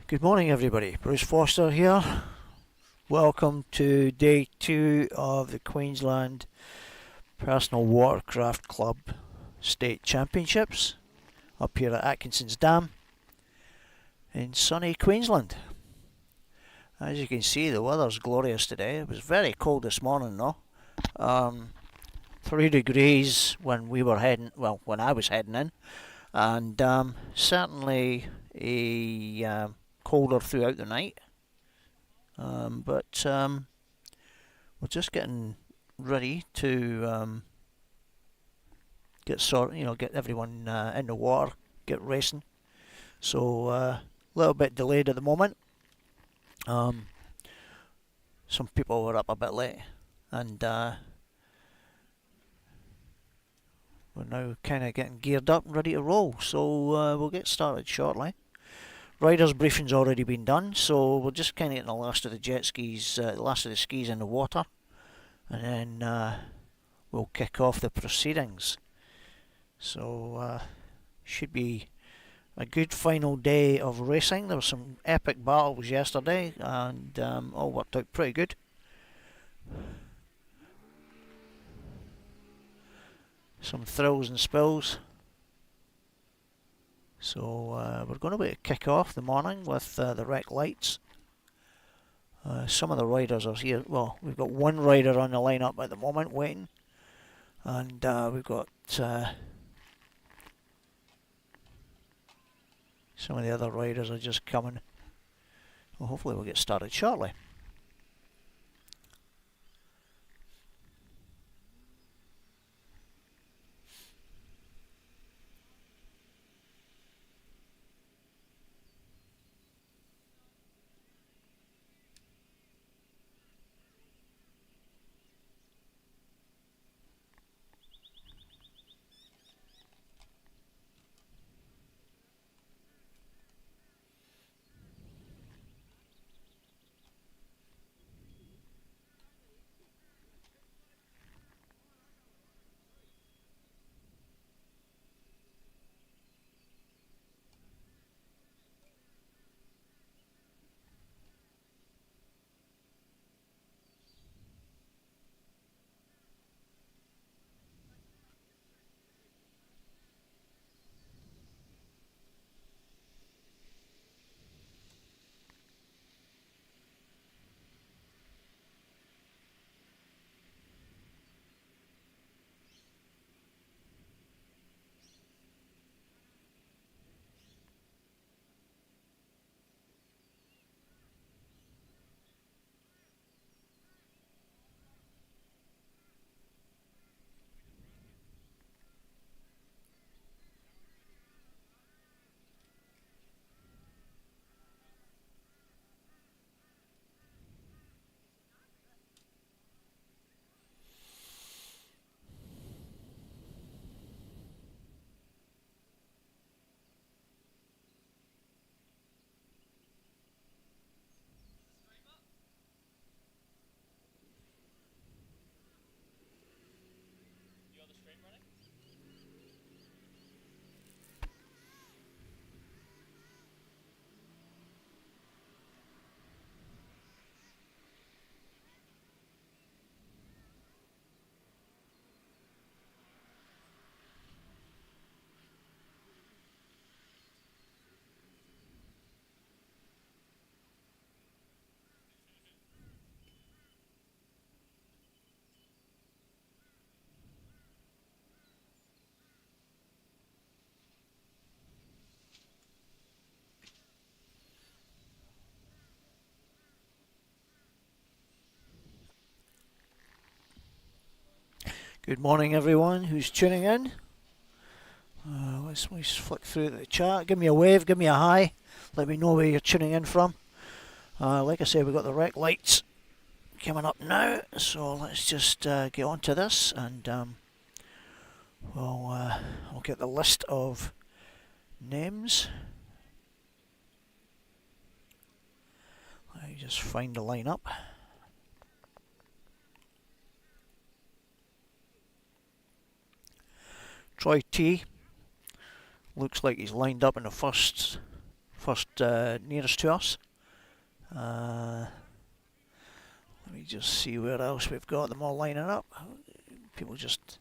Good morning, everybody. Bruce Foster here. Welcome to day 2 of the Queensland Personal Watercraft Club State Championships up here at Atkinson Dam in sunny Queensland. As you can see, the weather's glorious today. It was very cold this morning though. 3 degrees when we were when I was heading in, and certainly a colder throughout the night, but we're just getting ready to get everyone in the water, get racing. So a little bit delayed at the moment. Some people were up a bit late, and we're now kind of getting geared up and ready to roll. So we'll get started shortly. Riders' briefing's already been done, so we're just kind of getting the last of the jet skis, the last of the skis in the water, and then we'll kick off the proceedings. So should be a good final day of racing. There were some epic battles yesterday, and all worked out pretty good. Some thrills and spills. So we're going to be kick off the morning with the wreck lights. Some of the riders are here. Well, we've got one rider on the lineup at the moment waiting, and we've got some of the other riders are just coming. Well, hopefully we'll get started shortly. Good morning, everyone who's tuning in. Let's flick through the chat. Give me a wave, give me a hi. Let me know where you're tuning in from. Like I said, we've got the rec lights coming up now, so let's just get on to this, and we'll get the list of names. Let me just find the lineup. Troy T looks like he's lined up in the first first nearest to us. Let me just see where else we've got them all lining up. People just...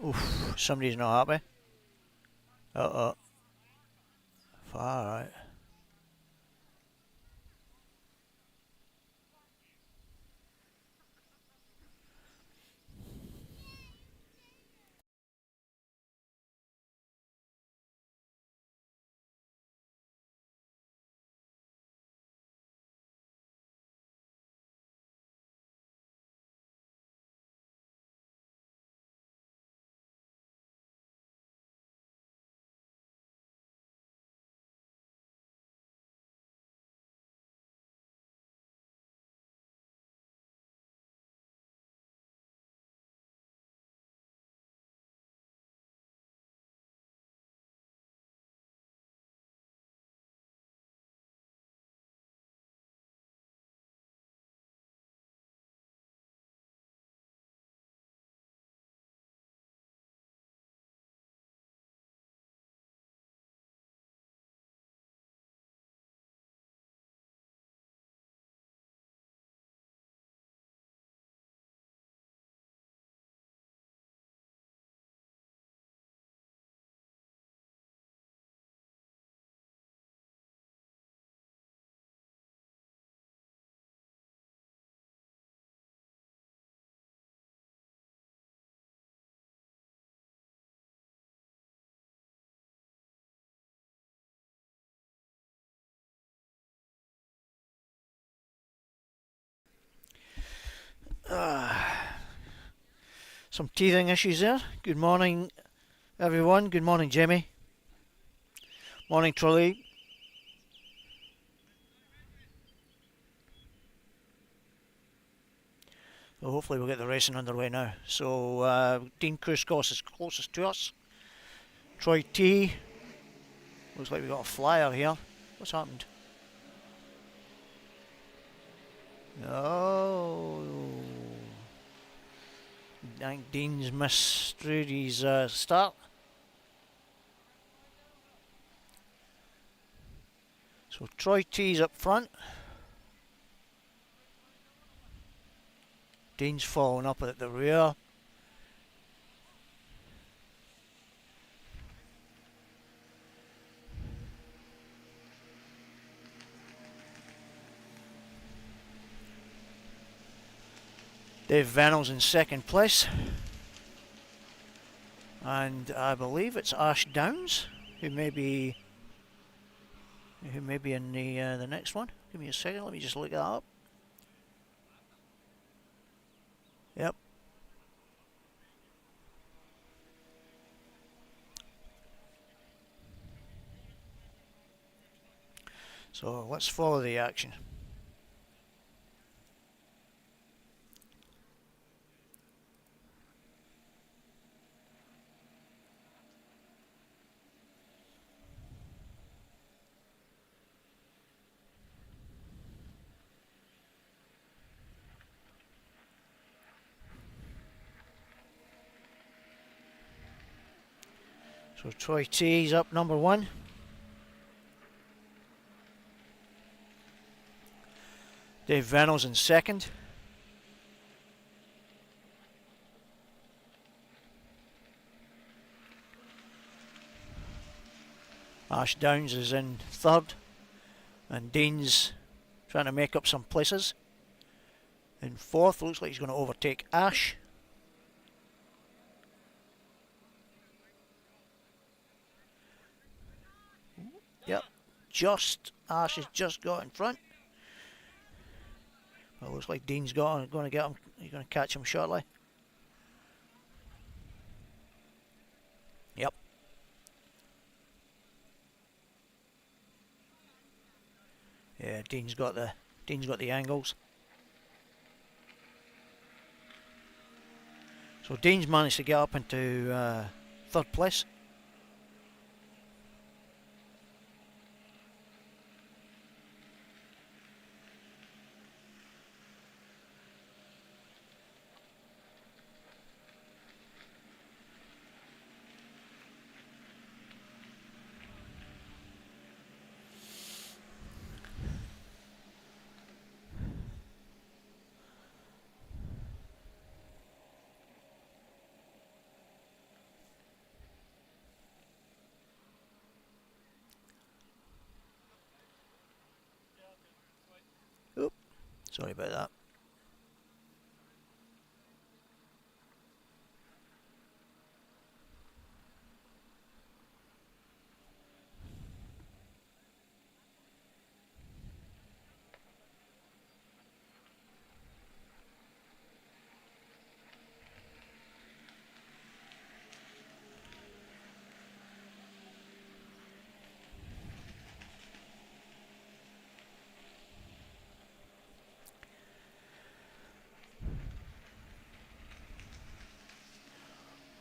Oof, somebody's not happy. Uh-oh. Far right. Some teething issues there. Good morning, everyone. Good morning, Jamie. Morning, Trolley. Well, hopefully we'll get the racing underway now. So, Dean Cruisecourse is closest to us. Troy T. Looks like we got a flyer here. What's happened? Oh, I think Dean's missed Rudy's start. So Troy T's up front. Dean's following up at the rear. Dave Vennell's in second place. And I believe it's Ash Downs who may be in the next one. Give me a second, let me just look that up. Yep. So let's follow the action. So Troy T's up number 1. Dave Reynolds in second. Ash Downs is in third. And Dean's trying to make up some places. In fourth, looks like he's going to overtake Ash. Yep, Ash has just got in front. Well, looks like Dean's going to get him. He's going to catch him shortly. Yep. Yeah, Dean's got the angles. So Dean's managed to get up into third place. Oop, sorry about that.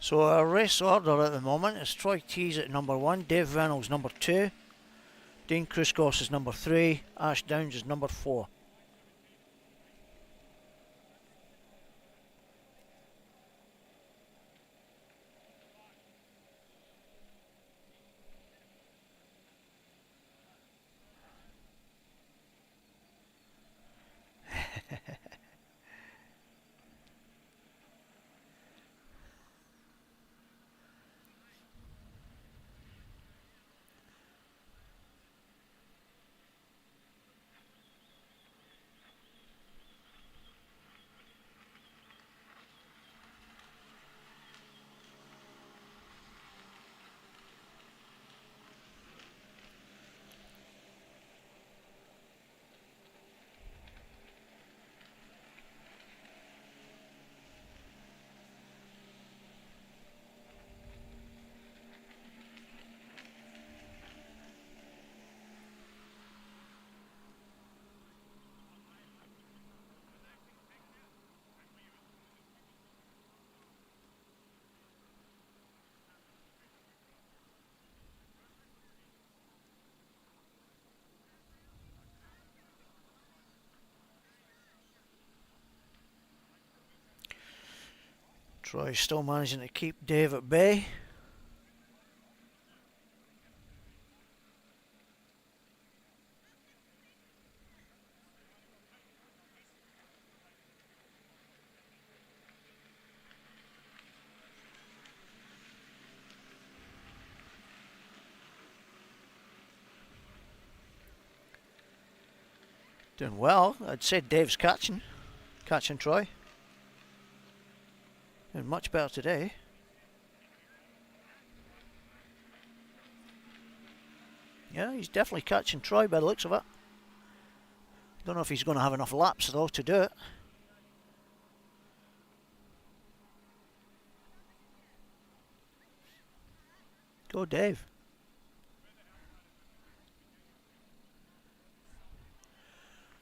So our race order at the moment is Troy T's at number 1, Dave Reynolds number 2, Dean Kruskos is number 3, Ash Downs is number 4. Troy's still managing to keep Dave at bay. Doing well. I'd say Dave's catching Troy. Doing much better today. Yeah, he's definitely catching Troy by the looks of it. Don't know if he's going to have enough laps though to do it. Go Dave.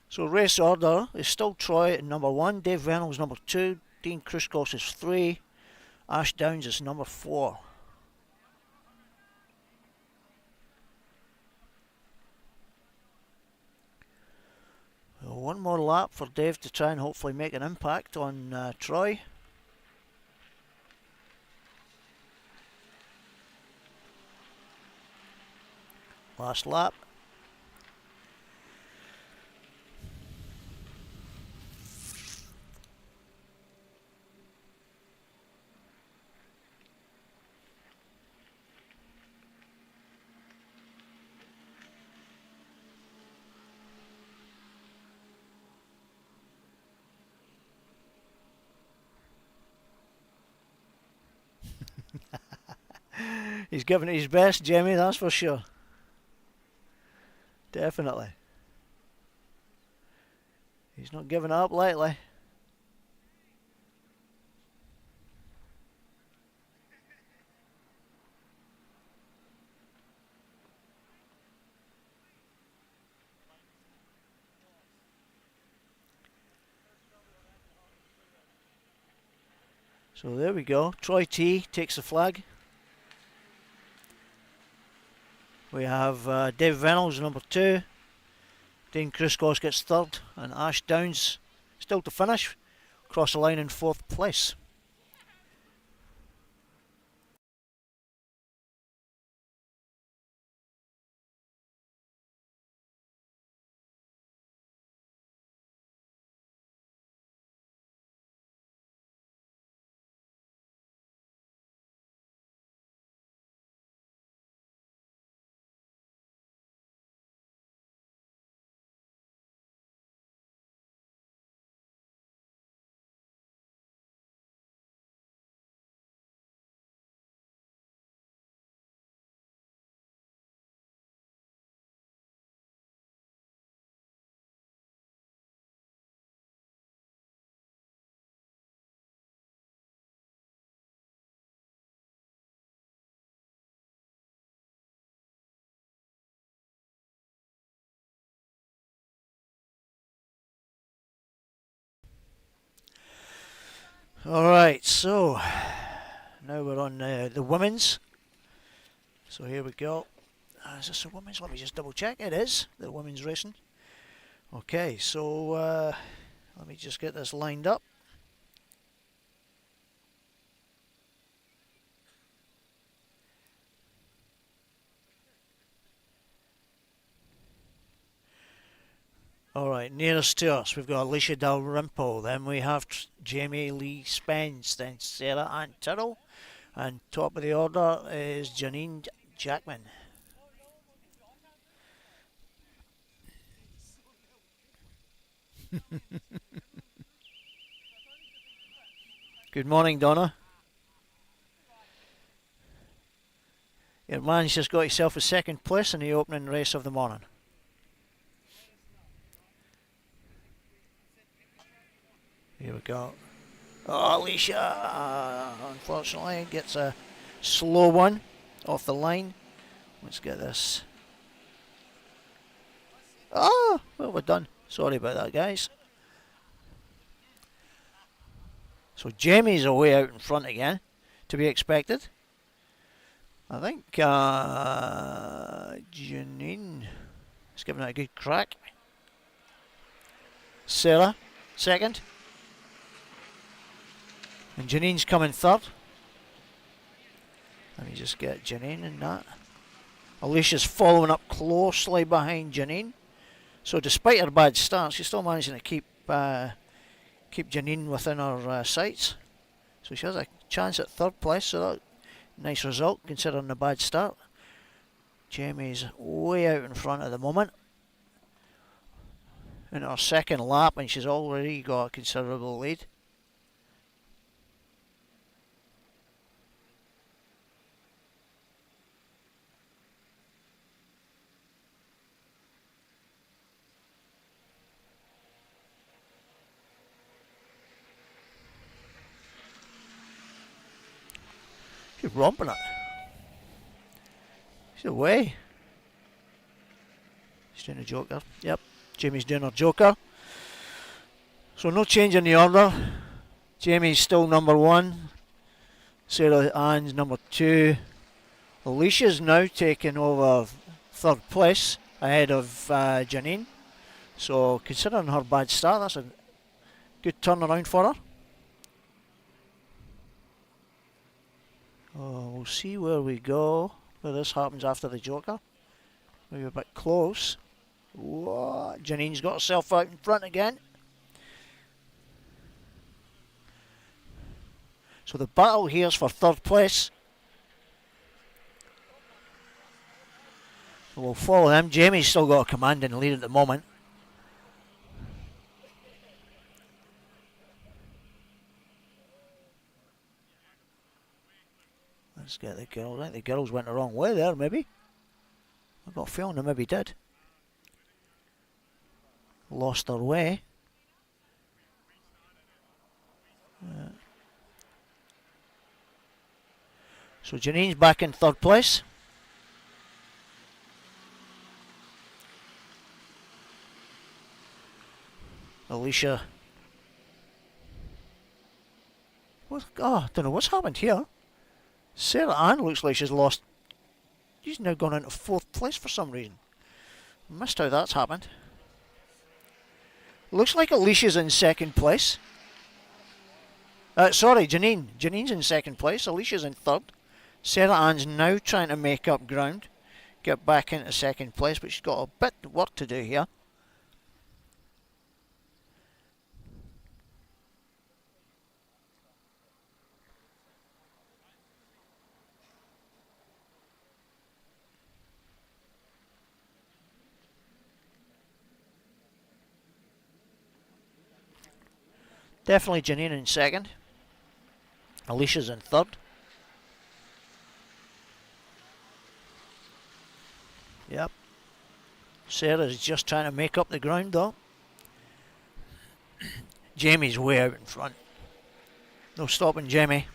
So race order is still Troy at number 1, Dave Reynolds number 2, Dean Cruisecourse is 3, Ash Downs is number 4. One more lap for Dave to try and hopefully make an impact on Troy. Last lap. He's giving it his best, Jamie, that's for sure. Definitely. He's not giving it up lightly. So there we go. Troy T takes the flag. We have Dave Reynolds number 2. Dean Cruisecourse gets 3rd. And Ash Downs still to finish. Cross the line in 4th place. Alright, so now we're on the women's. So here we go. Is this the women's? Let me just double check. It is the women's racing. Okay, so let me just get this lined up. Alright, nearest to us, we've got Alicia Dalrymple, then we have Jamie Lee Spence, then Sarah Ann Tyrrell, and top of the order is Janine Jackman. Good morning, Donna. Your man's just got himself a 2nd place in the opening race of the morning. Here we go. Oh, Alicia, unfortunately, gets a slow one off the line. Let's get this. Oh, well, we're done. Sorry about that, guys. So Jamie's away out in front again, to be expected. I think Janine is giving it a good crack. Sarah, 2nd. And Janine's coming 3rd. Let me just get Janine in that. Alicia's following up closely behind Janine. So despite her bad start, she's still managing to keep Janine within her sights. So she has a chance at 3rd place, so that nice result considering the bad start. Jamie's way out in front at the moment. In her 2nd lap, and she's already got a considerable lead. She's romping it. She's away. She's doing a joker. Yep, Jamie's doing her joker. So no change in the order. Jamie's still number 1. Sarah Ann's number 2. Alicia's now taking over 3rd place ahead of Janine. So considering her bad start, that's a good turnaround for her. Oh, we'll see where we go, where this happens after the joker. Maybe a bit close. Whoa, Janine's got herself out in front again. So the battle here's for 3rd place. We'll follow them. Jamie's still got a commanding lead at the moment. Let's get the girls. I think the girls went the wrong way there, maybe. I've got a feeling they maybe did. Lost their way. So Janine's back in 3rd place. Alicia. What? Oh, I don't know what's happened here. Sarah Ann looks like she's lost. She's now gone into 4th place for some reason. Missed how that's happened. Looks like Alicia's in 2nd place. Sorry, Janine. Janine's in 2nd place. Alicia's in 3rd. Sarah Ann's now trying to make up ground. Get back into 2nd place, but she's got a bit of work to do here. Definitely Janine in 2nd. Alicia's in 3rd. Yep. Sarah's just trying to make up the ground though. Jamie's way out in front. No stopping Jamie.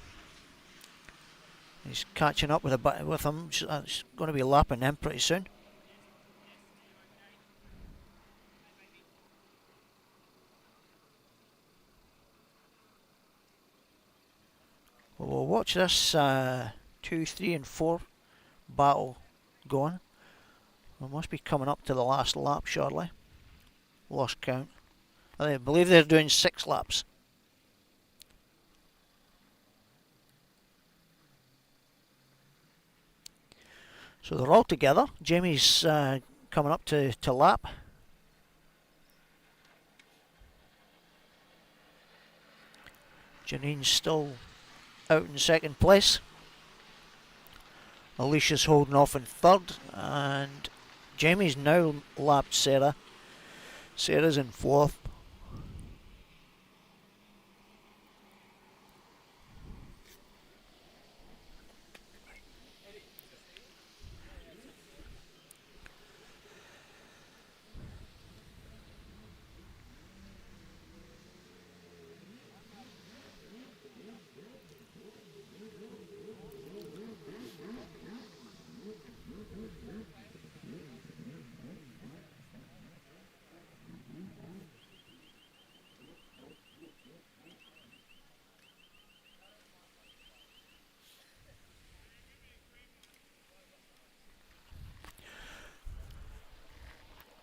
He's catching up with him. He's going to be lapping them pretty soon. We'll watch this 2, 3 and 4 battle going. We must be coming up to the last lap shortly. Lost count. I believe they're doing 6 laps. So they're all together. Jamie's coming up to lap. Janine's still out in 2nd place. Alicia's holding off in 3rd, and Jamie's now lapped Sarah. Sarah's in 4th.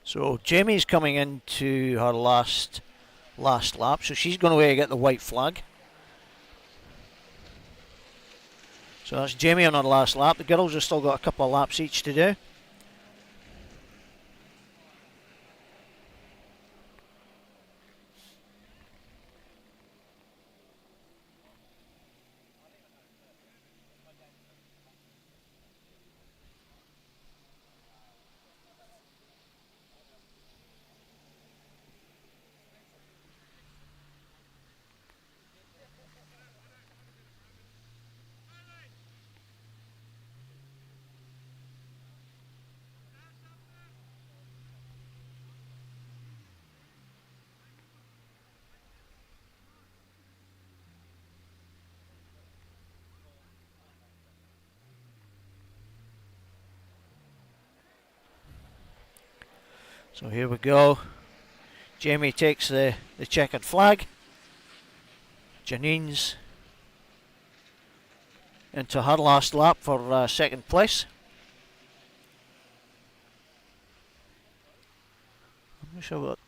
So Jamie's coming into her last lap, so she's going away to get the white flag. So that's Jamie on her last lap. The girls have still got a couple of laps each to do. So here we go. Jamie takes the checkered flag. Janine's into her last lap for second place. I'm not sure what...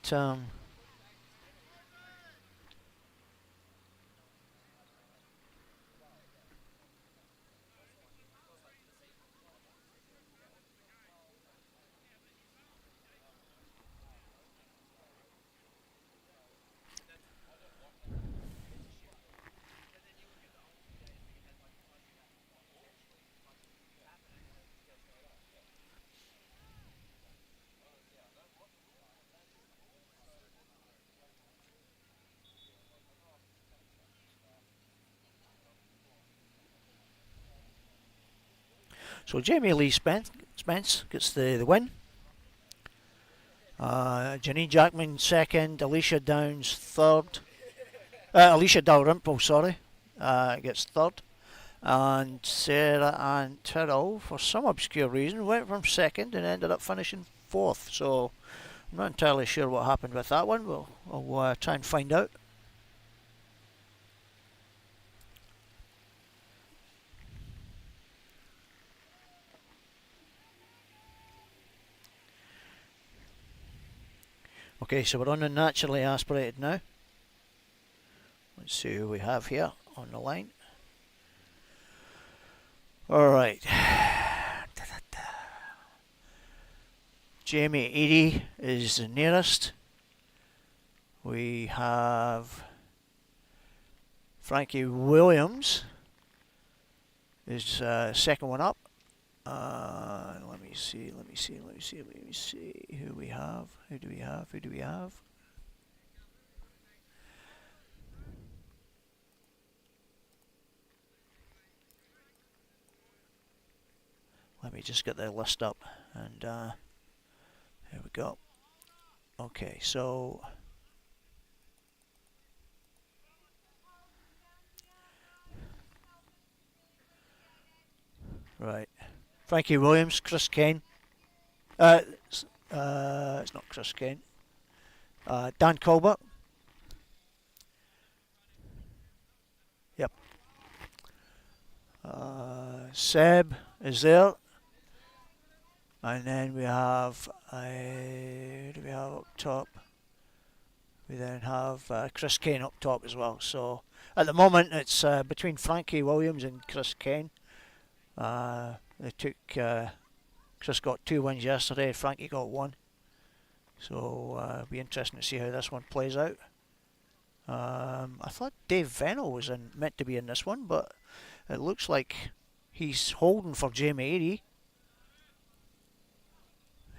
So Jamie Lee Spence gets the win. Janine Jackman second, Alicia Downs third. Alicia Dalrymple, sorry, gets third. And Sarah Ann Tyrrell, for some obscure reason, went from second and ended up finishing fourth. So I'm not entirely sure what happened with that one. I'll try and find out. Okay, so we're on the naturally aspirated now. Let's see who we have here on the line. Alright. Jamie Eadie is the nearest. We have Frankie Williams is second one up. Let me see who we have. Who do we have? Let me just get the list up, and here we go. Okay, so right, Frankie Williams, Chris Kane. It's not Chris Kane. Dan Colbert. Yep. Seb is there. And then we have, who do we have up top? We then have Chris Kane up top as well. So at the moment it's between Frankie Williams and Chris Kane. They took, Chris got 2 wins yesterday, Frankie got 1. So it'll be interesting to see how this one plays out. I thought Dave Venell was meant to be in this one, but it looks like he's holding for Jamie Eadie.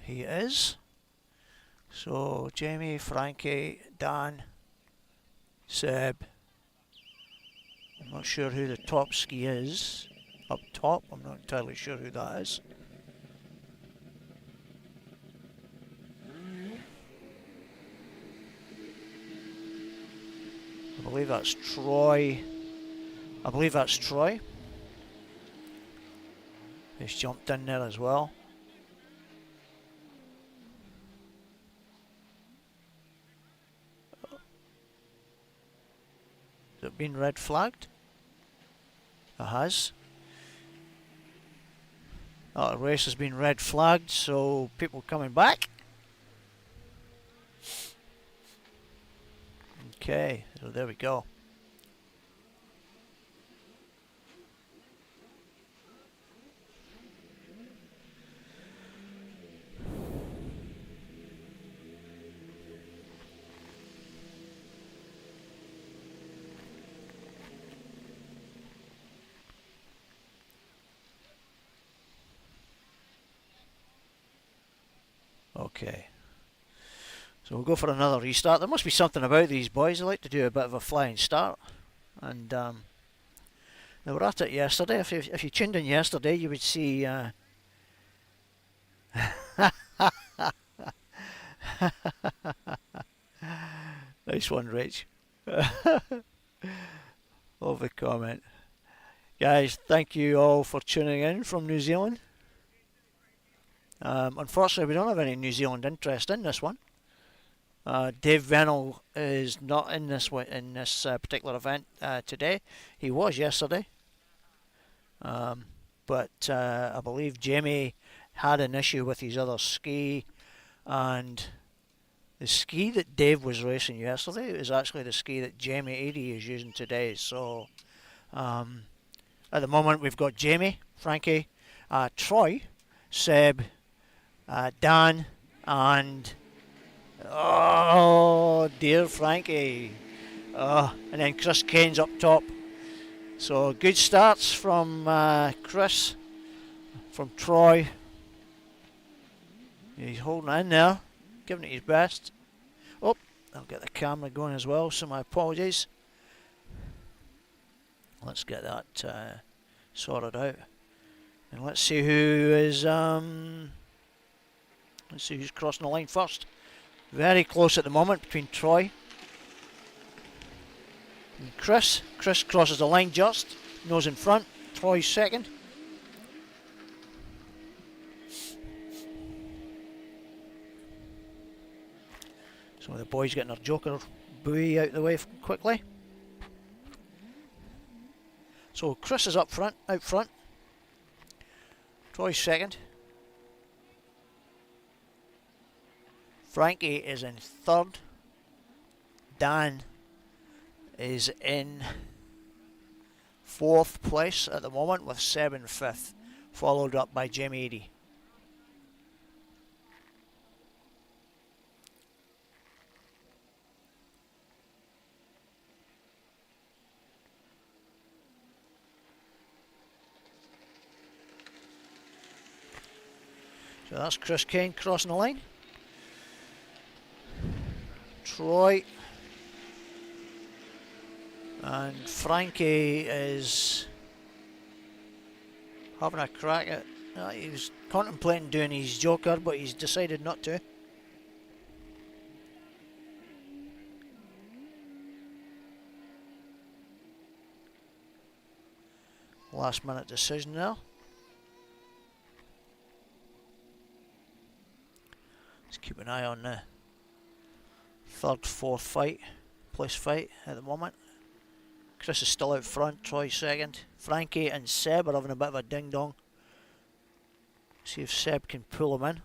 He is. So Jamie, Frankie, Dan, Seb. I'm not sure who the top ski is. Up top, I'm not entirely sure who that is. I believe that's Troy. He's jumped in there as well. Has it been red flagged? It has. Oh, the race has been red flagged, so people coming back. Okay, so there we go. Okay. So we'll go for another restart. There must be something about these boys. They like to do a bit of a flying start. And they were at it yesterday. If you tuned in yesterday, you would see... Nice one, Rich. Love the comment. Guys, thank you all for tuning in from New Zealand. Unfortunately, we don't have any New Zealand interest in this one. Dave Venell is not in this particular event today. He was yesterday, but I believe Jamie had an issue with his other ski, and the ski that Dave was racing yesterday is actually the ski that Jamie Eadie is using today. So at the moment we've got Jamie, Frankie, Troy, Seb, Dan, and oh dear Frankie, and then Chris Kane's up top. So good starts from Chris, from Troy. He's holding it in there, giving it his best. Oh, I'll get the camera going as well, so my apologies. Let's get that sorted out. And let's see who is, let's see who's crossing the line first. Very close at the moment between Troy and Chris. Chris crosses the line just, nose in front, Troy's second. So the boys getting their joker buoy out the way quickly. So Chris is out front. Troy's second. Frankie is in third. Dan is in fourth place at the moment with Seb in fifth, followed up by Jamie Eadie. So that's Chris Kane crossing the line. Troy and Frankie is having a crack at. He was contemplating doing his joker, but he's decided not to. Last minute decision there. Let's keep an eye on the third, fourth place fight at the moment. Chris is still out front, Troy second. Frankie and Seb are having a bit of a ding dong. See if Seb can pull him in.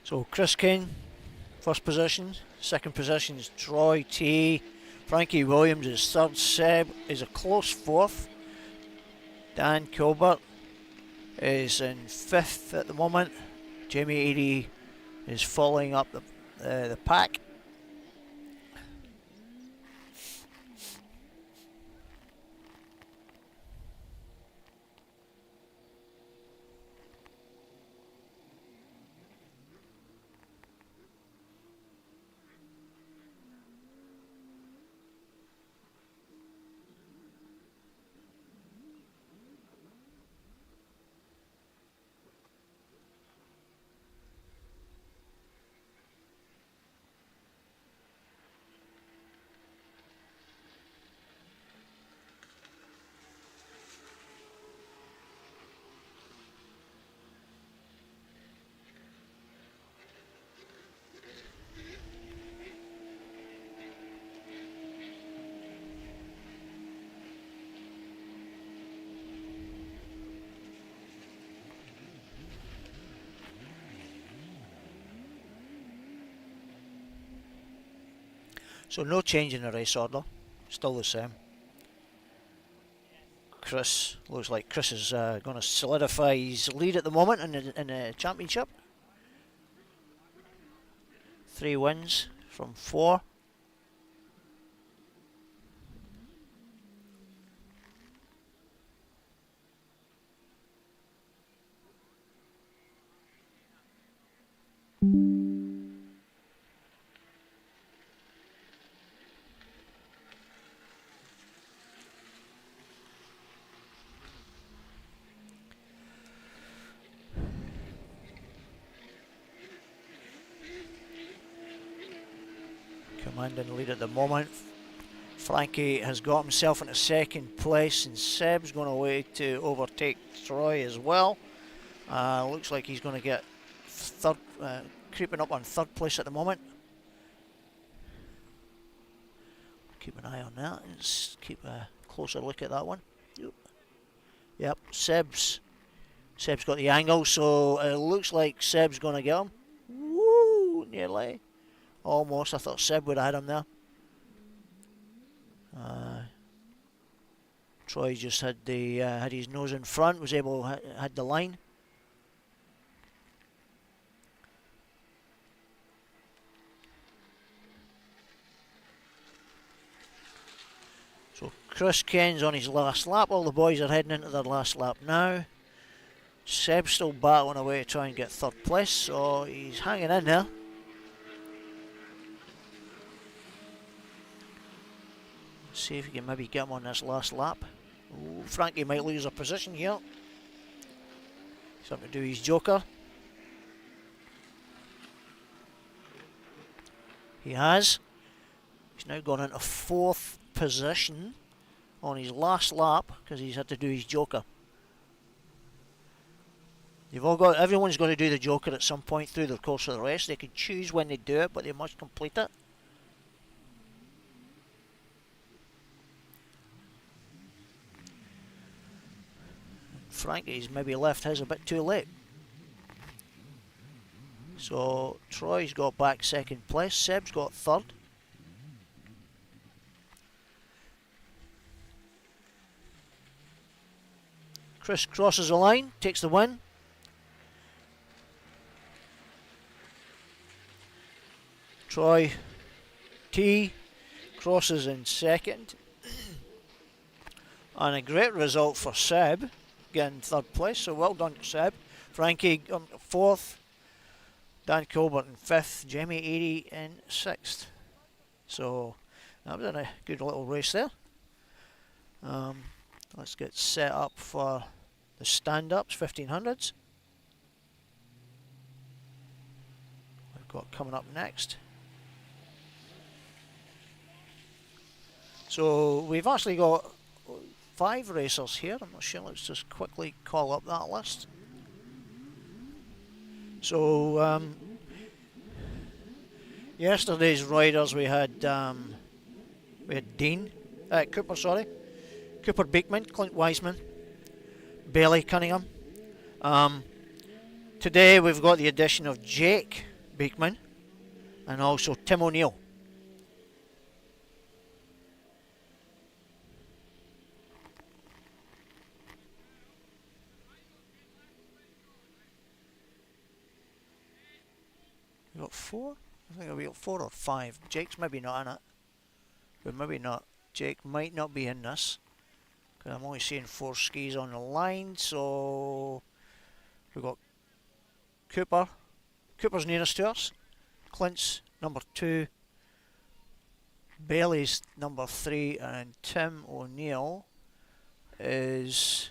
So Chris Kane, first position. Second position is Troy T. Frankie Williams is third. Seb is a close fourth. Dan Kilbert is in fifth at the moment. Jamie Eadie is following up the pack. So no change in the race order, still the same. Chris, looks like Chris is going to solidify his lead at the moment in the championship. 3 wins from 4. Commanding lead at the moment. Frankie has got himself into 2nd place, and Seb's going away to overtake Troy as well. Looks like he's going to get third, creeping up on 3rd place at the moment. Keep an eye on that and keep a closer look at that one. Yep, Seb's got the angle, so it looks like Seb's going to get him. Woo, nearly. Almost. I thought Seb would have had him there. Troy just had his nose in front, was able had the line. So Chris Ken's on his last lap. All the boys are heading into their last lap now. Seb's still battling away to try and get 3rd place, so he's hanging in there. See if he can maybe get him on this last lap. Ooh, Frankie might lose a position here. He's having to do his joker. He has. He's now gone into 4th position on his last lap because he's had to do his joker. Everyone's got to do the joker at some point through the course of the race. They can choose when they do it, but they must complete it. Frankie's maybe left his a bit too late. So Troy's got back 2nd place, Seb's got 3rd. Chris crosses the line, takes the win. Troy T crosses in 2nd. And a great result for Seb, getting 3rd place, so well done to Seb. Frankie 4th, Dan Colbert in 5th, Jamie 80 in 6th. So that was a good little race there. Let's get set up for the stand-ups, 1500s. We've got coming up next. So we've actually got 5 racers here. I'm not sure. Let's just quickly call up that list. So yesterday's riders we had Cooper, sorry, Cooper Beekman, Clint Wiseman, Bailey Cunningham. Today we've got the addition of Jake Beekman and also Tim O'Neill. We got 4? I think we got 4 or 5. Jake's maybe not in it. But maybe not. Jake might not be in this. Because I'm only seeing 4 skis on the line. So we've got Cooper. Cooper's nearest to us. Clint's number 2. Bailey's number 3. And Tim O'Neill is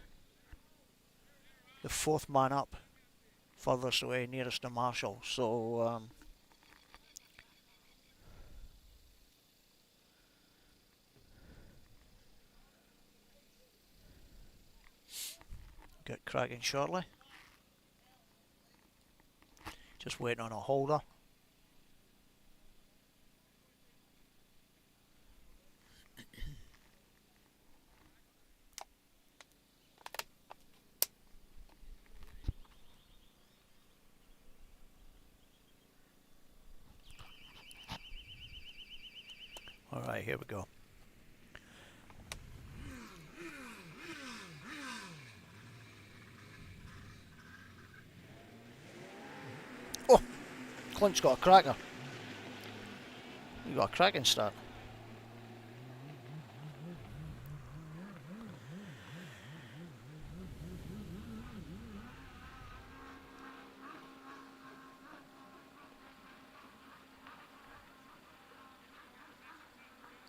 the 4th man up. Furthest away, nearest to Marshall. So get cracking shortly. Just waiting on a holder. Right, here we go. Oh! Clint's got a cracker. You got a cracking start.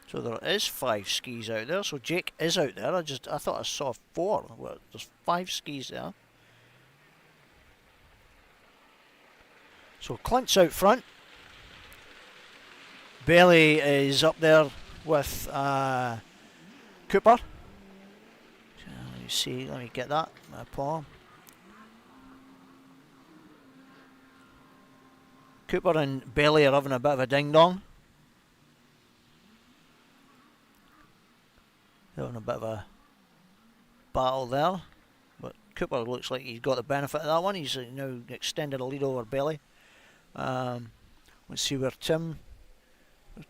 So there is 5 skis out there. So Jake is out there. I thought I saw 4. Well, there's 5 skis there. So Clint's out front. Bailey is up there with Cooper. Let me see. Let me get that. My palm. Cooper and Bailey are having a bit of a ding dong. They're having a bit of a battle there, but Cooper looks like he's got the benefit of that one. He's now extended a lead over Bailey. Let's see where Tim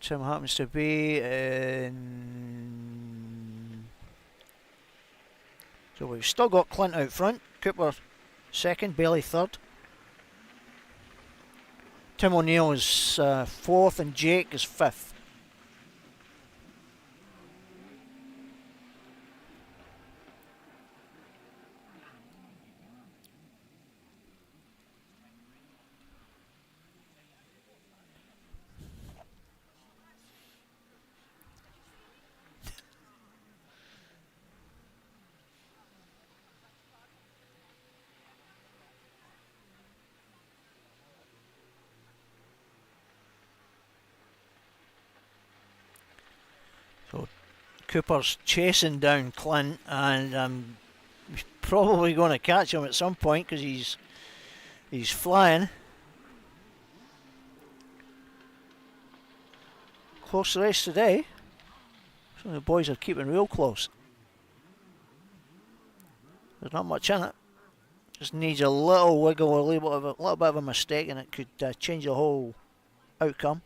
happens to be. So we've still got Clint out front. Cooper second, Bailey third. Tim O'Neill is fourth, and Jake is fifth. So Cooper's chasing down Clint, and he's probably going to catch him at some point because he's flying. Close race today. So the boys are keeping real close. There's not much in it. Just needs a little wiggle, a little bit of a mistake, and it could change the whole outcome.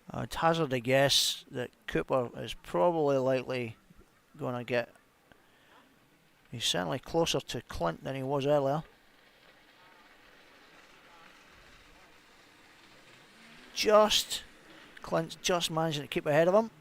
I'd hazard a guess that Cooper is probably likely going to get... He's certainly closer to Clint than he was earlier. Clint's just managing to keep ahead of him.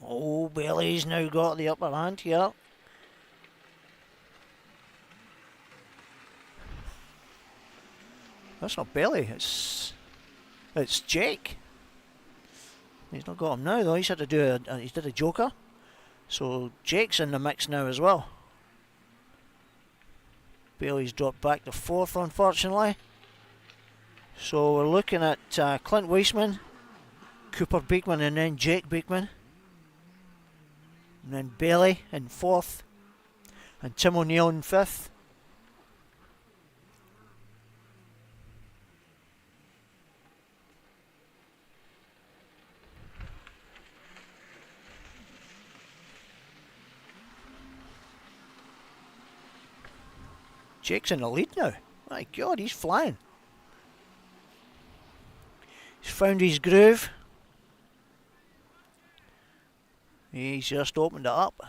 Oh, Bailey's now got the upper hand here. That's not Bailey, it's Jake. He's not got him now though. He's had to do he did a joker. So Jake's in the mix now as well. Bailey's dropped back to fourth, unfortunately. So we're looking at Clint Weissman, Cooper Beekman, and then Jake Beekman. And then Bailey in fourth, and Tim O'Neill in fifth. Jake's in the lead now. My God, he's flying. He's found his groove. He's just opened it up.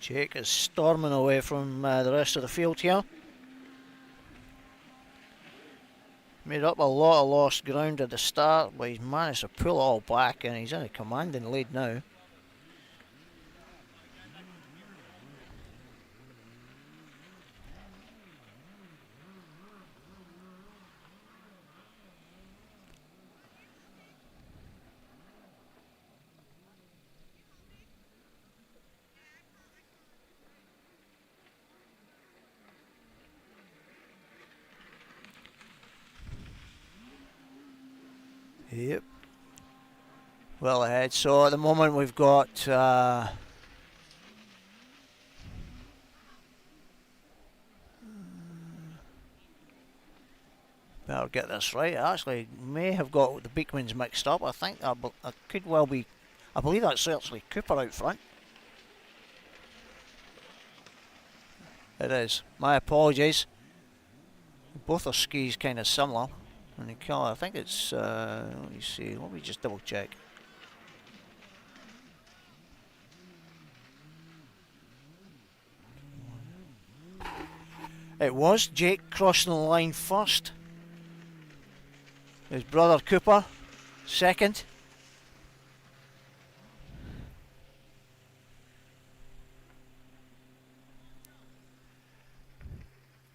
Jake is storming away from the rest of the field here. Made up a lot of lost ground at the start, but he's managed to pull it all back and he's in a commanding lead now. Yep. Well ahead. So at the moment we've got better get this right. I actually may have got the Beekmans mixed up. I think I could well be. I believe that's actually Cooper out front. It is. My apologies. Both our skis kind of similar. And the colour, I think it's. Let me see. Let me just double check. It was Jake crossing the line first. His brother Cooper second.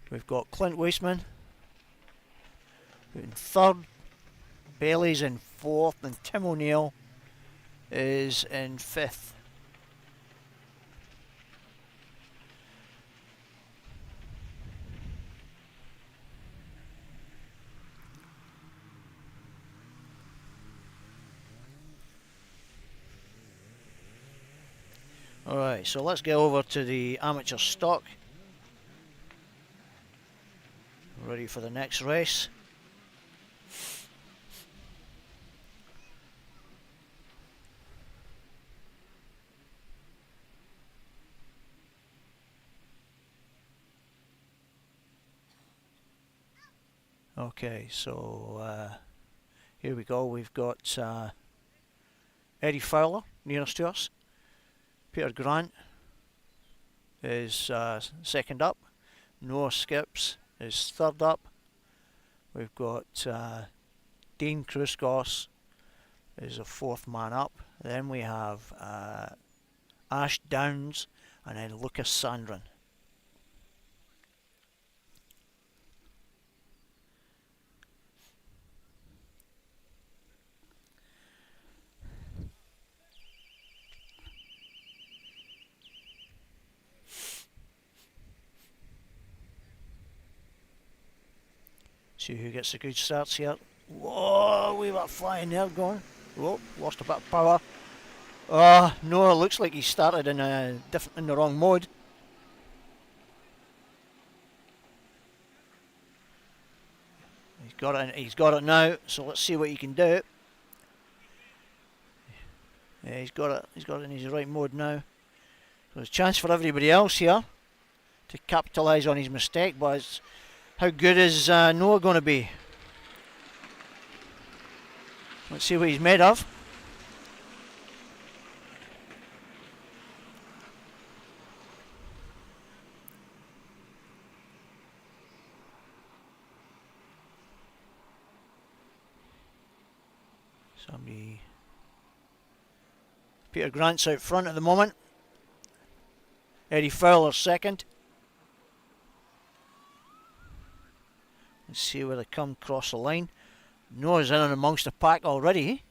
We've got Clint Weisman in third, Bailey's in fourth, and Tim O'Neill is in fifth. Alright, so let's get over to the amateur stock. Ready for the next race. Okay, so here we go. We've got Eddie Fowler nearest to us. Peter Grant is second up. Noah Skips is third up. We've got Dean Kruskos is a fourth man up. Then we have Ash Downs and then Lucas Sandrin. See who gets the good starts here. Whoa, we were flying there going. Whoa, lost a bit of power. No, it looks like he started in the wrong mode. He's got it now, so let's see what he can do. Yeah, he's got it in his right mode now. So there's a chance for everybody else here to capitalise on his mistake, but it's, how good is Noah going to be? Let's see what he's made of. Peter Grant's out front at the moment. Eddie Fowler second. Let's see where they come across the line. Noah's in and amongst the pack already,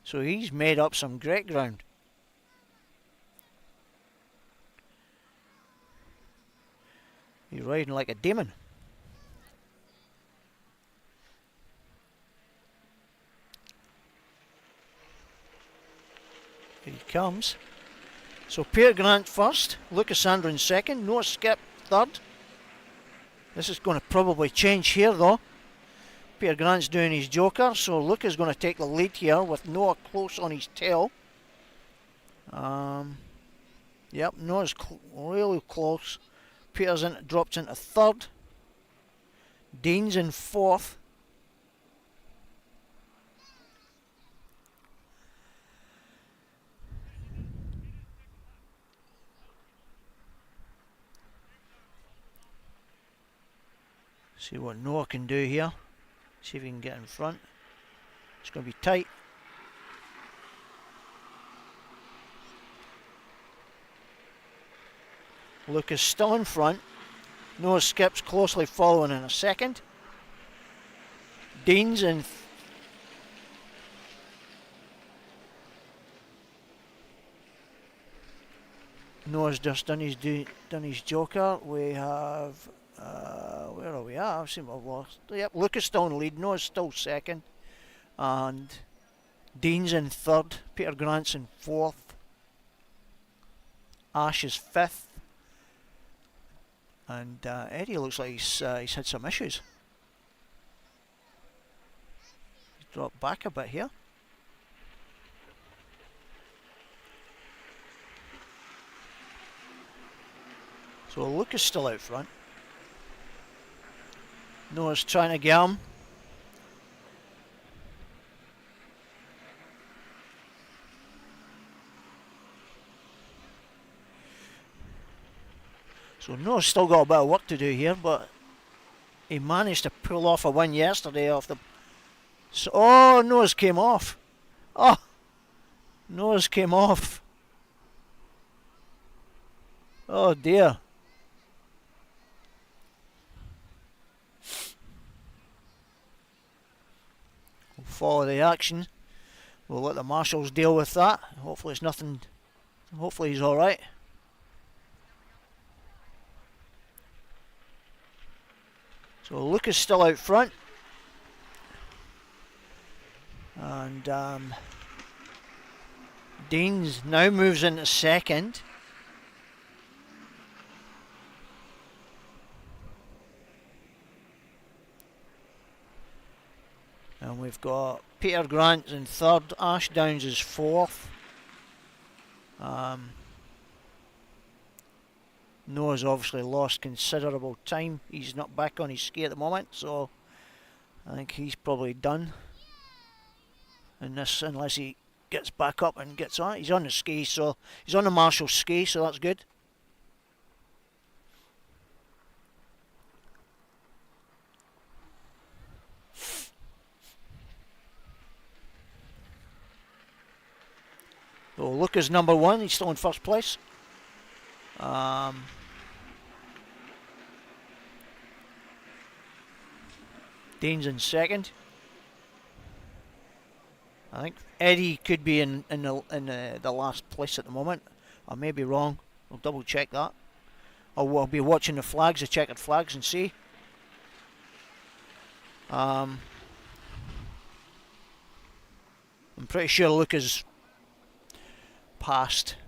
so he's made up some great ground. He's riding like a demon. Here he comes. So Peter Grant first, Lucas Sandrin second, Noah Skip third. This is going to probably change here though. Peter Grant's doing his joker, so Luke is going to take the lead here with Noah close on his tail. Yep, Noah's really close. Peter's dropped into third. Dean's in fourth. See what Noah can do here. See if he can get in front. It's going to be tight. Lucas still in front. Noah Skips closely following in a second. Dean's in. Noah's just done his joker. We have where are we at? I've seen what I've lost. Yep, Lucas still in lead. Noah's still second, and Dean's in third. Peter Grant's in fourth. Ash is fifth, and Eddie looks like he's had some issues. He's dropped back a bit here. So Lucas still out front. Noah's trying to get him. So Noah's still got a bit of work to do here, but he managed to pull off a win yesterday off the... So, oh, Noah's came off. Oh, Noah's came off. Oh dear. We'll follow the action. We'll let the marshals deal with that. Hopefully it's nothing. Hopefully he's alright. So Lucas still out front. And Deans now moves into second. And we've got Peter Grant in third, Ash Downs is fourth. Noah's obviously lost considerable time. He's not back on his ski at the moment, so I think he's probably done in this unless he gets back up and gets on. He's on the ski, so he's on the marshal ski, so that's good. So Lucas number one, he's still in first place. Dean's in second. I think Eddie could be in the last place at the moment. I may be wrong. I'll double check that. Or we'll be watching the flags, the checkered flags, and see. I'm pretty sure Lucas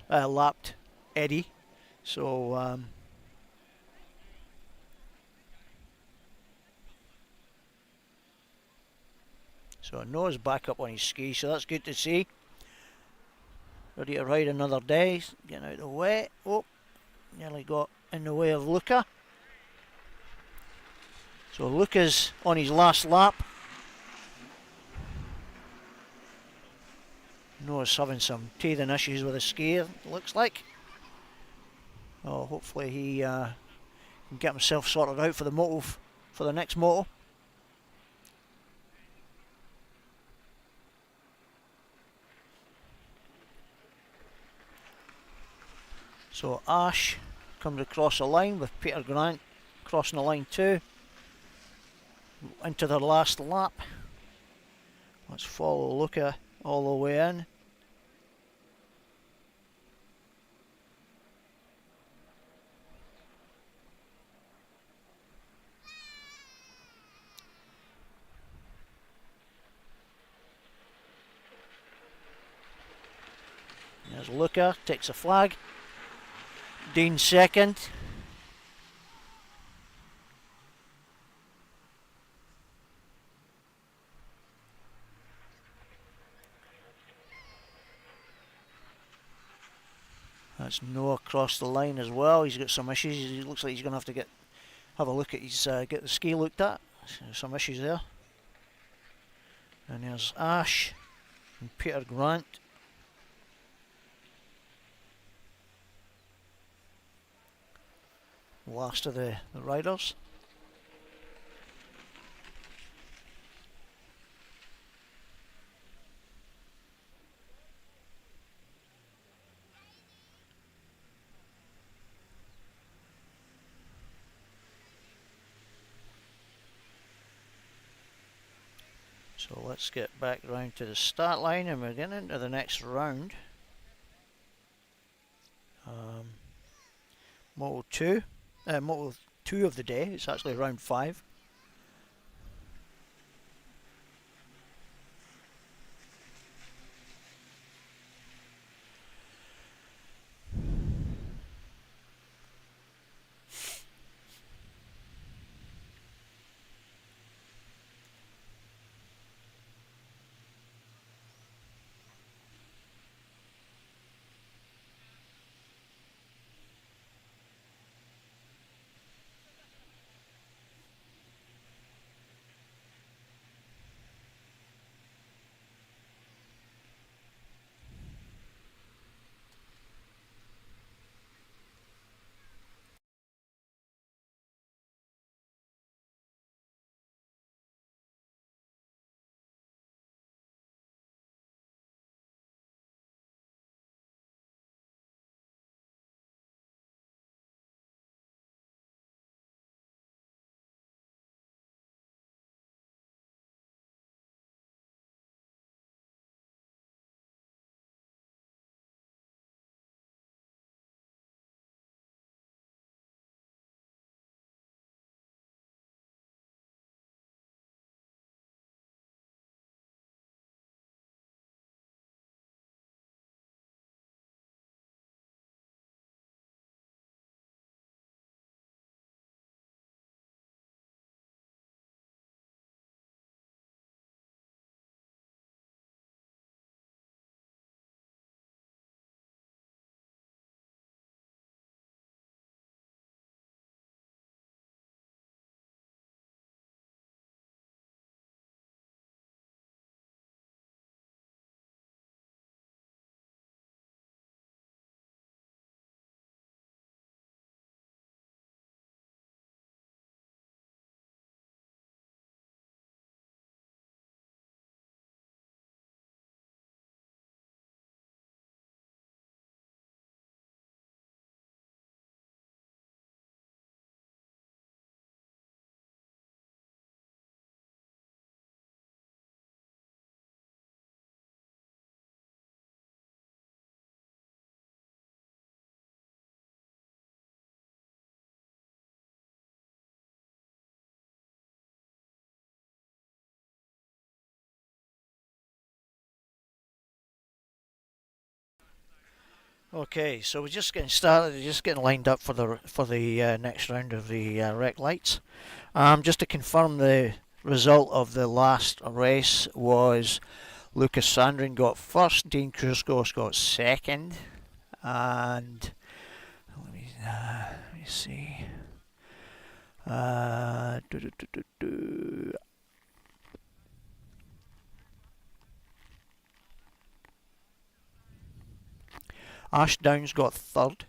lapped Eddie. So so Noah's back up on his ski, so that's good to see. Ready to ride another day. Getting out of the way. Oh, nearly got in the way of Luca. So Luca's on his last lap. Noah's having some teething issues with his ski, it looks like. Oh, hopefully he can get himself sorted out for the moto, for the next moto. So Ash comes across the line with Peter Grant crossing the line too. Into their last lap. Let's follow Luca all the way in. There's Luca, takes a flag. Dean second. That's Noah across the line as well. He's got some issues. He looks like he's going to have to have a look at his get the ski looked at. Some issues there. And there's Ash and Peter Grant. Last of the riders. So let's get back round to the start line and we're getting into the next round. Moto 2 of the day, it's actually round 5. Okay, so we're just getting started, just getting lined up for the next round of the rec lights. Just to confirm, the result of the last race was Lucas Sandrin got first, Dean Kruskos got second, and let me see. Uh, do, do, do, do, do. Ash Downs got third.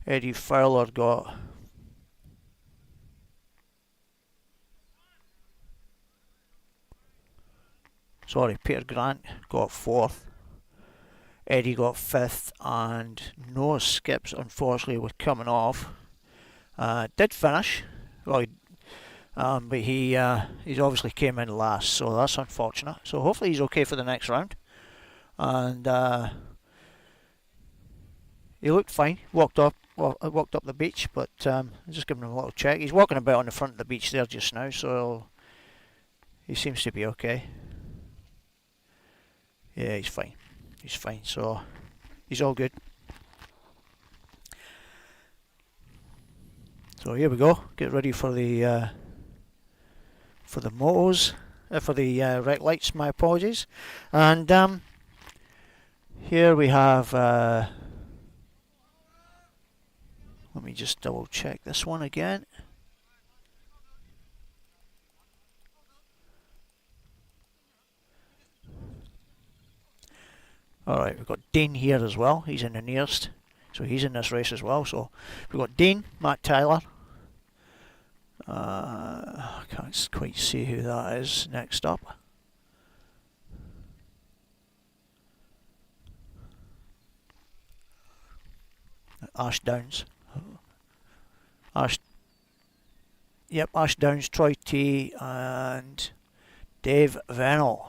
Eddie Fowler got Peter Grant got fourth. Eddie got fifth, and Noah Skips unfortunately was coming off. Did finish, well, but he's obviously came in last, so that's unfortunate. So hopefully he's okay for the next round. And he looked fine. Walked up the beach, but just giving him a little check. He's walking about on the front of the beach there just now, so he seems to be okay. Yeah, he's fine. He's fine. So he's all good. So here we go. Get ready for the motos, for the rec lights. My apologies. And here we have. Let me just double check this one again. Alright, we've got Dean here as well. He's in the nearest, so he's in this race as well. So we've got Dean, Matt Tyler. I can't quite see who that is next up. Ash Downs. Yep, Ash Downs, Troy T, and Dave Venel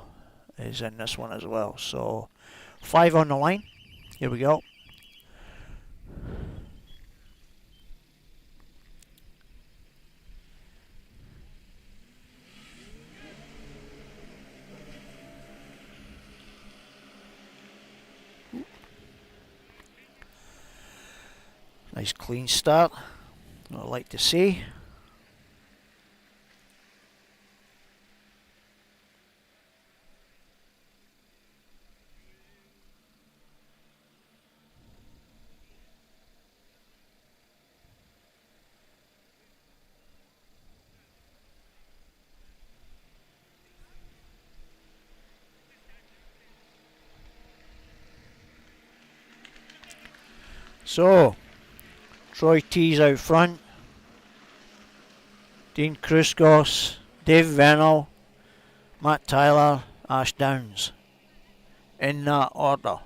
is in this one as well. So 5 on the line. Here we go. Nice clean start. I'd like to see. So, Troy T's out front. Dean Kruskos, Dave Venel, Matt Tyler, Ash Downs. In that order.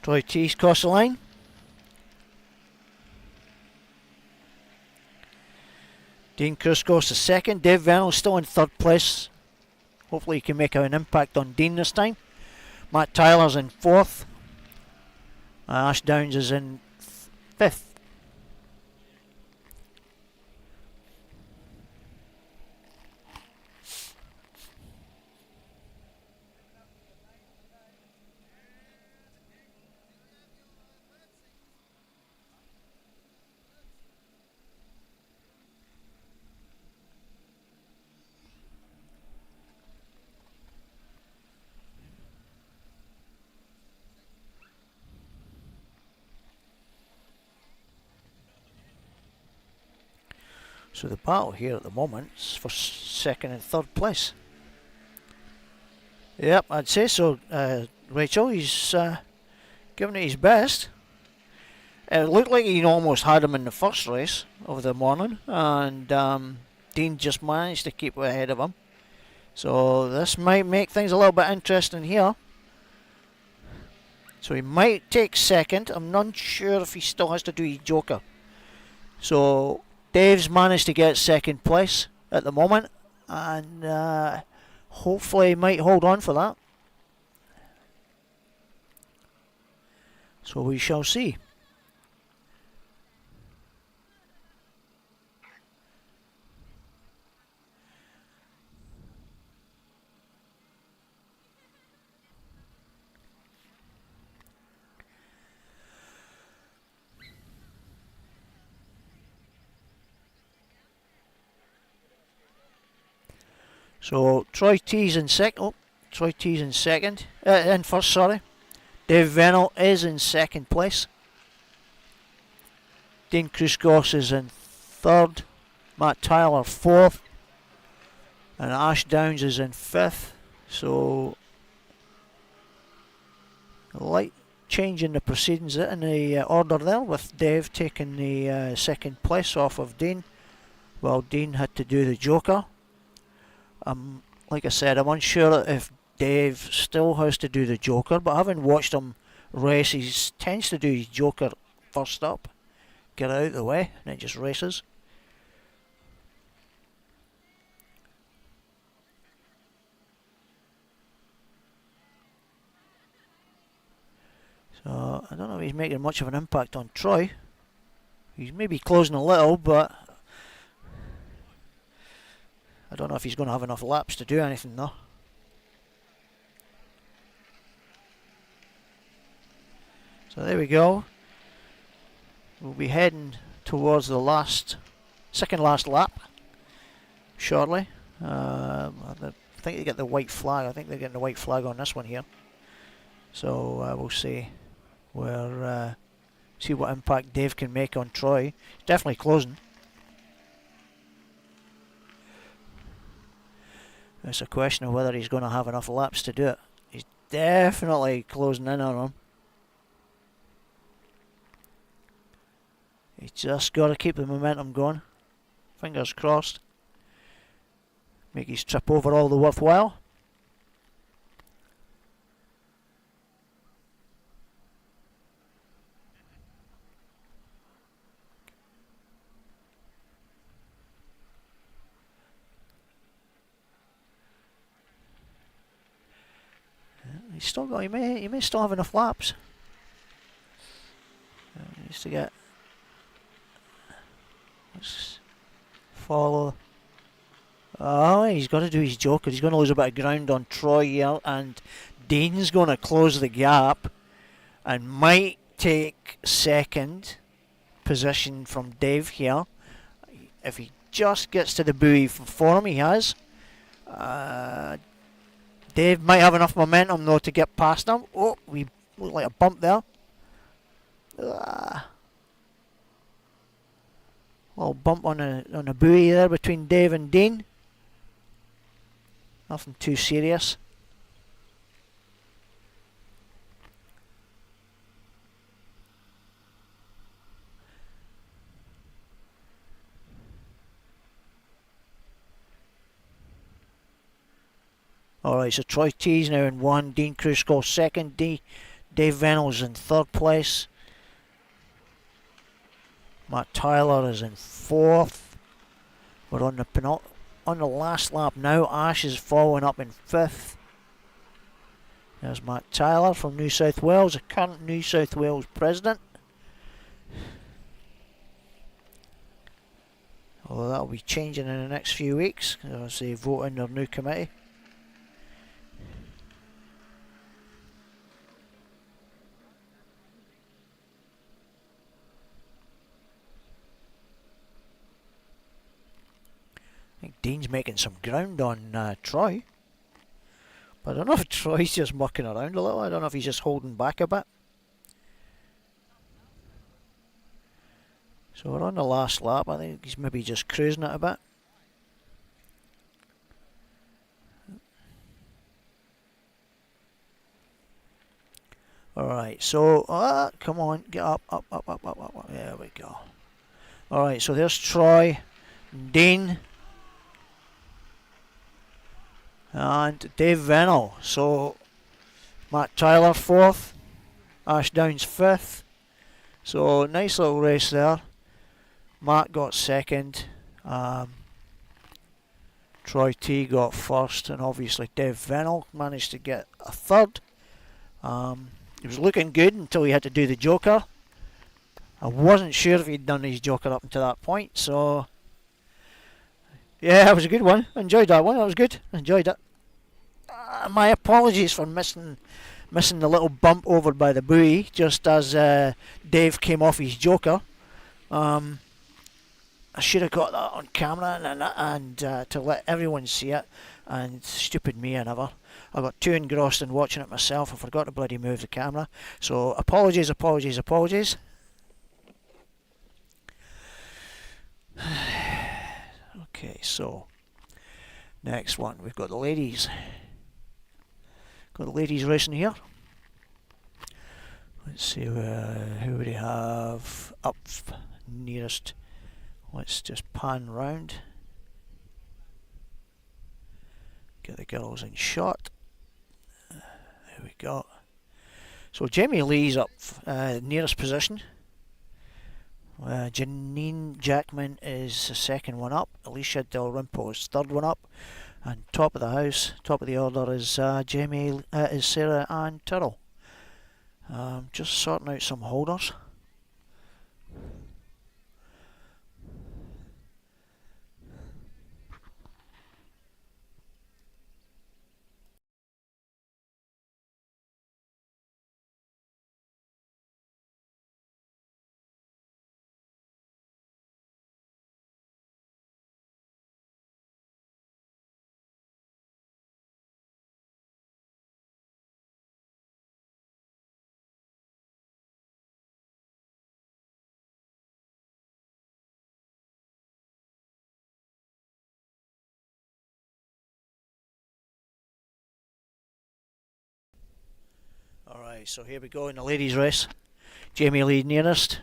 Troy T's cross the line. Dean Kruskos is second. Dave Venel still in third place. Hopefully he can make an impact on Dean this time. Matt Tyler's in fourth. Ash Downs is in fifth. So the battle here at the moment is for second and third place. Yep, I'd say so. Rachel, he's giving it his best. It looked like he almost had him in the first race of the morning, and Dean just managed to keep ahead of him. So this might make things a little bit interesting here. So he might take second. I'm not sure if he still has to do his joker. So Dave's managed to get second place at the moment, and hopefully he might hold on for that. So we shall see. So Troy T's in second. Oh, Troy T's in second. In first, sorry. Dave Venel is in second place. Dean Kruskos is in third. Matt Tyler fourth. And Ash Downs is in fifth. So a light change in the proceedings in the order there, with Dave taking the second place off of Dean, while Dean had to do the joker. Like I said, I'm unsure if Dave still has to do the joker, but having watched him race, he tends to do his joker first up, get out of the way, and then just races. So I don't know if he's making much of an impact on Troy. He's maybe closing a little, but I don't know if he's going to have enough laps to do anything though. So there we go. We'll be heading towards the second last lap shortly. I think they get the white flag. I think they're getting the white flag on this one here. So we'll see see what impact Dave can make on Troy. He's definitely closing. It's a question of whether he's going to have enough laps to do it. He's definitely closing in on him. He's just got to keep the momentum going. Fingers crossed. Make his trip over all the worthwhile. He's still got. He may still have enough laps. He needs to get. Let's follow. Oh, he's got to do his joker. He's going to lose a bit of ground on Troy here, and Dean's going to close the gap, and might take second position from Dave here. If he just gets to the buoy for him, he has. Dave might have enough momentum though to get past him. Oh, we look like a bump there. Little bump on a buoy there between Dave and Dean. Nothing too serious. Alright, so Troy T's now in 1, Dean Krusko second, Dave Venel's in 3rd place. Matt Tyler is in 4th. We're on the last lap now. Ash is following up in 5th. There's Matt Tyler from New South Wales, the current New South Wales president. Although that'll be changing in the next few weeks as they vote in their new committee. I think Dean's making some ground on Troy. But I don't know if Troy's just mucking around a little. I don't know if he's just holding back a bit. So we're on the last lap. I think he's maybe just cruising it a bit. Alright, so, come on, get up. There we go. Alright, so there's Troy, Dean, and Dave Venel. So, Matt Tyler 4th, Ash Downs 5th. So, nice little race there. Matt got 2nd. Troy T got 1st, and obviously Dave Venel managed to get a 3rd. He was looking good until he had to do the joker. I wasn't sure if he'd done his joker up until that point, so yeah, that was a good one. Enjoyed that one. That was good. Enjoyed it. My apologies for missing the little bump over by the buoy just as Dave came off his joker. I should have got that on camera and to let everyone see it. And stupid me, I got too engrossed in watching it myself. I forgot to bloody move the camera. So apologies. Okay, so next one, we've got the ladies. Got the ladies racing here. Let's see who we have up nearest. Let's just pan round. Get the girls in shot. There we go. So Jamie Lee's up nearest position. Janine Jackman is the 2nd one up. Alicia Dalrymple is 3rd one up. And top of the house, top of the order is Sarah Ann Tyrrell. Just sorting out some holders. Right, so here we go in the ladies' race. Jamie Lee nearest,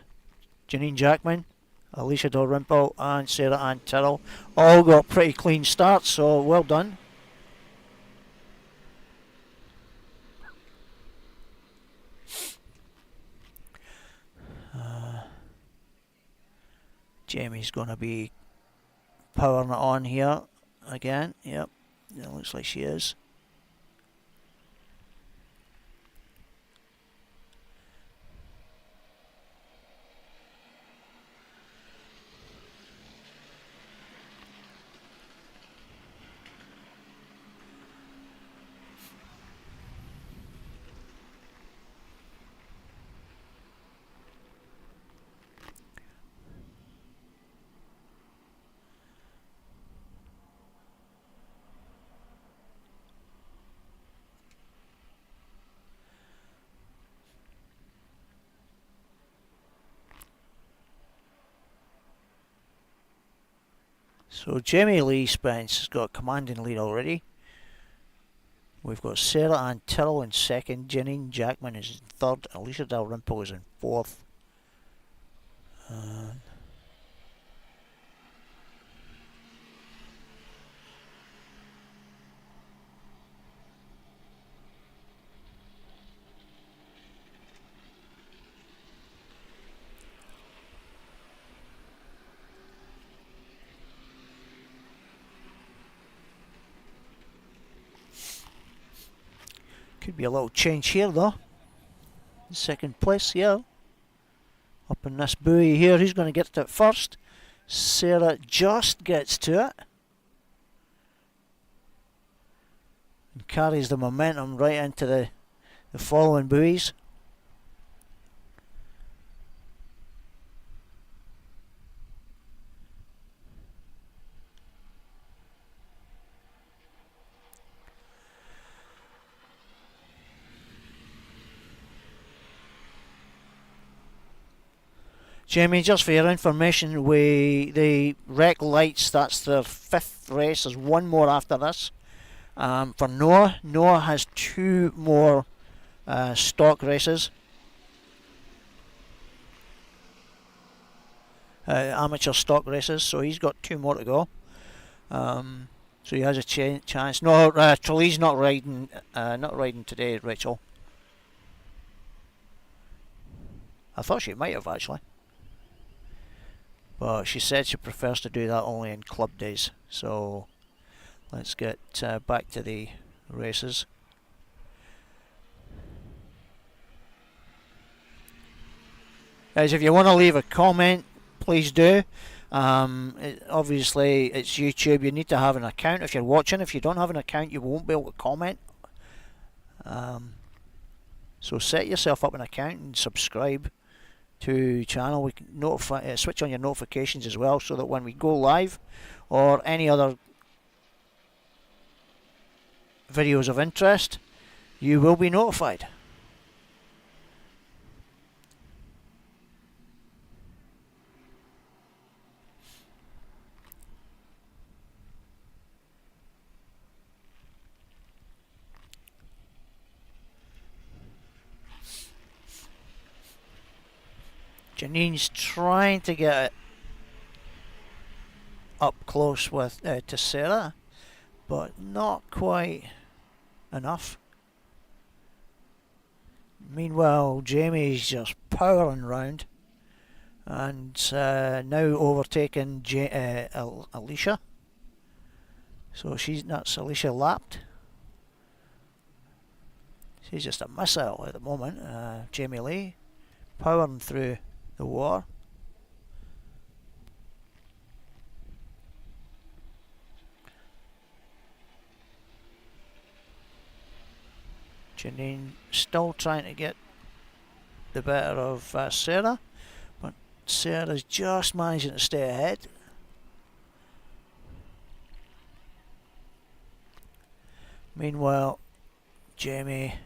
Janine Jackman, Alicia Dalrymple and Sarah Ann Tyrrell all got pretty clean starts, so well done. Jamie's going to be powering it on here again. Yep, it looks like she is. So Jamie Lee Spence has got a commanding lead already. We've got Sarah Ann Tyrrell in second, Janine Jackman is in third, Alicia Dalrymple is in fourth. Could be a little change here though. Second place, yeah. Up in this buoy here, who's going to get to it first? Sarah just gets to it. And carries the momentum right into the following buoys. Jamie, just for your information, the Rec Lights, that's their 5th race. There's one more after this. For Noah has 2 more stock races. Amateur stock races, so he's got 2 more to go. So he has a chance. No, Trelee's not riding today, Rachel. I thought she might have actually. But she said she prefers to do that only in club days. So let's get back to the races. Guys, if you want to leave a comment, please do. Obviously, it's YouTube. You need to have an account if you're watching. If you don't have an account, you won't be able to comment. So set yourself up an account and subscribe to the channel. We can switch on your notifications as well, so that when we go live or any other videos of interest, you will be notified. Janine's trying to get it up close with to Sarah, but not quite enough. Meanwhile, Jamie's just powering round and now overtaking Alicia. So that's Alicia lapped. She's just a missile at the moment. Jamie Lee powering through the war. Janine still trying to get the better of Sarah, but Sarah's just managing to stay ahead. Meanwhile, Jamie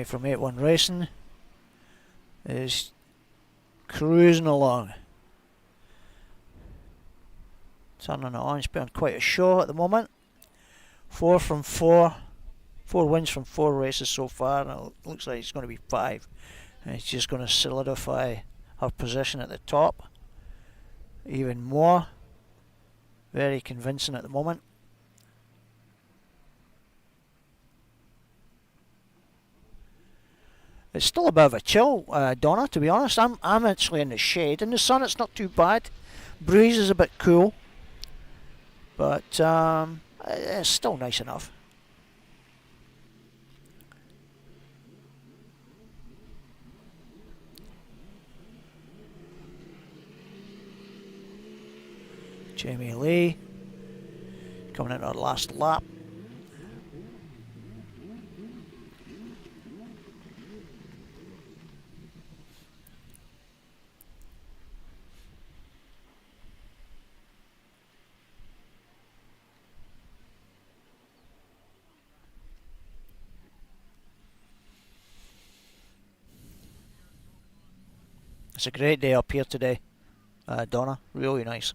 from 8-1 Racing is cruising along. Turning it on, it's been quite a show at the moment. 4 from 4. 4 wins from 4 races so far, and it looks like it's going to be 5. And it's just going to solidify her position at the top even more. Very convincing at the moment. It's still a bit of a chill, Donna, to be honest. I'm actually in the shade. In the sun it's not too bad. Breeze is a bit cool, but it's still nice enough. Jamie Lee coming into her last lap. It's a great day up here today, Donna. Really nice.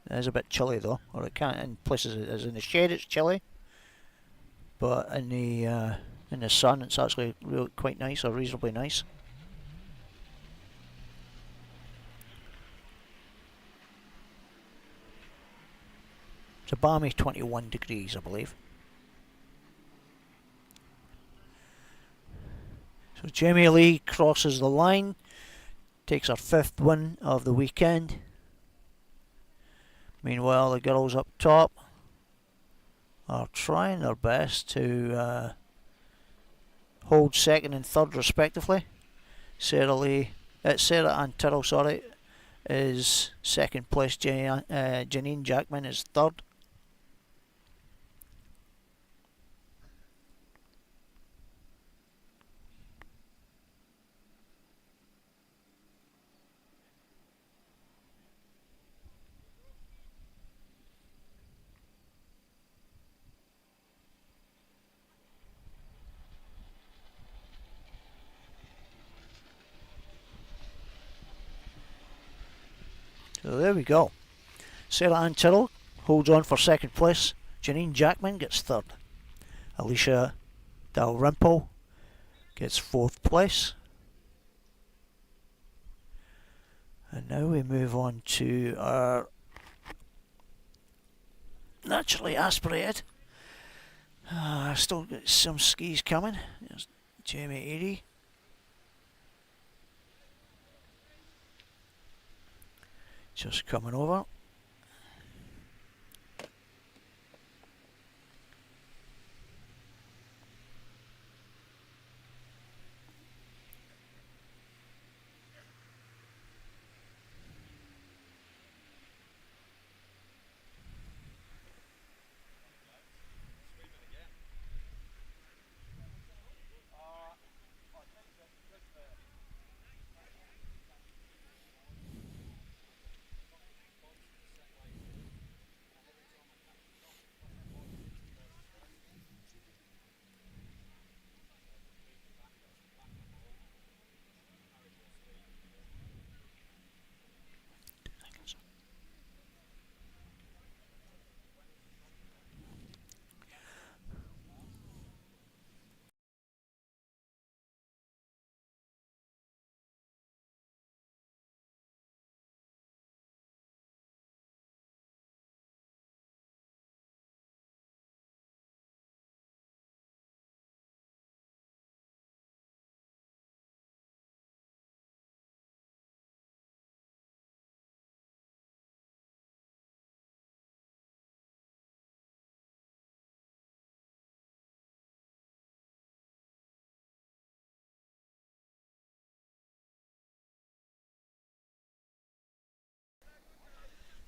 It is a bit chilly though, or it can't. In places, as in the shade, it's chilly, but in the sun, it's actually really quite nice, or reasonably nice. It's a balmy 21 degrees, I believe. So Jamie Lee crosses the line, takes her 5th win of the weekend. Meanwhile, the girls up top are trying their best to hold 2nd and 3rd respectively. Sarah Ann Tyrrell, sorry, is 2nd place. Janine Jackman is 3rd. So there we go. Sarah Ann Tyrrell holds on for 2nd place. Janine Jackman gets 3rd. Alicia Dalrymple gets 4th place. And now we move on to our naturally aspirated. Still got some skis coming. There's Jamie Eadie. Just coming over.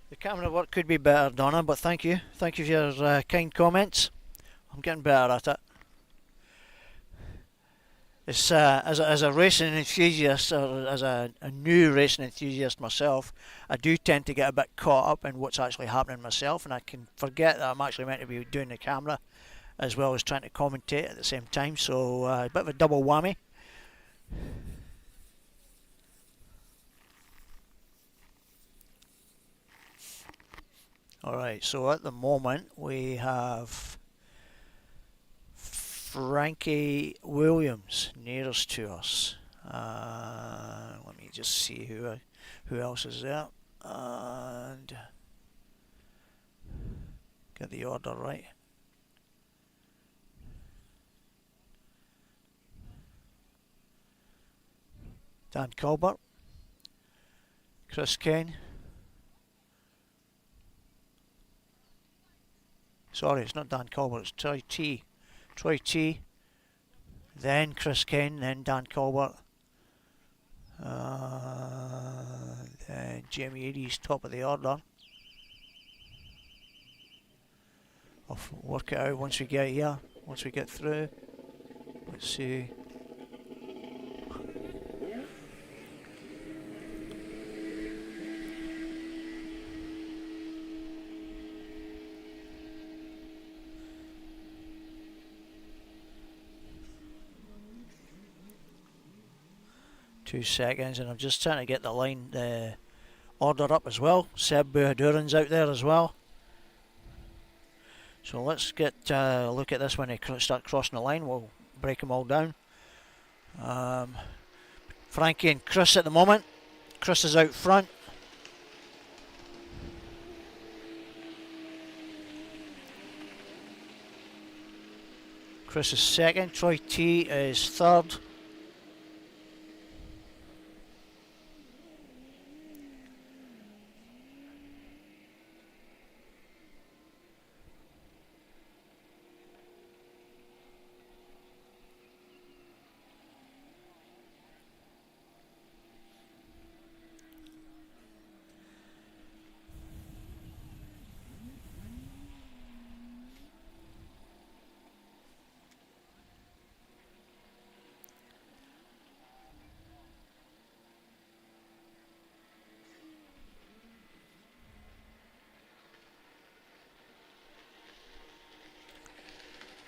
The camera work could be better, Donna, but thank you. Thank you for your kind comments. I'm getting better at it. It's as a racing enthusiast, or as a new racing enthusiast myself, I do tend to get a bit caught up in what's actually happening myself, and I can forget that I'm actually meant to be doing the camera as well as trying to commentate at the same time. So a bit of a double whammy. Alright, so at the moment we have Frankie Williams nearest to us. Let me just see who else is there and get the order right. Dan Colbert, Chris Kane. Sorry, it's not Dan Colbert, it's Troy T. Troy T. Then Chris Kane, then Dan Colbert. Then Jamie Eadie's top of the order. I'll work it out once we get here, once we get through. Let's see. Two seconds, and I'm just trying to get the line order up as well. Seb Buhaduran's out there as well. So let's get a look at this when they start crossing the line. We'll break them all down. Frankie and Chris at the moment. Chris is out front. Chris is second. Troy T is third.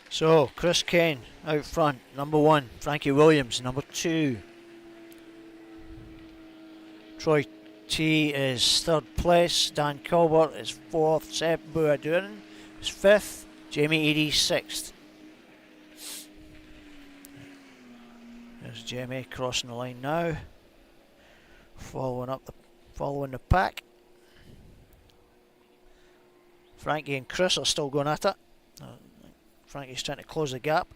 So, Chris Kane out front, number 1. Frankie Williams, number 2. Troy T is third place. Dan Colbert is 4th. Seb Buhaduran is 5th. Jamie Eadie 6th. There's Jamie crossing the line now. Following the pack. Frankie and Chris are still going at it. Frankie's trying to close the gap.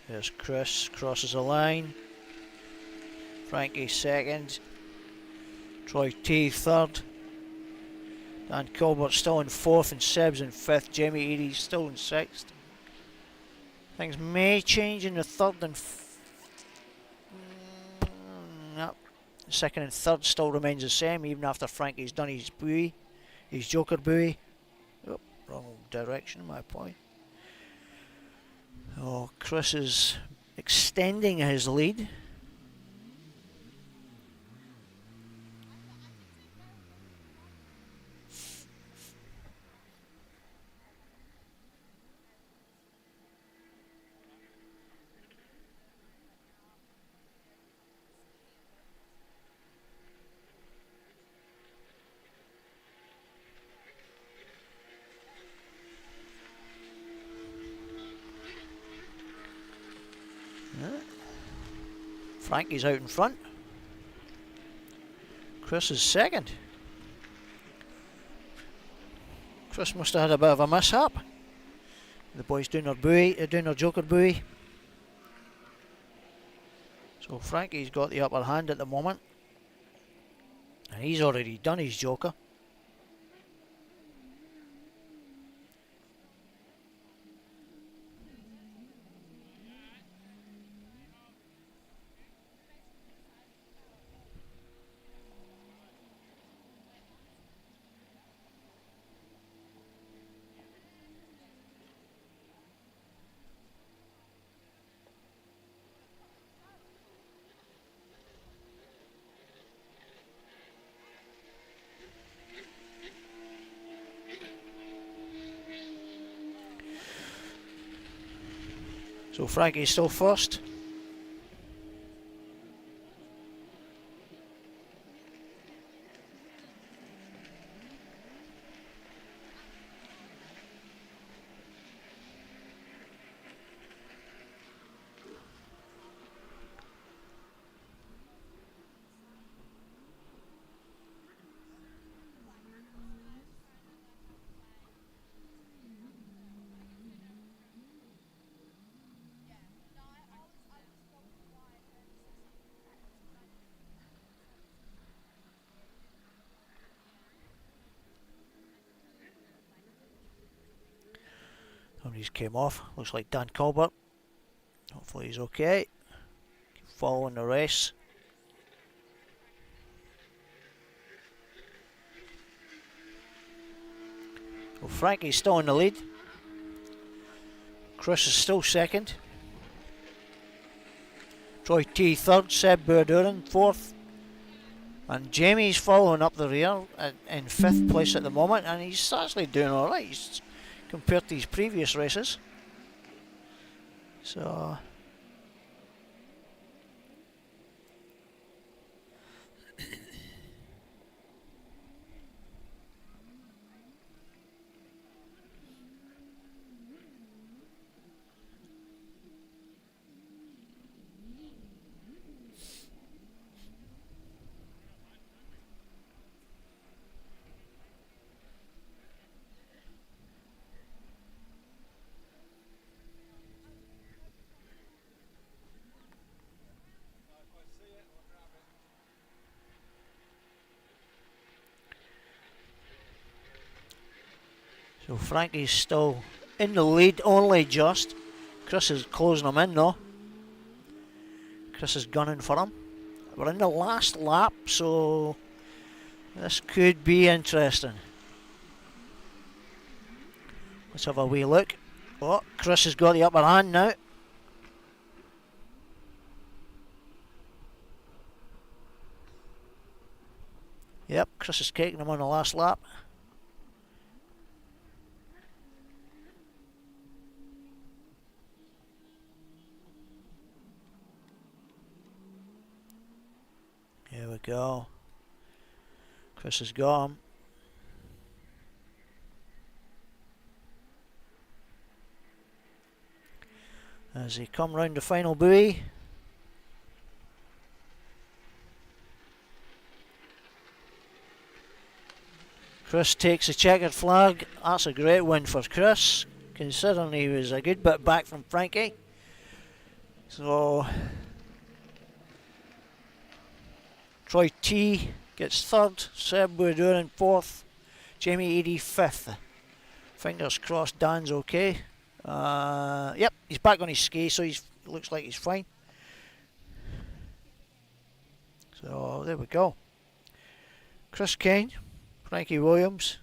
There's Chris, crosses the line. Frankie second. Troy T third. Dan Colbert still in 4th and Seb's in 5th. Jamie Eadie's still in 6th. Things may change in the 3rd and no. Second and 3rd still remains the same even after Frankie's done his buoy, his joker buoy. Oh, wrong direction, my point. Oh, Chris is extending his lead. Frankie's out in front. Chris is second. Chris must have had a bit of a mishap. The boys doing their buoy, doing their joker buoy. So Frankie's got the upper hand at the moment. And he's already done his joker. So Frankie's still first. Somebody's came off. Looks like Dan Colbert. Hopefully he's okay. Keep following the race. Well, Frankie's still in the lead. Chris is still second. Troy T third. Seb Burdurin fourth. And Jamie's following up the rear in fifth place at the moment, and he's actually doing alright compared to his previous races. So Frankie's still in the lead, only just. Chris is closing him in though. Chris is gunning for him. We're in the last lap, so this could be interesting. Let's have a wee look. Oh, Chris has got the upper hand now. Yep, Chris is taking him on the last lap. Here we go. Chris has got him. As he come round the final buoy. Chris takes a checkered flag. That's a great win for Chris, considering he was a good bit back from Frankie. So Troy T gets third, Seb Burdurin fourth, Jamie Eadie fifth. Fingers crossed Dan's okay. Yep, he's back on his ski, so he looks like he's fine. So there we go. Chris Kane, Frankie Williams,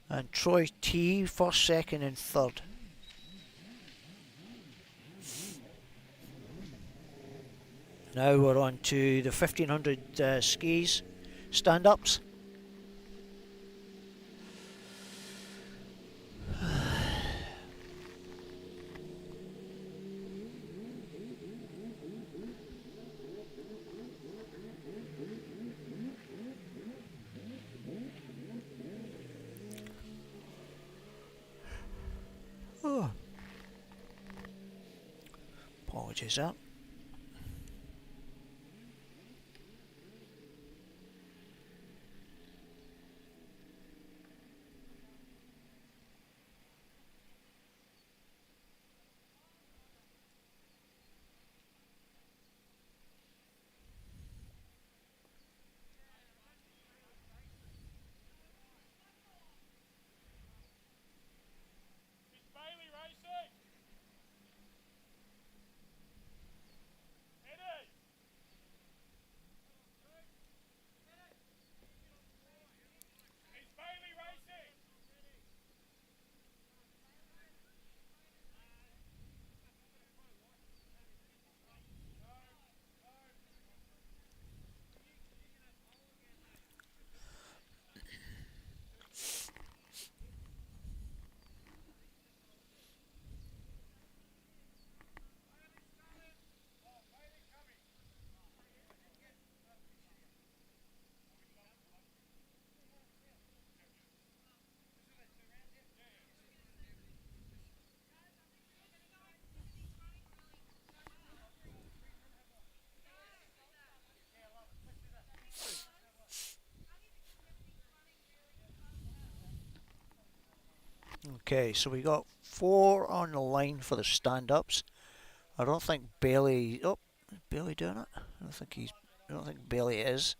and Troy T first, second and third. Now we're on to the 1500 skis stand-ups. Oh. Apologies that. Okay, so we got 4 on the line for the stand-ups. I don't think Bailey. Oh, is Bailey doing it? I don't think Bailey is.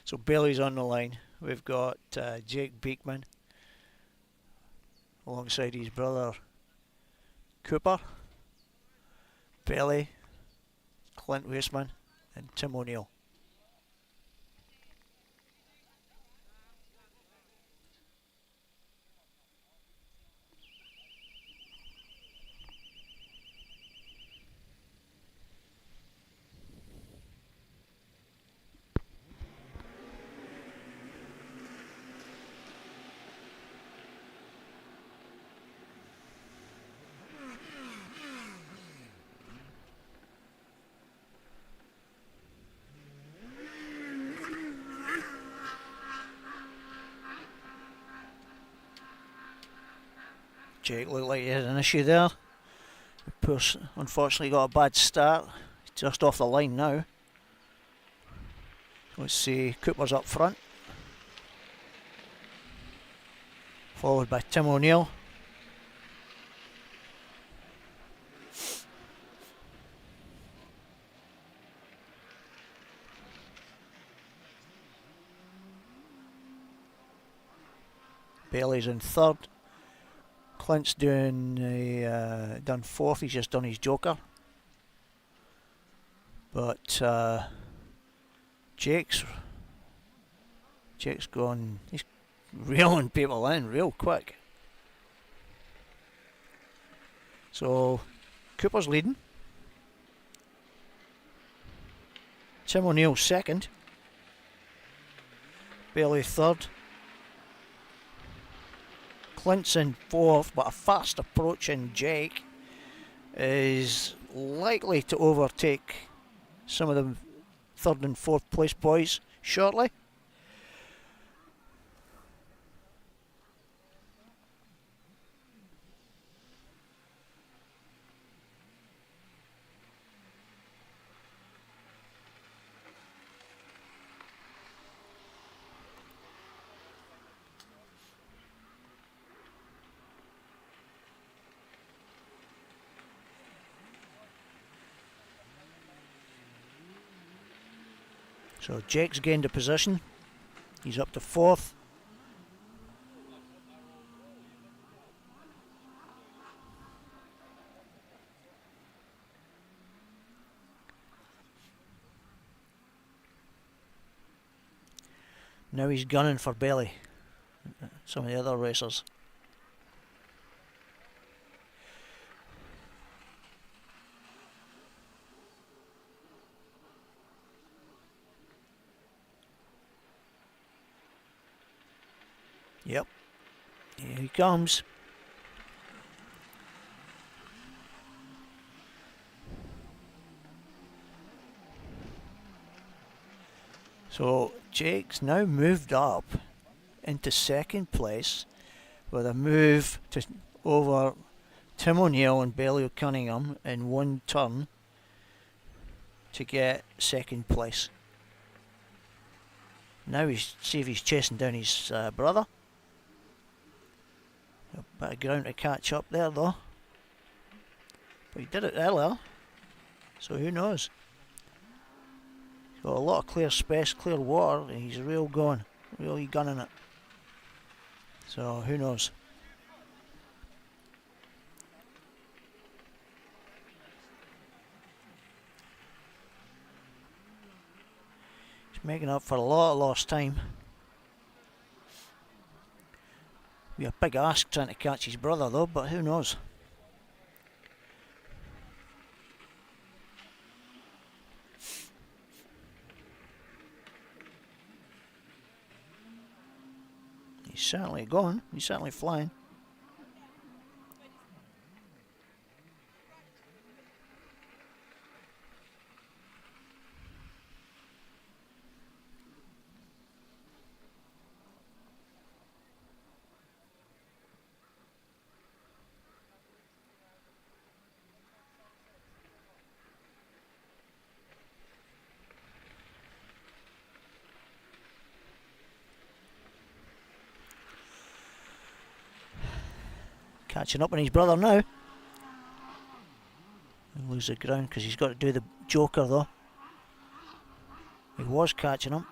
So Bailey's on the line. We've got Jake Beekman alongside his brother Cooper, Bailey, Clint Wasteman, and Tim O'Neill. Jake looked like he had an issue there. Poor, unfortunately got a bad start. Just off the line now. Let's see, Cooper's up front. Followed by Tim O'Neill. Bailey's in third. Clint's done fourth. He's just done his joker. But Jake's gone. He's reeling people in real quick. So Cooper's leading. Tim O'Neill second. Bailey third. Clint's in fourth, but a fast approaching Jake is likely to overtake some of the third and fourth place boys shortly. So Jake's gained a position. He's up to fourth. Now he's gunning for Bailey. Some of the other racers. Yep, here he comes. So Jake's now moved up into second place with a move to over Tim O'Neill and Bailey Cunningham in one turn to get second place. Now see if he's chasing down his brother. A bit of ground to catch up there though. But he did it earlier, so who knows. He's got a lot of clear space, clear water, and he's really gunning it. So who knows. He's making up for a lot of lost time. Be a big ask trying to catch his brother though, but who knows. certainly going. He's certainly flying. Catching up on his brother now. He'll lose the ground because he's got to do the joker though. He was catching him.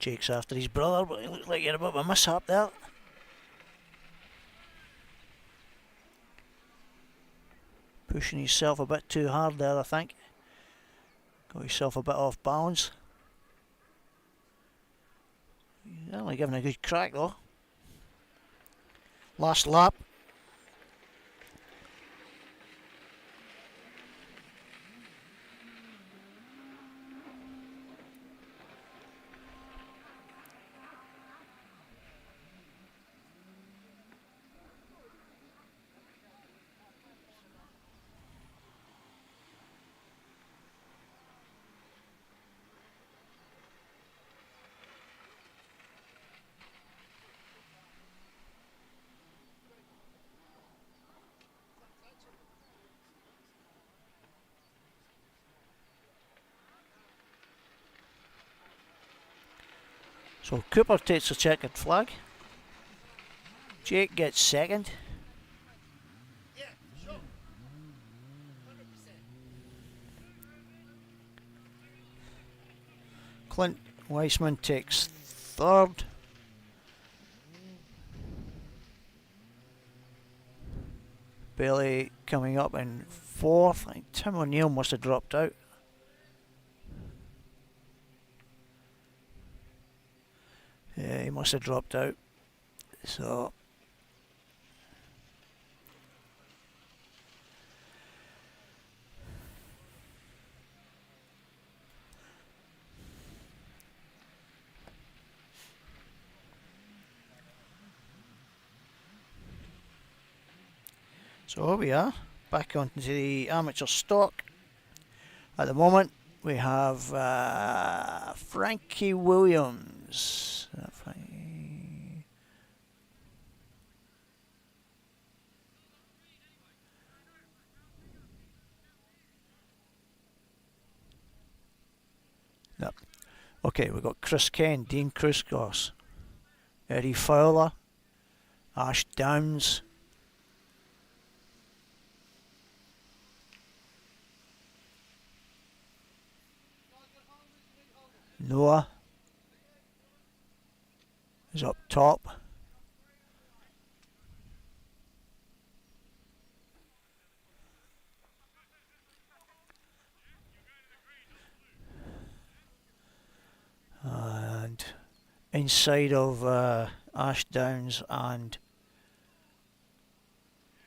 Jake's after his brother, but it looks like he had a bit of a mishap there. Pushing himself a bit too hard there, I think. Got himself a bit off balance. He's only giving a good crack though. Last lap. So Cooper takes a checkered flag. Jake gets second. Yeah, sure. 100%. Clint Weissman takes third. Bailey coming up in fourth. I think Tim O'Neill must have dropped out. Yeah, he must have dropped out. So here we are, back onto the amateur stock. At the moment we have Frankie Williams. Yep. Okay, we've got Chris Ken, Dean Krusgos, Eddie Fowler, Ash Downs, Noah is up top. And inside of Ash Downs and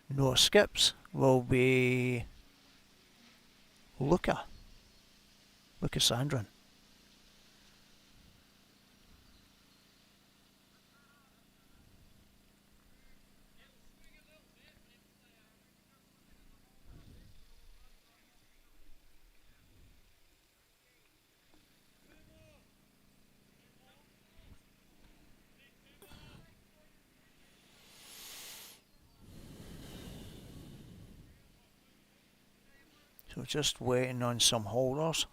Noah Skips will be Lucas Sandrin. So just waiting on some holders.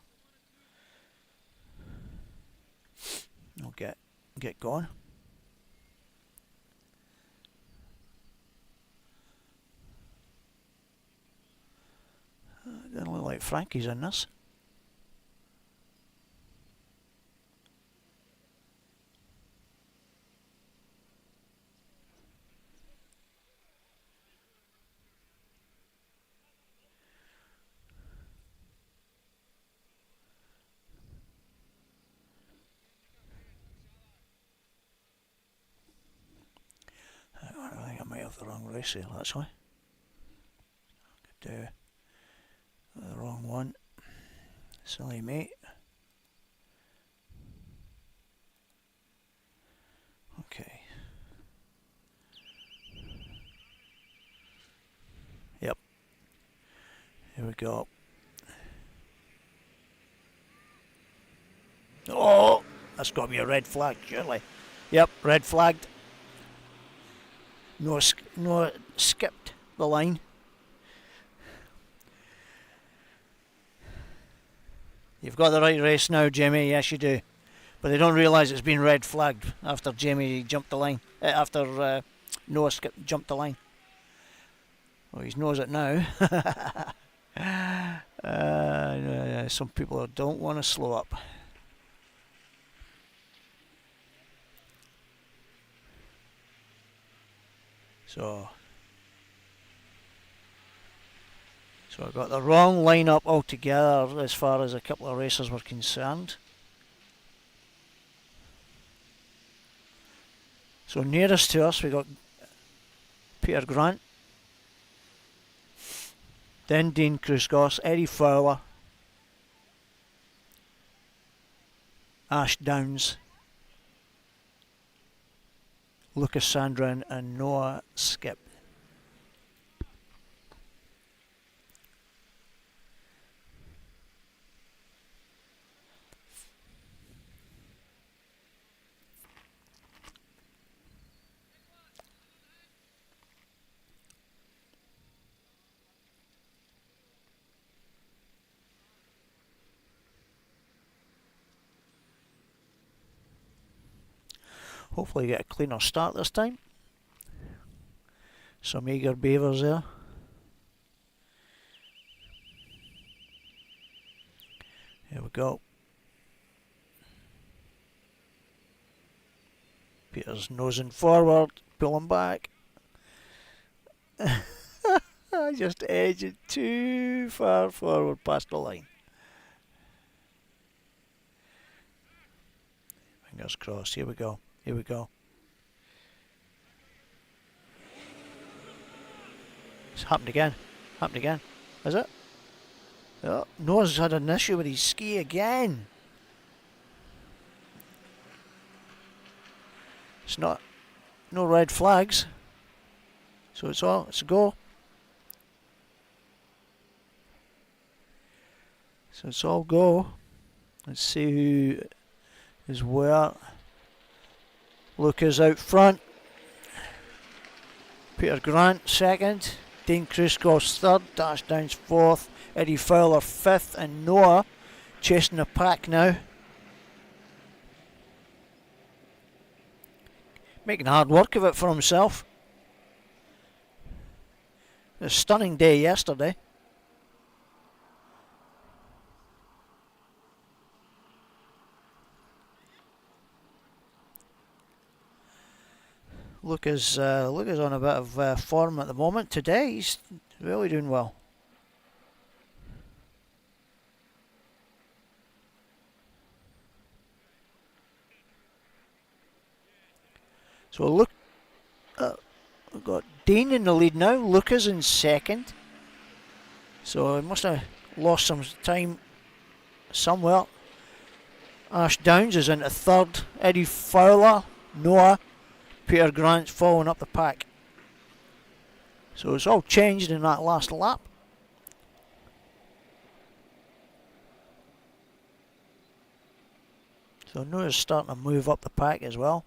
We'll get going. Right, Frankie's in this. I think I might have the wrong race here, actually. Could do the wrong one. Silly me. Okay. Yep. Here we go. Oh, that's got to be a red flag, surely. Yep, red flagged. No, skipped the line. You've got the right race now, Jamie. Yes, you do. But they don't realise it's been red flagged after Jamie jumped the line. After Noah jumped the line. Well, he knows it now. Some people don't want to slow up. So I got the wrong lineup altogether as far as a couple of racers were concerned. So nearest to us we got Peter Grant, then Dean Kruskos, Eddie Fowler, Ash Downs, Lucas Sandrin and Noah Skip. Hopefully get a cleaner start this time. Some eager beavers there. Here we go. Peter's nosing forward, pulling back. I just edged it too far forward past the line. Fingers crossed. Here we go. Here we go. It's happened again. Happened again. Is it? Oh, Noah's had an issue with his ski again. It's not. No red flags. So it's a go. So it's all go. Let's see who is where. Lucas out front. Peter Grant second. Dean Kruskos third. Dash Downs fourth. Eddie Fowler fifth. And Noah chasing the pack now. Making hard work of it for himself. A stunning day yesterday. Lucas on a bit of form at the moment today. He's really doing well. So look, we've got Dean in the lead now. Lucas in second. So he must have lost some time somewhere. Ash Downs is into third. Eddie Fowler, Noah, Peter Grant's following up the pack. So it's all changed in that last lap. So Noah's starting to move up the pack as well.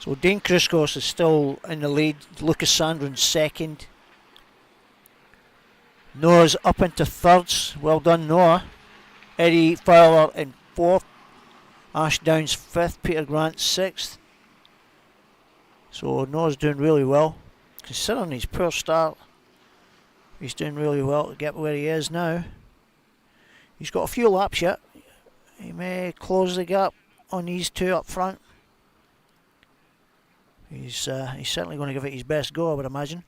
So Dane Kruskos is still in the lead. Lucas Sandrin's second. Noah's up into thirds. Well done, Noah. Eddie Fowler in fourth. Ash Downs fifth. Peter Grant sixth. So Noah's doing really well. Considering his poor start, he's doing really well to get where he is now. He's got a few laps yet. He may close the gap on these two up front. He's certainly going to give it his best go, I would imagine.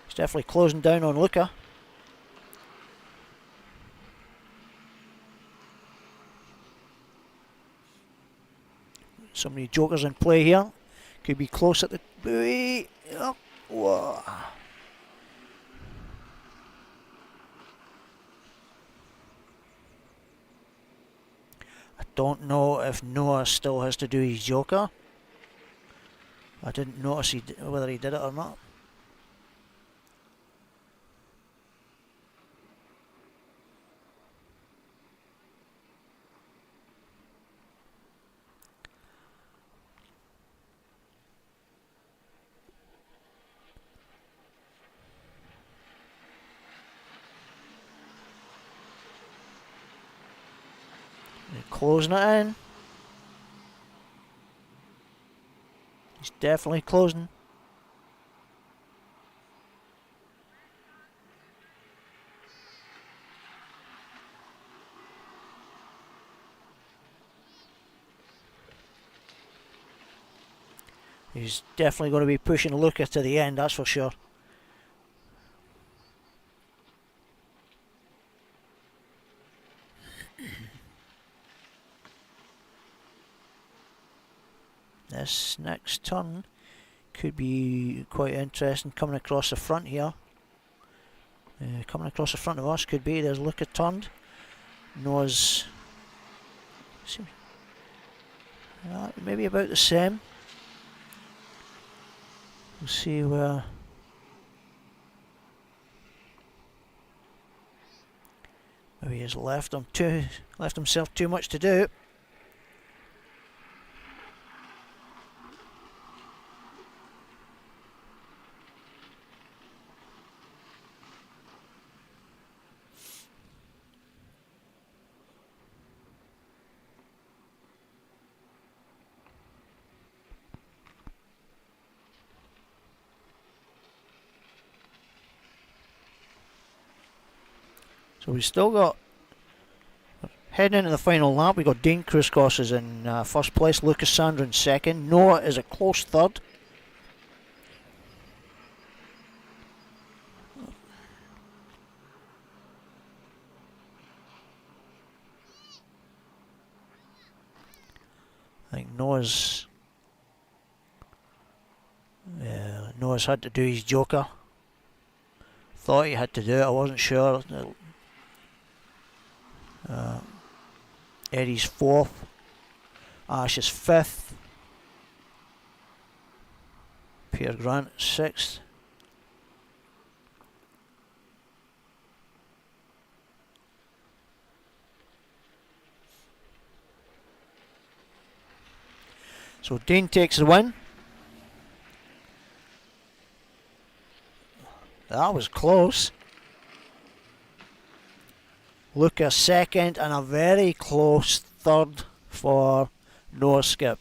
He's definitely closing down on Luca. So many jokers in play here. Could be close at the buoy. Oh, whoa. I don't know if Noah still has to do his joker. I didn't notice whether he did it or not. Closing it in. He's definitely closing. He's definitely going to be pushing Luca to the end, that's for sure. This next turn could be quite interesting, coming across the front here. Coming across the front of us could be. There's Luca turned. Noah's maybe about the same. We'll see where. Maybe he's left himself too much to do. So we've still got, heading into the final lap, we've got Dane Kruskos is in first place, Lucas Sandrin second, Noah is a close third. I think Noah's had to do his joker. Thought he had to do it, I wasn't sure. Eddie's fourth, Ash is fifth, Peter Grant sixth. So Dane takes the win. That was close. Luca second and a very close third for Noah Skip.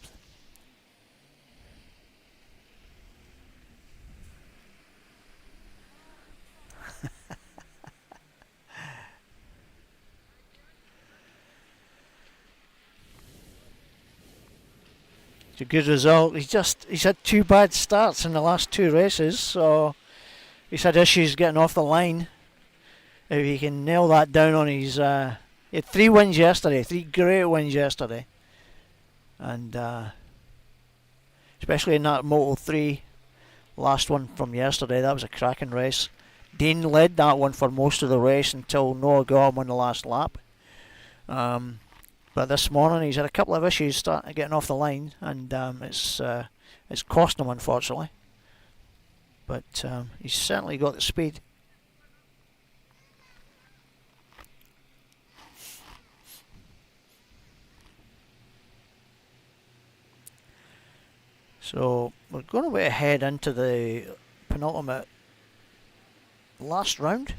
It's a good result. He's had two bad starts in the last two races, so he's had issues getting off the line. If he can nail that down on his... he had 3 wins yesterday, 3 great wins yesterday. And especially in that Moto 3, last one from yesterday, that was a cracking race. Dane led that one for most of the race until Noah got him on the last lap. But this morning he's had a couple of issues getting off the line, and it's cost him, unfortunately. but he's certainly got the speed. So we're going to head into the penultimate last round.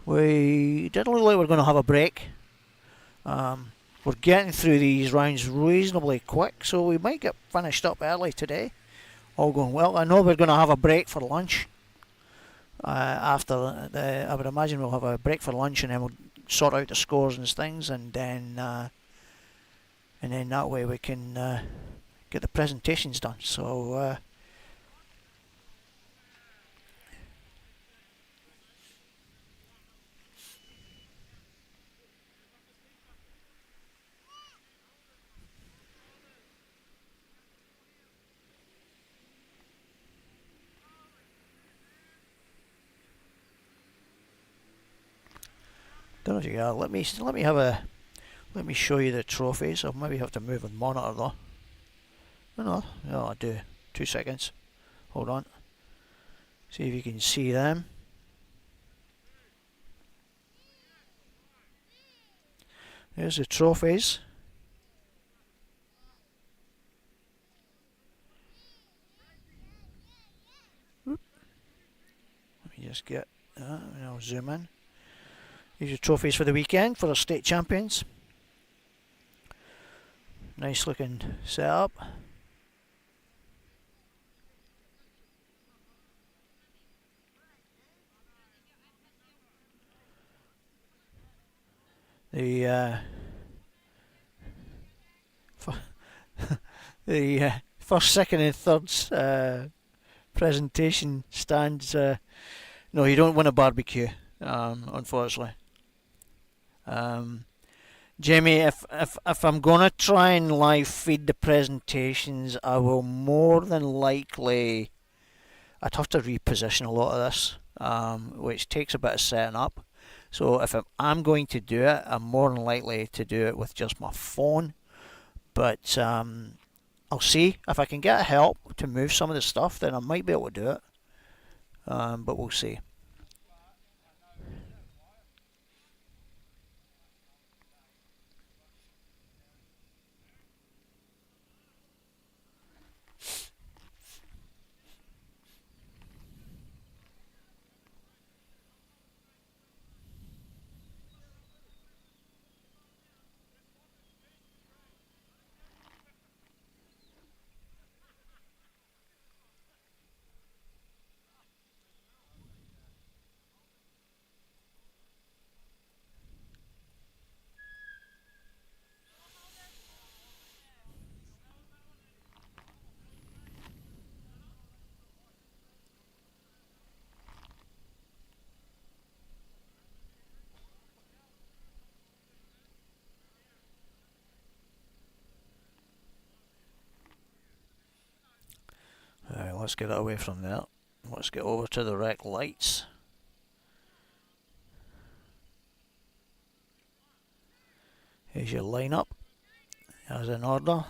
We did look like we're going to have a break. We're getting through these rounds reasonably quick, so we might get finished up early today. All going well. I know we're going to have a break for lunch. After I would imagine we'll have a break for lunch, and then we'll sort out the scores and things, and then that way we can get the presentations done. So don't know if you got. Let me show you the trophies. I'll maybe have to move the monitor though. No, I do. 2 seconds. Hold on. See if you can see them. There's the trophies. Let me just get that, and I'll zoom in. Here's your trophies for the weekend for our state champions. Nice looking setup. The the first, second, and third presentation stands. No, you don't win a barbecue, unfortunately. Jamie, if I'm gonna try and live feed the presentations, I will more than likely. I'd have to reposition a lot of this, which takes a bit of setting up. So if I'm going to do it, I'm more than likely to do it with just my phone. But I'll see if I can get help to move some of the stuff. Then I might be able to do it. But we'll see. Let's get away from there. Let's get over to the rec lights. Here's your lineup as in order.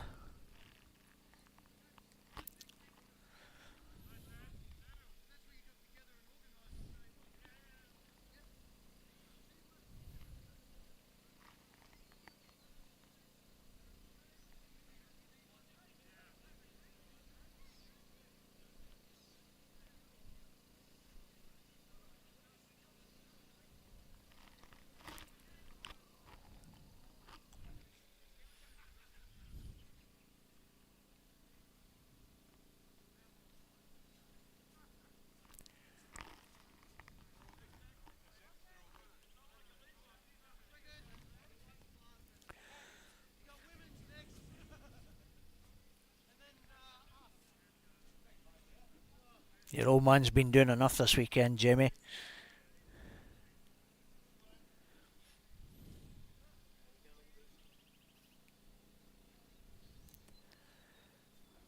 Your old man's been doing enough this weekend, Jamie.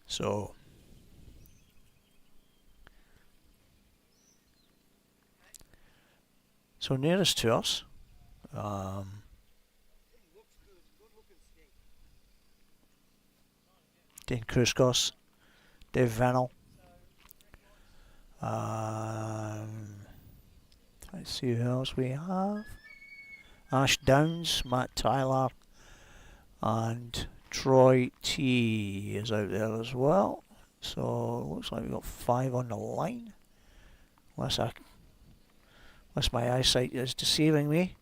So nearest to us, Dane Kruskos, Dave Vennell, Let's see who else we have. Ash Downs, Matt Tyler, and Troy T is out there as well. So looks like we've got 5 on the line. Unless my eyesight is deceiving me.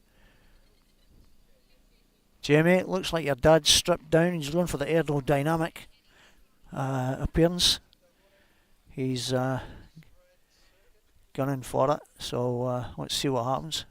Jamie, it looks like your dad's stripped down. He's going for the aerodynamic appearance. He's gunning for it. So let's see what happens.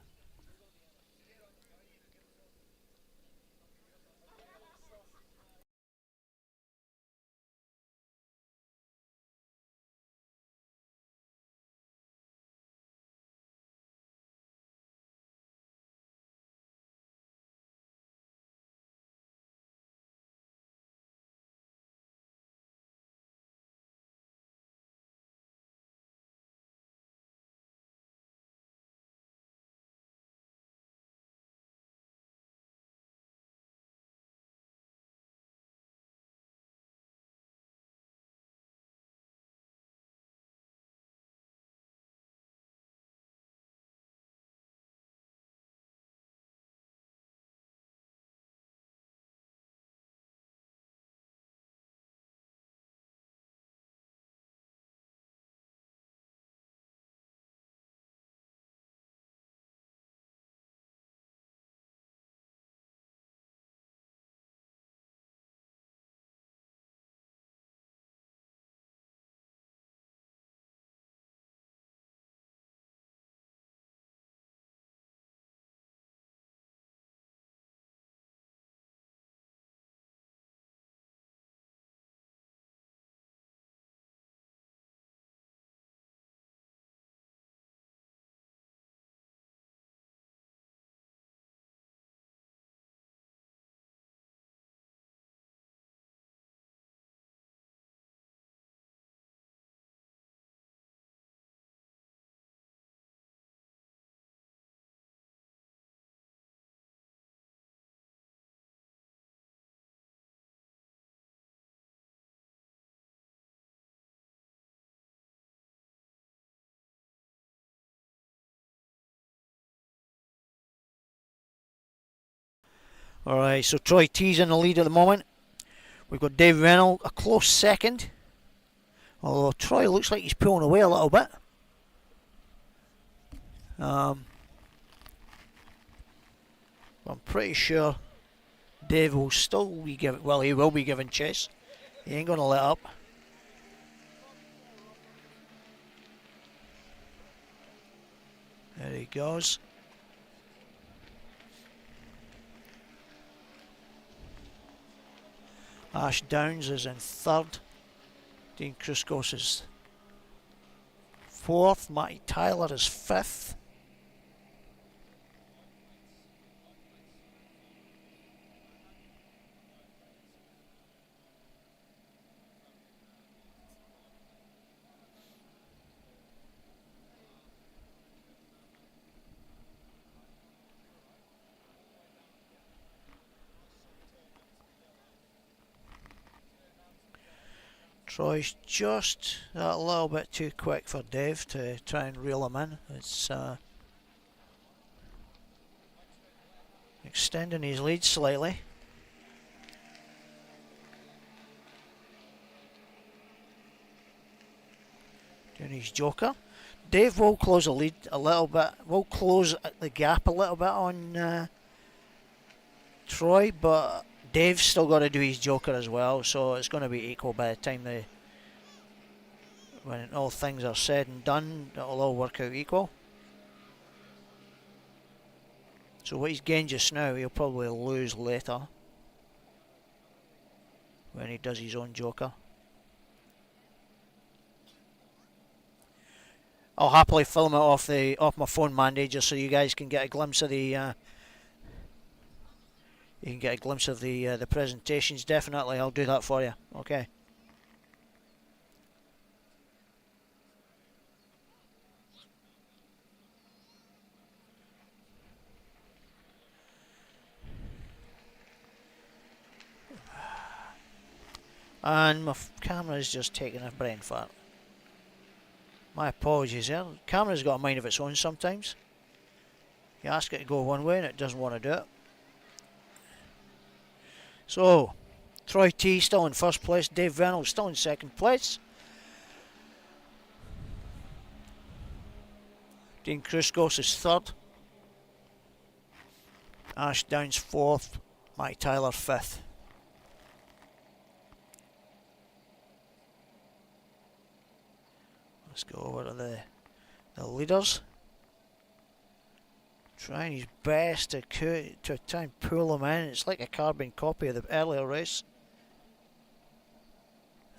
Alright, so Troy T's in the lead at the moment. We've got Dave Reynolds a close second. Although Troy looks like he's pulling away a little bit. I'm pretty sure Dave will still be giving, well, he will be giving chase. He ain't going to let up. There he goes. Ash Downs is in third. Dean Kruskos is fourth. Matty Tyler is fifth. Troy's just a little bit too quick for Dave to try and reel him in. It's extending his lead slightly. Doing his joker. Dave will close the lead a little bit, will close the gap a little bit on Troy, but Dave's still got to do his joker as well, so it's going to be equal by the time when all things are said and done. It'll all work out equal. So what he's gained just now, he'll probably lose later when he does his own joker. I'll happily film it off my phone, Mandy, just so you guys can get a glimpse of the the presentations. Definitely, I'll do that for you. Okay. And my camera is just taking a brain fart. My apologies there. The camera's got a mind of its own sometimes. You ask it to go one way and it doesn't want to do it. So, Troy T still in first place. Dave Vernal still in second place. Dean Kruskos is third. Ash Downs fourth. Mike Tyler fifth. Let's go over to the leaders. Trying his best to try and pull them in. It's like a carbon copy of the earlier race.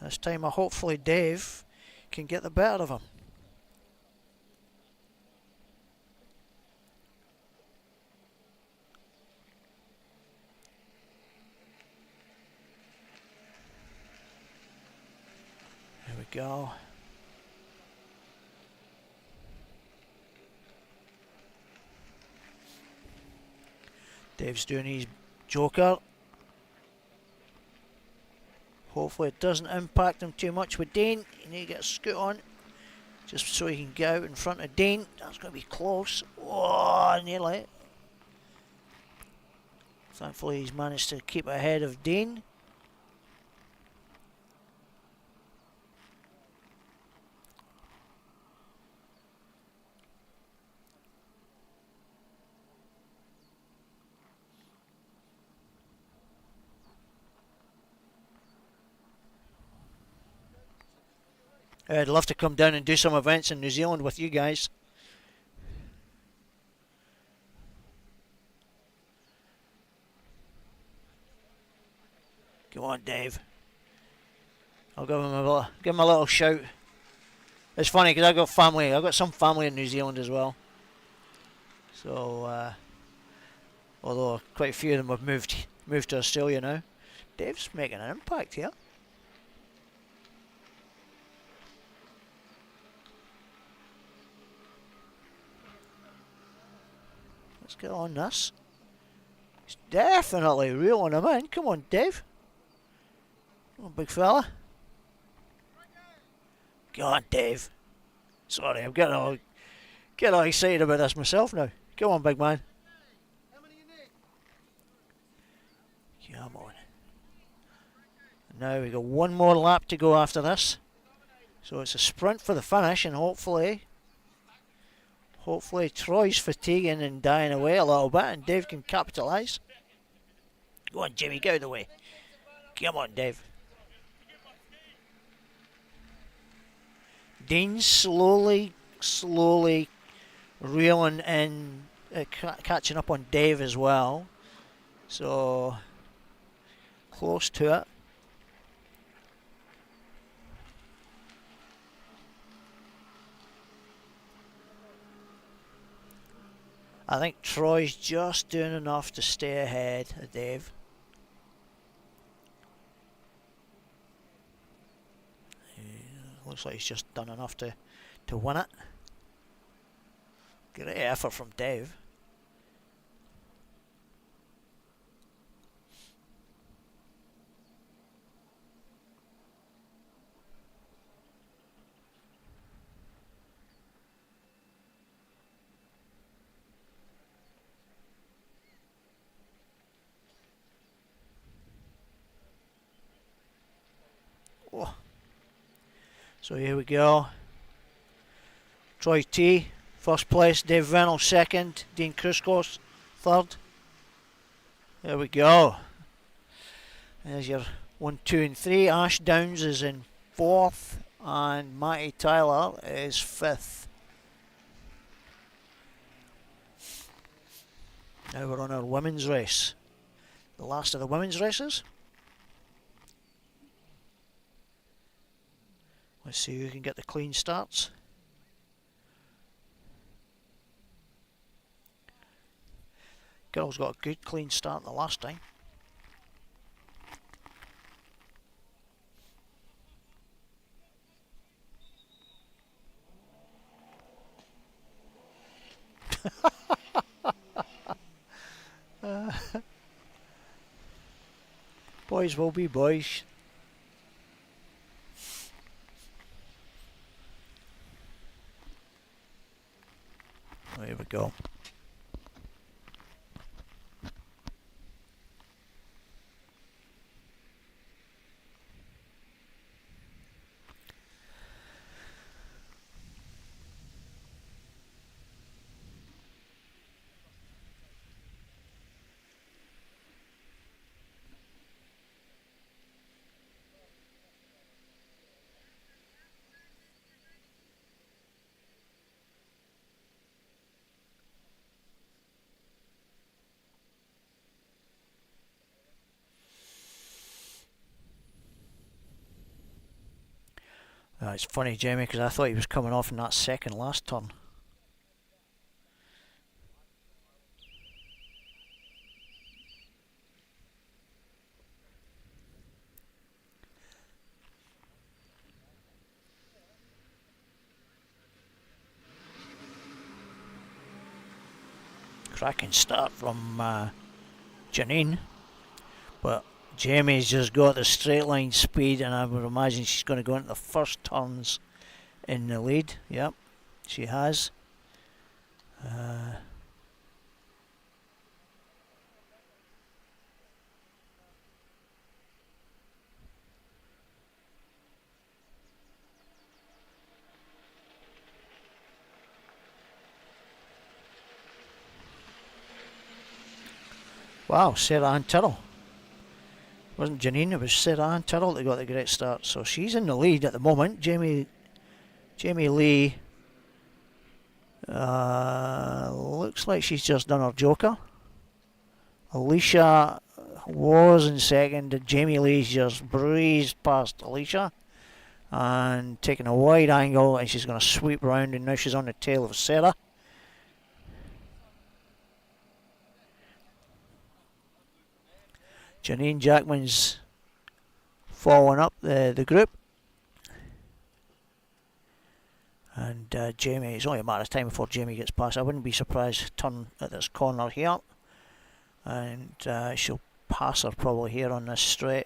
This time, hopefully Dave can get the better of him. There we go. Dave's doing his joker. Hopefully it doesn't impact him too much with Dane. You need to get a scoot on just so he can get out in front of Dane. That's going to be close. Oh, nearly. Thankfully he's managed to keep ahead of Dane. I'd love to come down and do some events in New Zealand with you guys. Come on, Dave. I'll give him a little shout. It's funny because I've got some family in New Zealand as well. So, although quite a few of them have moved to Australia now. Dave's making an impact here. Let's get on this. He's definitely reeling him in. Come on, Dave. Come on, big fella. Go on, Dave. Sorry, I'm getting all excited about this myself now. Come on, big man. How many you need? Come on. Now we got one more lap to go after this. So it's a sprint for the finish, and hopefully Troy's fatiguing and dying away a little bit, and Dave can capitalise. Go on, Jimmy, get out of the way. Come on, Dave. Dean's slowly reeling in, catching up on Dave as well. So, close to it. I think Troy's just doing enough to stay ahead of Dave. Looks like he's just done enough to win it. Great effort from Dave. Oh. So here we go. Troy T, first place. Dave Vernal, second. Dean Kruskos, third. There we go. There's your 1, 2 and 3. Ash Downs is in fourth. And Matty Tyler is fifth. Now we're on our women's race. The last of the women's races. Let's see who can get the clean starts. Girls got a good clean start the last time. Boys will be boys. There we go. It's funny, Jamie, because I thought he was coming off in that second last turn. Cracking start from Janine, but Jamie's just got the straight line speed, and I would imagine she's going to go into the first turns in the lead. Yep, she has. Wow, Sarah Ann Tyrrell. It wasn't Janine, it was Sarah Ann Tyrrell that got the great start. So she's in the lead at the moment. Jamie Lee looks like she's just done her joker. Alicia was in second. Jamie Lee's just breezed past Alicia and taking a wide angle, and she's going to sweep round, and now she's on the tail of Sarah. Janine Jackman's following up the group. And Jamie, it's only a matter of time before Jamie gets past. I wouldn't be surprised to turn at this corner here. And she'll pass her probably here on this straight.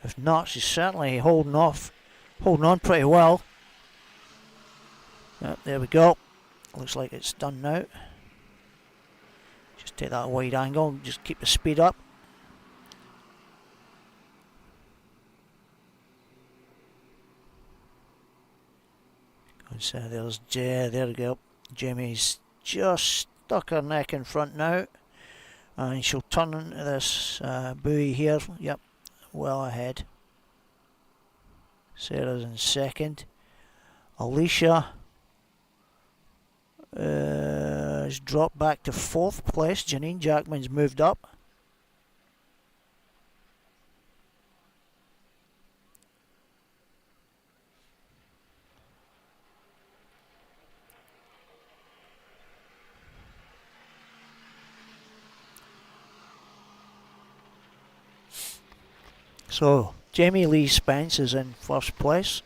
If not, she's certainly holding on pretty well. Yep, there we go. Looks like it's done now. Just take that wide angle and just keep the speed up. So there we go. Jamie's just stuck her neck in front now, and she'll turn into this buoy here. Yep, well ahead. Sarah's in second. Alicia has dropped back to fourth place. Janine Jackman's moved up. So, Jamie Lee Spence is in first place.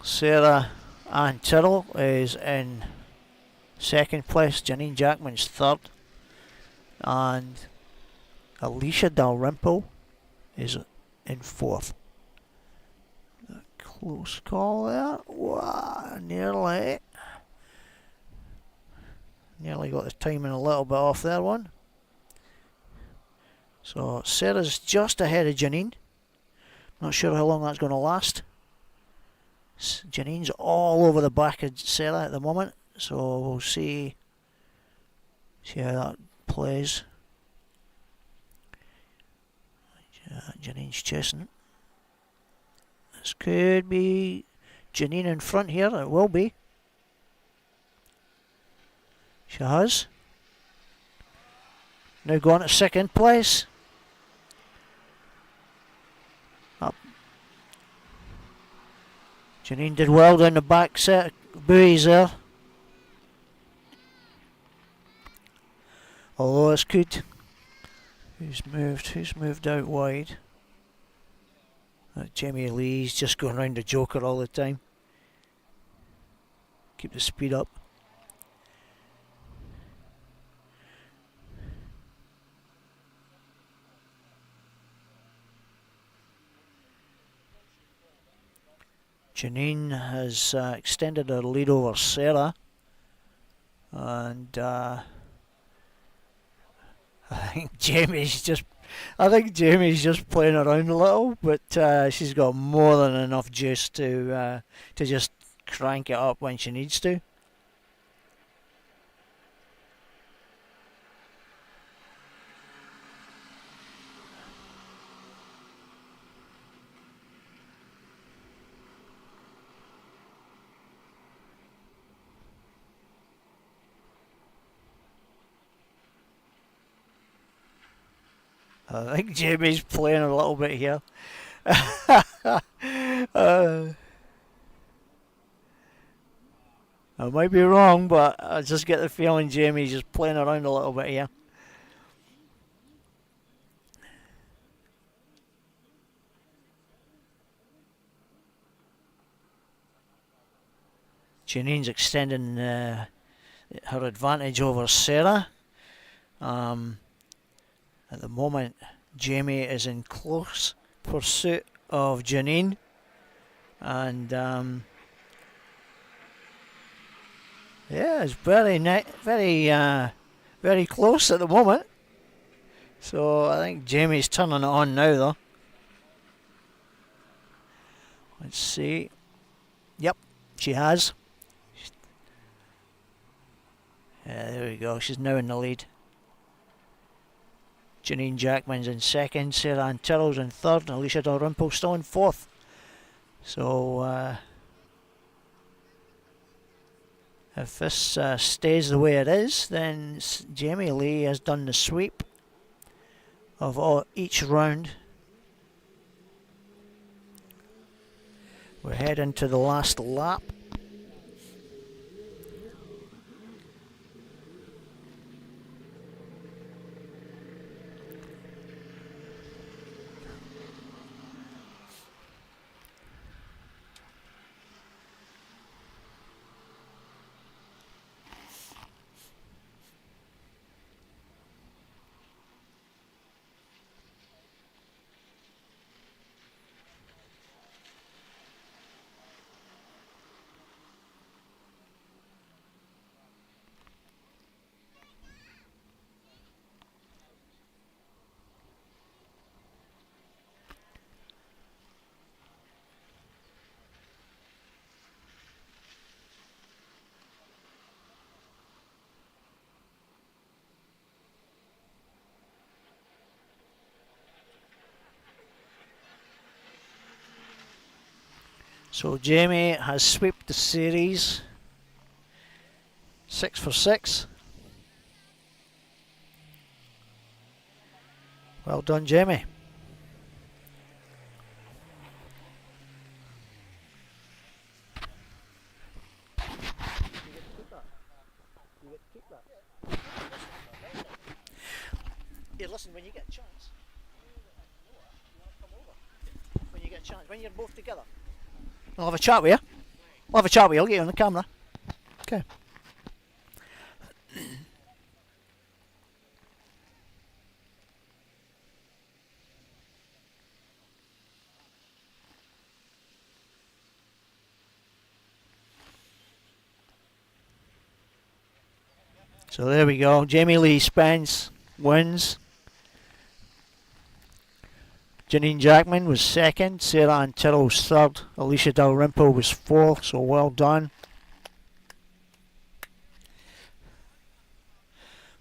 Sarah Ann Tyrrell is in second place. Janine Jackman's third. And Alicia Dalrymple is in fourth. A close call there. Wow, nearly got the timing a little bit off there one. So Sarah's just ahead of Janine. Not sure how long that's going to last. Janine's all over the back of Sarah at the moment, so we'll see how that plays. Janine's chasing. This could be Janine in front here. It will be. She has. Now going to second place. Up. Janine did well down the back set of buoys there. Although it's good. Who's moved out wide? Jamie Lee's just going around the joker all the time. Keep the speed up. Janine has extended her lead over Sarah, and I think Jamie's just playing around a little, but she's got more than enough juice to just crank it up when she needs to. I think Jamie's playing a little bit here. I might be wrong, but I just get the feeling Jamie's just playing around a little bit here. Janine's extending her advantage over Sarah. At the moment, Jamie is in close pursuit of Janine, and yeah, it's very close at the moment. So I think Jamie's turning it on now, though. Let's see. Yep, she has. Yeah, there we go. She's now in the lead. Janine Jackman's in second, Sarah Ann Tyrrell's in third, and Alicia Dalrymple still in fourth. So if this stays the way it is, then Jamie Lee has done the sweep of each round. We're heading to the last lap. So Jamie has swept the series 6 for 6. Well done, Jamie. Here, listen, when you get a chance, when you get a chance, when you're both together, I'll have a chat with you. I'll get you on the camera. Okay. So there we go. Jamie Lee Spence wins. Janine Jackman was second. Sarah Ann Tyrrell's third. Alicia Dalrymple was fourth. So well done.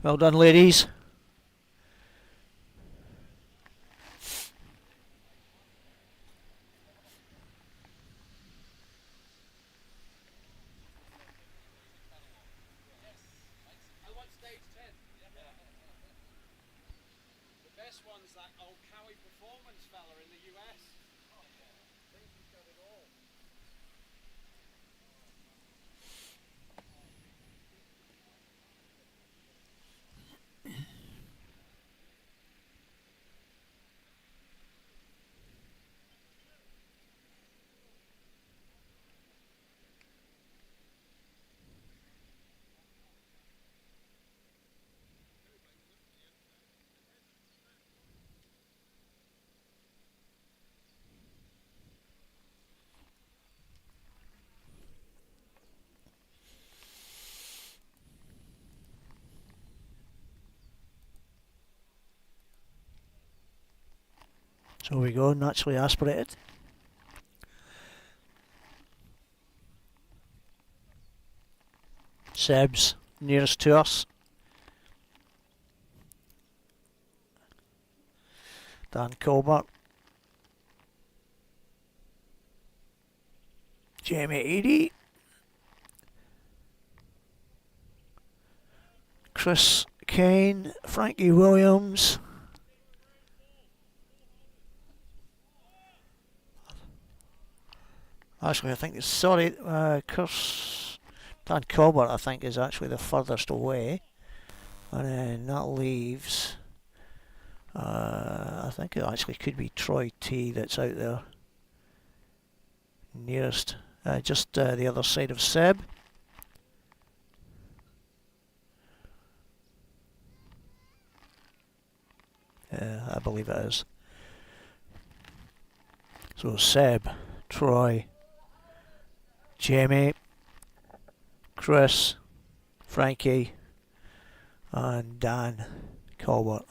Well done, ladies. So we go, naturally aspirated. Seb's nearest to us. Dan Colbert. Jamie Eadie. Chris Kane. Frankie Williams. Actually, I think it's, sorry, Chris, Dan Colbert, I think, is actually the furthest away. And then that leaves, I think it actually could be Troy T that's out there. Nearest, just the other side of Seb. I believe it is. So Seb, Troy, Jamie, Chris, Frankie, and Dan Colbert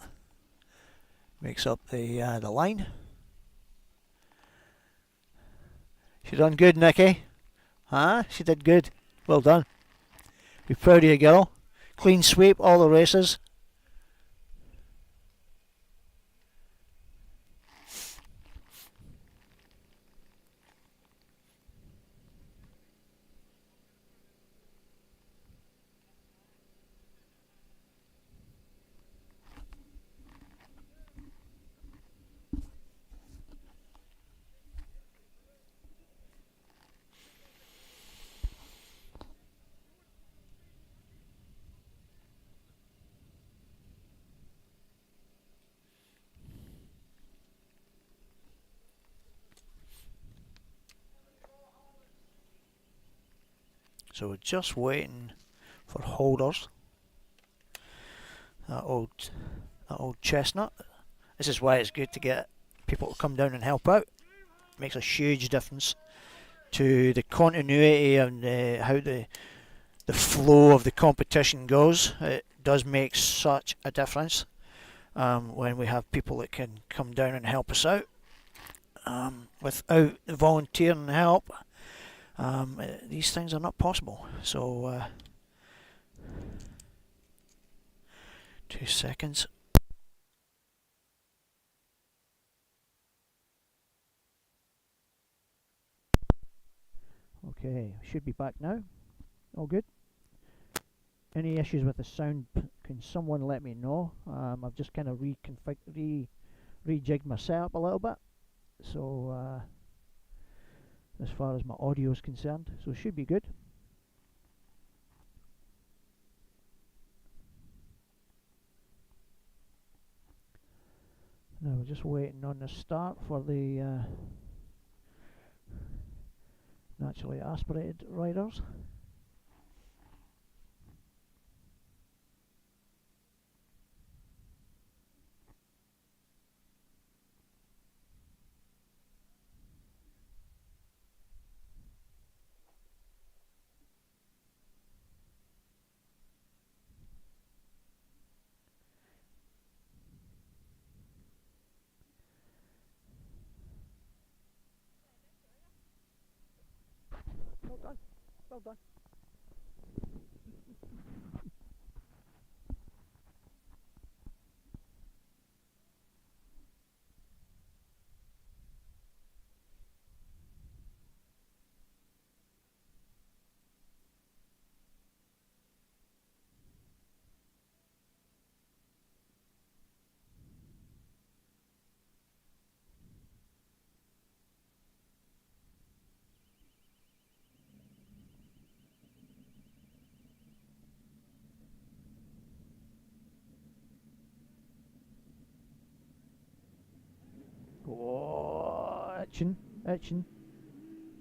makes up the line. She done good, Nikki. Huh? She did good. Well done. Be proud of you, girl. Clean sweep all the races. So we're just waiting for holders. That old chestnut. This is why it's good to get people to come down and help out. Makes a huge difference to the continuity and how the flow of the competition goes. It does make such a difference when we have people that can come down and help us out. Without the volunteering help, these things are not possible. So 2 seconds. Okay, should be back now. All good. Any issues with the sound, can someone let me know? I've just kind of rejigged my setup a little bit. So as far as my audio is concerned, so it should be good. Now we're just waiting on the start for the naturally aspirated riders. Well done. Well done. Oh, itching.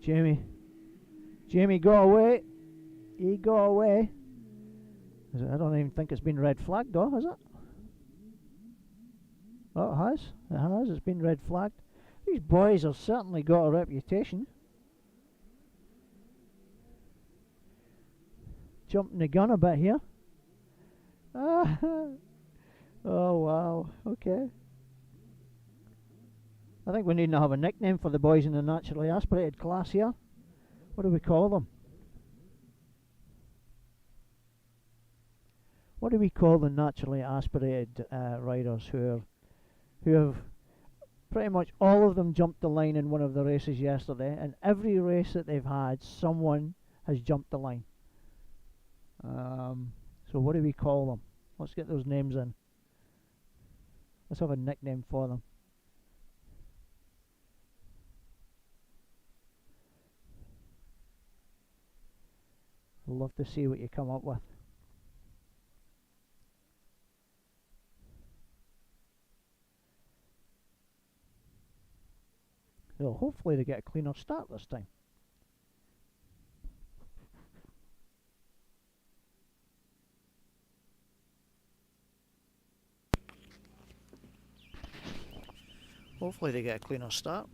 Jamie, go away. He go away. I don't even think it's been red flagged though, has it? Oh, it has. It has. It's been red flagged. These boys have certainly got a reputation. Jumping the gun a bit here. Oh wow. Okay. I think we need to have a nickname for the boys in the naturally aspirated class here. What do we call them? What do we call the naturally aspirated riders who have pretty much all of them jumped the line in one of the races yesterday, and every race that they've had, someone has jumped the line. So what do we call them? Let's get those names in. Let's have a nickname for them. I'd love to see what you come up with. So hopefully they get a cleaner start this time. Hopefully they get a cleaner start.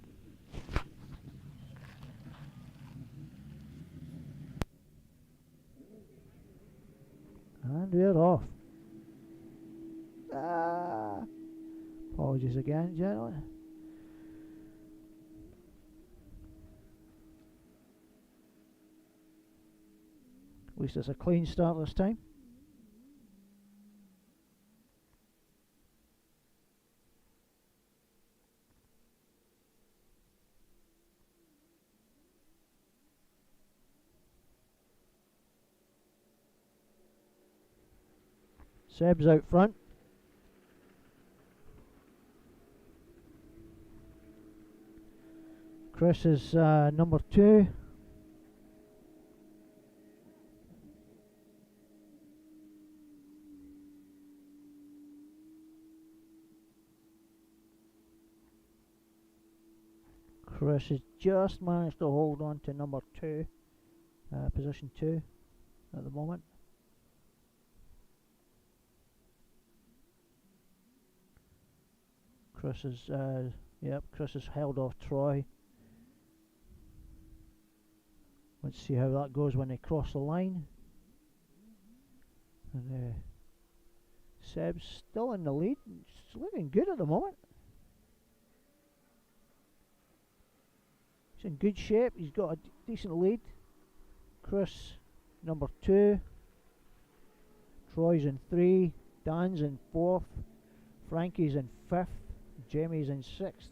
And we're off. Apologies again, gentlemen. At least it's a clean start this time. Seb's out front. Chris is number 2. Chris has just managed to hold on to number 2, position 2 at the moment. Chris has held off Troy. Let's see how that goes when they cross the line. And Seb's still in the lead. It's looking good at the moment. He's in good shape. He's got a decent lead. Chris, number 2. Troy's in 3. Dan's in 4th. Frankie's in 5th. Jamie's in 6th.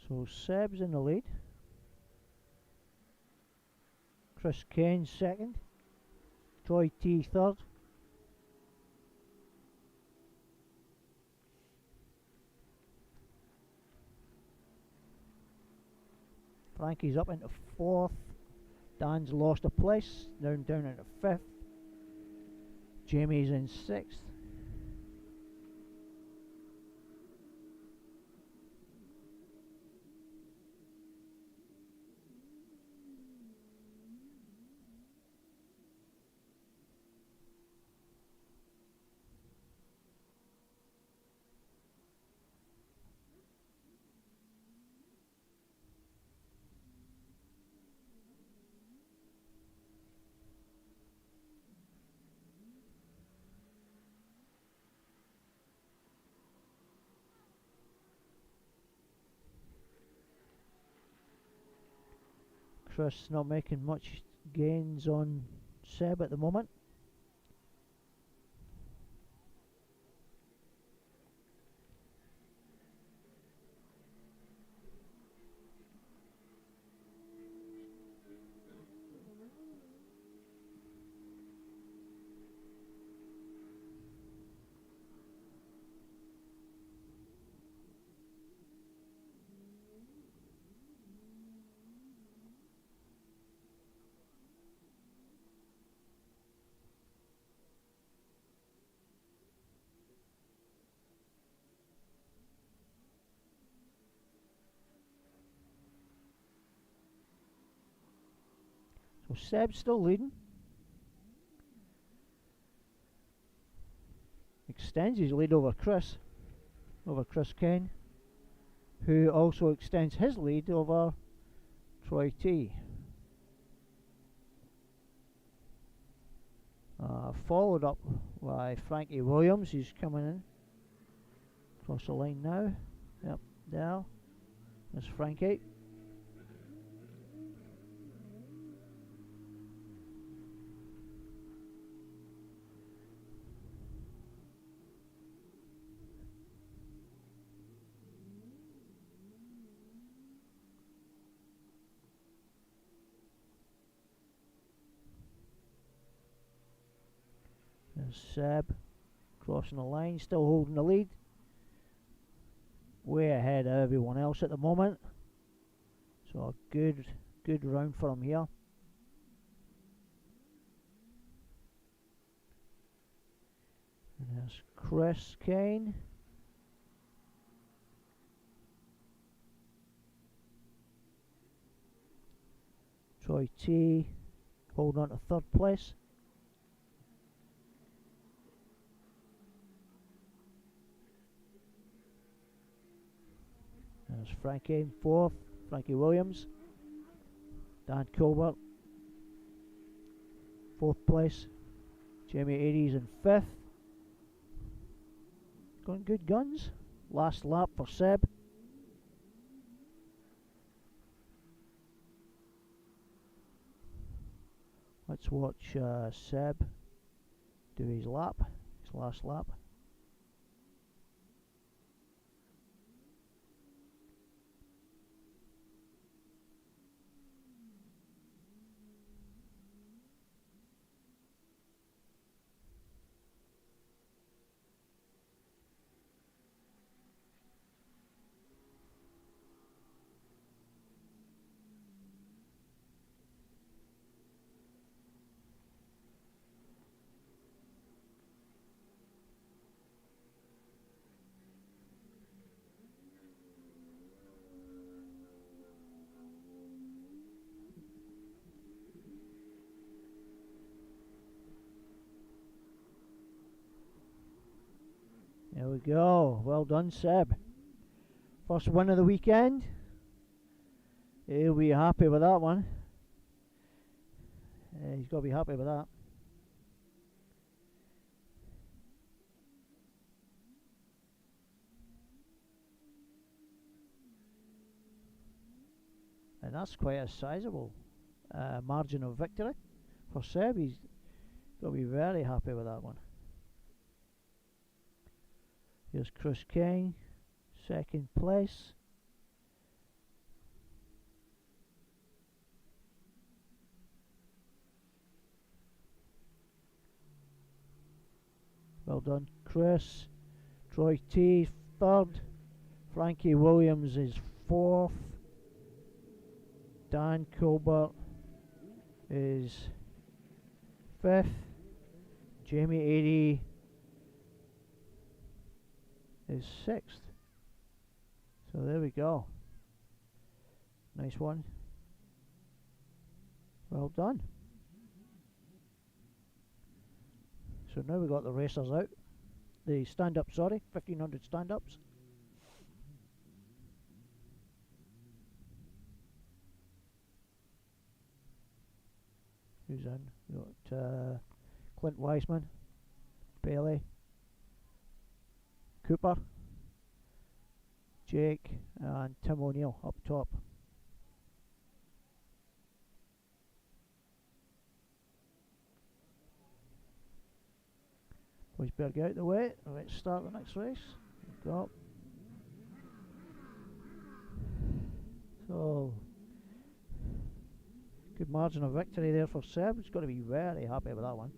So Seb's in the lead. Chris Kane 2nd. Troy T 3rd. Frankie's up into 4th. Dan's lost a place, down into 5th. Jamie's in 6th. Chris not making much gains on Seb at the moment. So Seb's still leading. Extends his lead over Chris Kane, who also extends his lead over Troy T. Followed up by Frankie Williams, who's coming in. Across the line now. Yep, there. There's Frankie. There's Seb crossing the line, still holding the lead. Way ahead of everyone else at the moment. So a good round for him here. And there's Chris Kane. Troy T holding on to third place. There's Frankie in fourth, Frankie Williams. Dan Colbert, fourth place. Jamie Aries in fifth. Going good guns. Last lap for Seb. Let's watch Seb do his lap, his last lap. There we go. Well done, Seb. First win of the weekend. He'll be happy with that one. He's got to be happy with that. And that's quite a sizable margin of victory for Seb. He's got to be very happy with that one. Here's Chris King, second place. Well done, Chris. Troy T, third. Frankie Williams is fourth. Dan Colbert is fifth. Jamie Airy is sixth. So there we go. Nice one. Well done. So now we've got the racers out. The stand-up, sorry, 1500 stand-ups. Who's in? We've got Clint Weissman, Bailey, Cooper, Jake and Tim O'Neill up top. Boys better get out the way. Let's start the next race. Go. So good margin of victory there for Seb. He's got to be very happy with that one.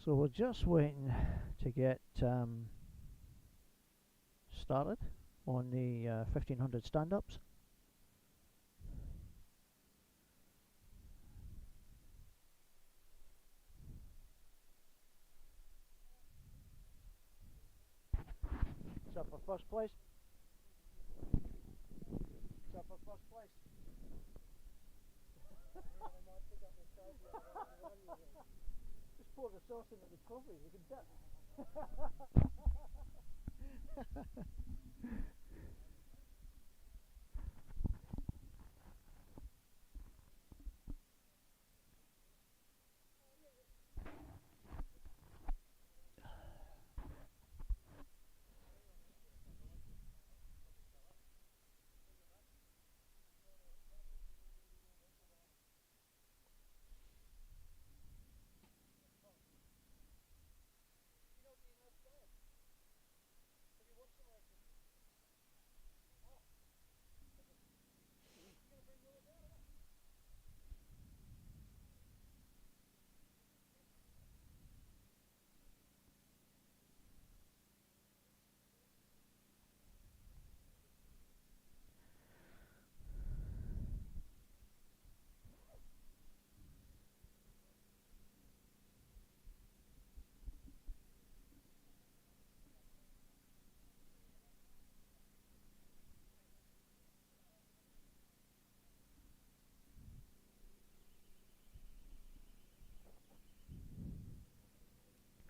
So we're just waiting to get started on the 1500 stand-ups. What's up for first place? What's up for first place? Just pour the sauce into the coffee, you can dip.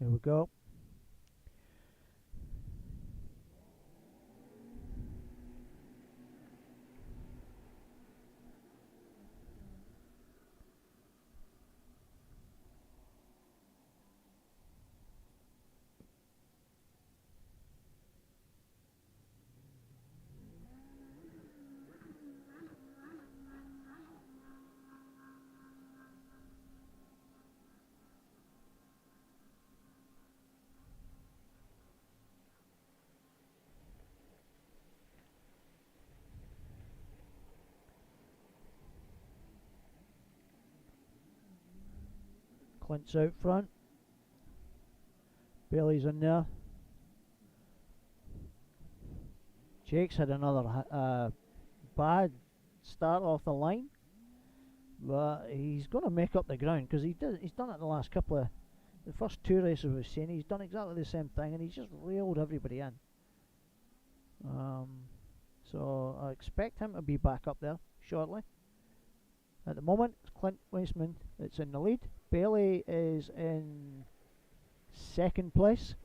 Here we go. Clint's out front. Bailey's in there. Jake's had another bad start off the line, but he's going to make up the ground because he's done it the last couple of the first two races we've seen. He's done exactly the same thing and he's just reeled everybody in. So I expect him to be back up there shortly. At the moment, it's Clint Weissman that's in the lead. Bailey is in second place,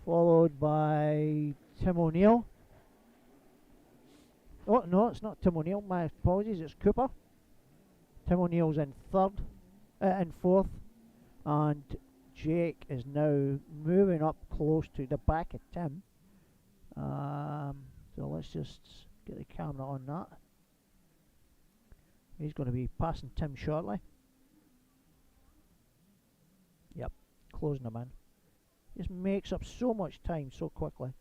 followed by Tim O'Neill. Oh no, it's not Tim O'Neill, my apologies, it's Cooper. Tim O'Neill's in fourth, and Jake is now moving up close to the back of Tim. So let's just get the camera on that. He's going to be passing Tim shortly. Yep, closing him in. Just makes up so much time so quickly.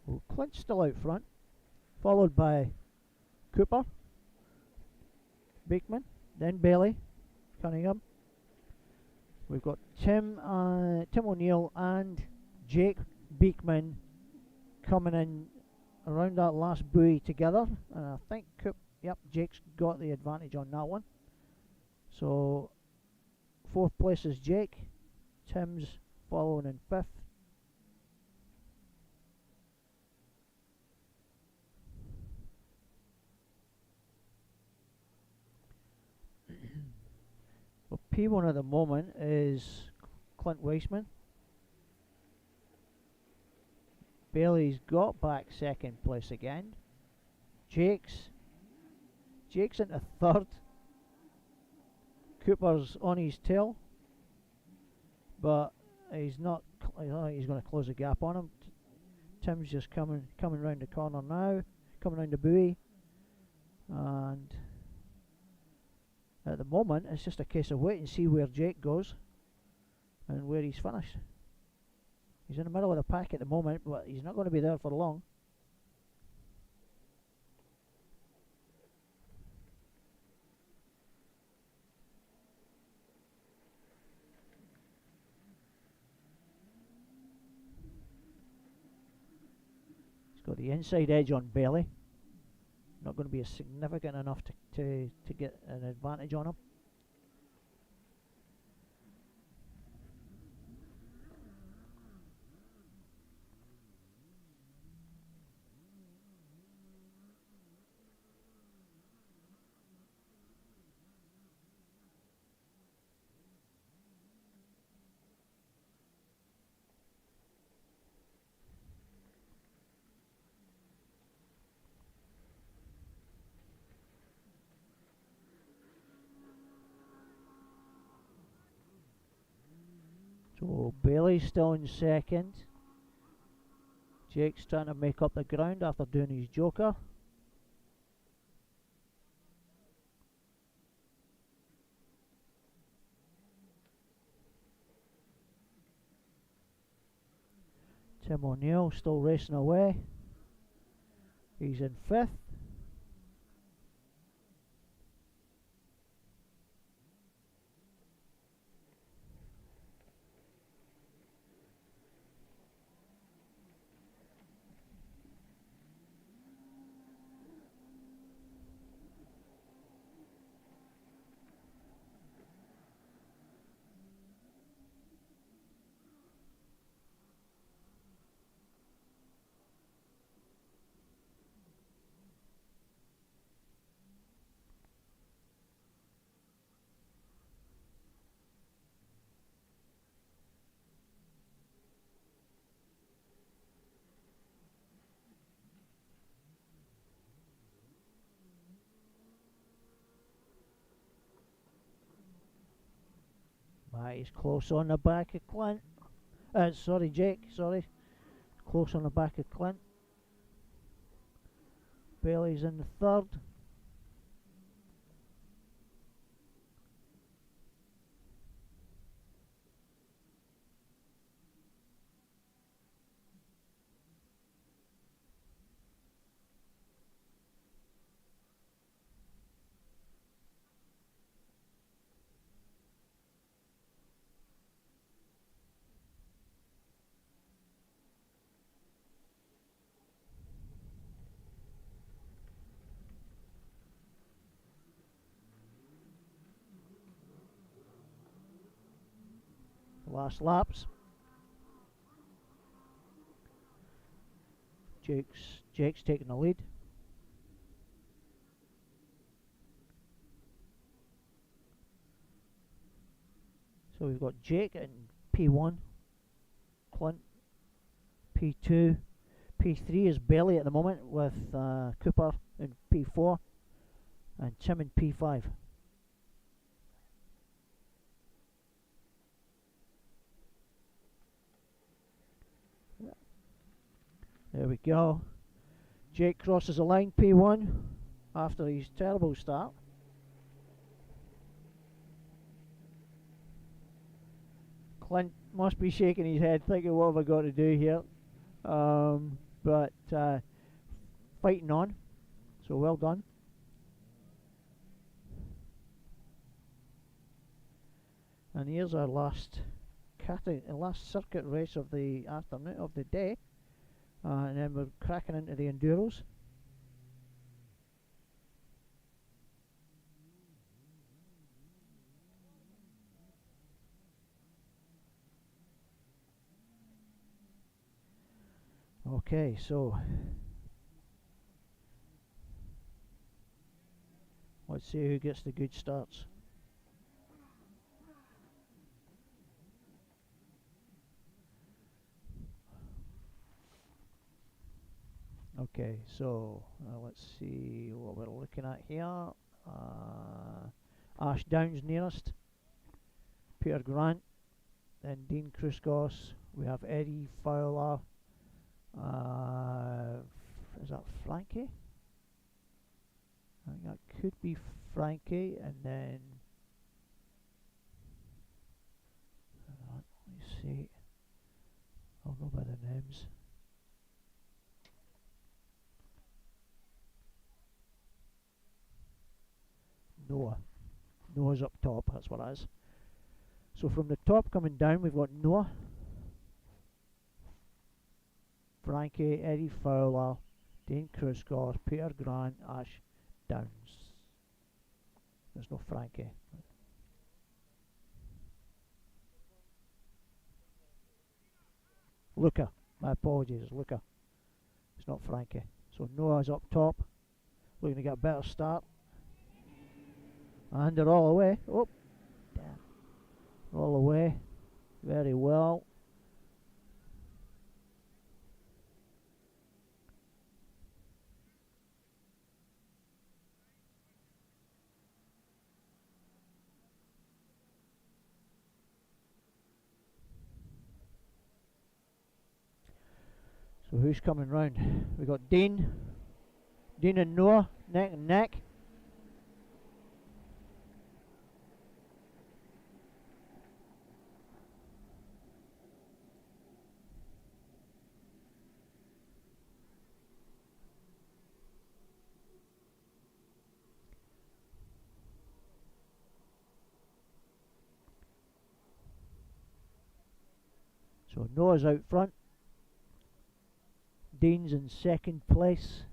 Well, Clint's still out front, followed by Cooper, Beekman, then Bailey, Cunningham. We've got Tim O'Neill and Jake Beekman coming in around that last buoy together, and I think Jake's got the advantage on that one. So fourth place is Jake, Tim's following in fifth. Well, P1 at the moment is Clint Weissman. Bailey's got back second place again. Jake's into third. Cooper's on his tail, but he's not. He's going to close the gap on him. Tim's just coming round the corner now, coming round the buoy, and at the moment it's just a case of wait and see where Jake goes and where he's finished. He's in the middle of the pack at the moment, but he's not going to be there for long. got the inside edge on Bailey. Not going to be significant enough to get an advantage on him. So Bailey's still in second. Jake's trying to make up the ground after doing his joker. Tim O'Neill still racing away. He's in fifth. He's close on the back of Clint. Sorry, Jake, sorry. Close on the back of Clint. Bailey's in the third. Last laps. Jake's taking the lead. So we've got Jake in P1, Clint P2, P3 is Bailey at the moment with Cooper in P4 and Tim in P5. There we go. Jake crosses the line, P1, after his terrible start. Clint must be shaking his head, thinking, what have I got to do here? But fighting on, so well done. And here's our last circuit race of the afternoon, of the day. And then we're cracking into the Enduros. Okay, so let's see who gets the good starts. Okay, so let's see what we're looking at here. Ash Downs nearest, Peter Grant, then Dean Kruskos. We have Eddie Fowler. Is that Frankie? I think that could be Frankie, and then let me see. I'll go by the names. Noah's up top, that's what it is. So from the top coming down, we've got Noah, Frankie, Eddie Fowler, Dean Krusgors, Peter Grant, Ash Downs. There's no Frankie. Luca. My apologies, it's Luca. It's not Frankie. So Noah's up top, looking to get a better start. And they're all away. Oh, damn. All away. Very well. So who's coming round? We got Dean and Noah, neck and neck. So Noah's out front. Dean's in second place.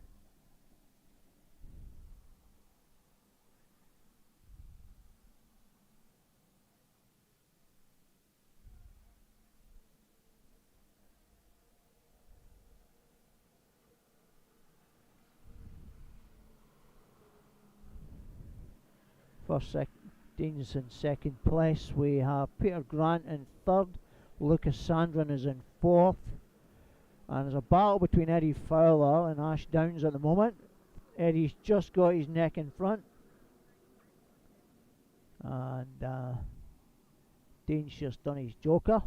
Dean's in second place. We have Peter Grant in third. Lucas Sandrin is in fourth. And there's a battle between Eddie Fowler and Ash Downs at the moment. Eddie's just got his neck in front. And Dean's just done his joker.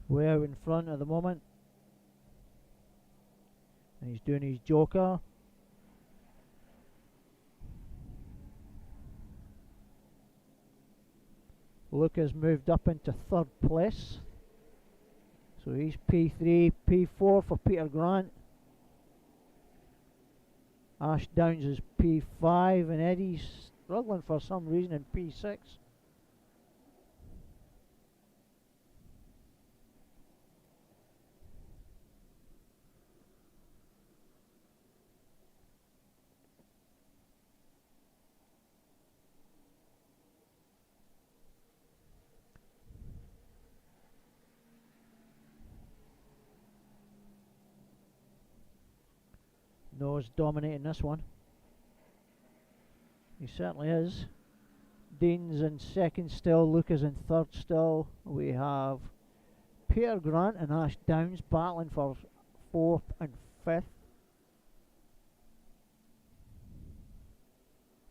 Way out in front at the moment. And he's doing his joker. Lucas moved up into third place. So he's P3, P4 for Peter Grant. Ash Downs is P5 and Eddie's struggling for some reason in P6. Noah's dominating this one. He certainly is. Dean's in second still. Lucas in third still. We have Peter Grant and Ash Downs battling for fourth and fifth.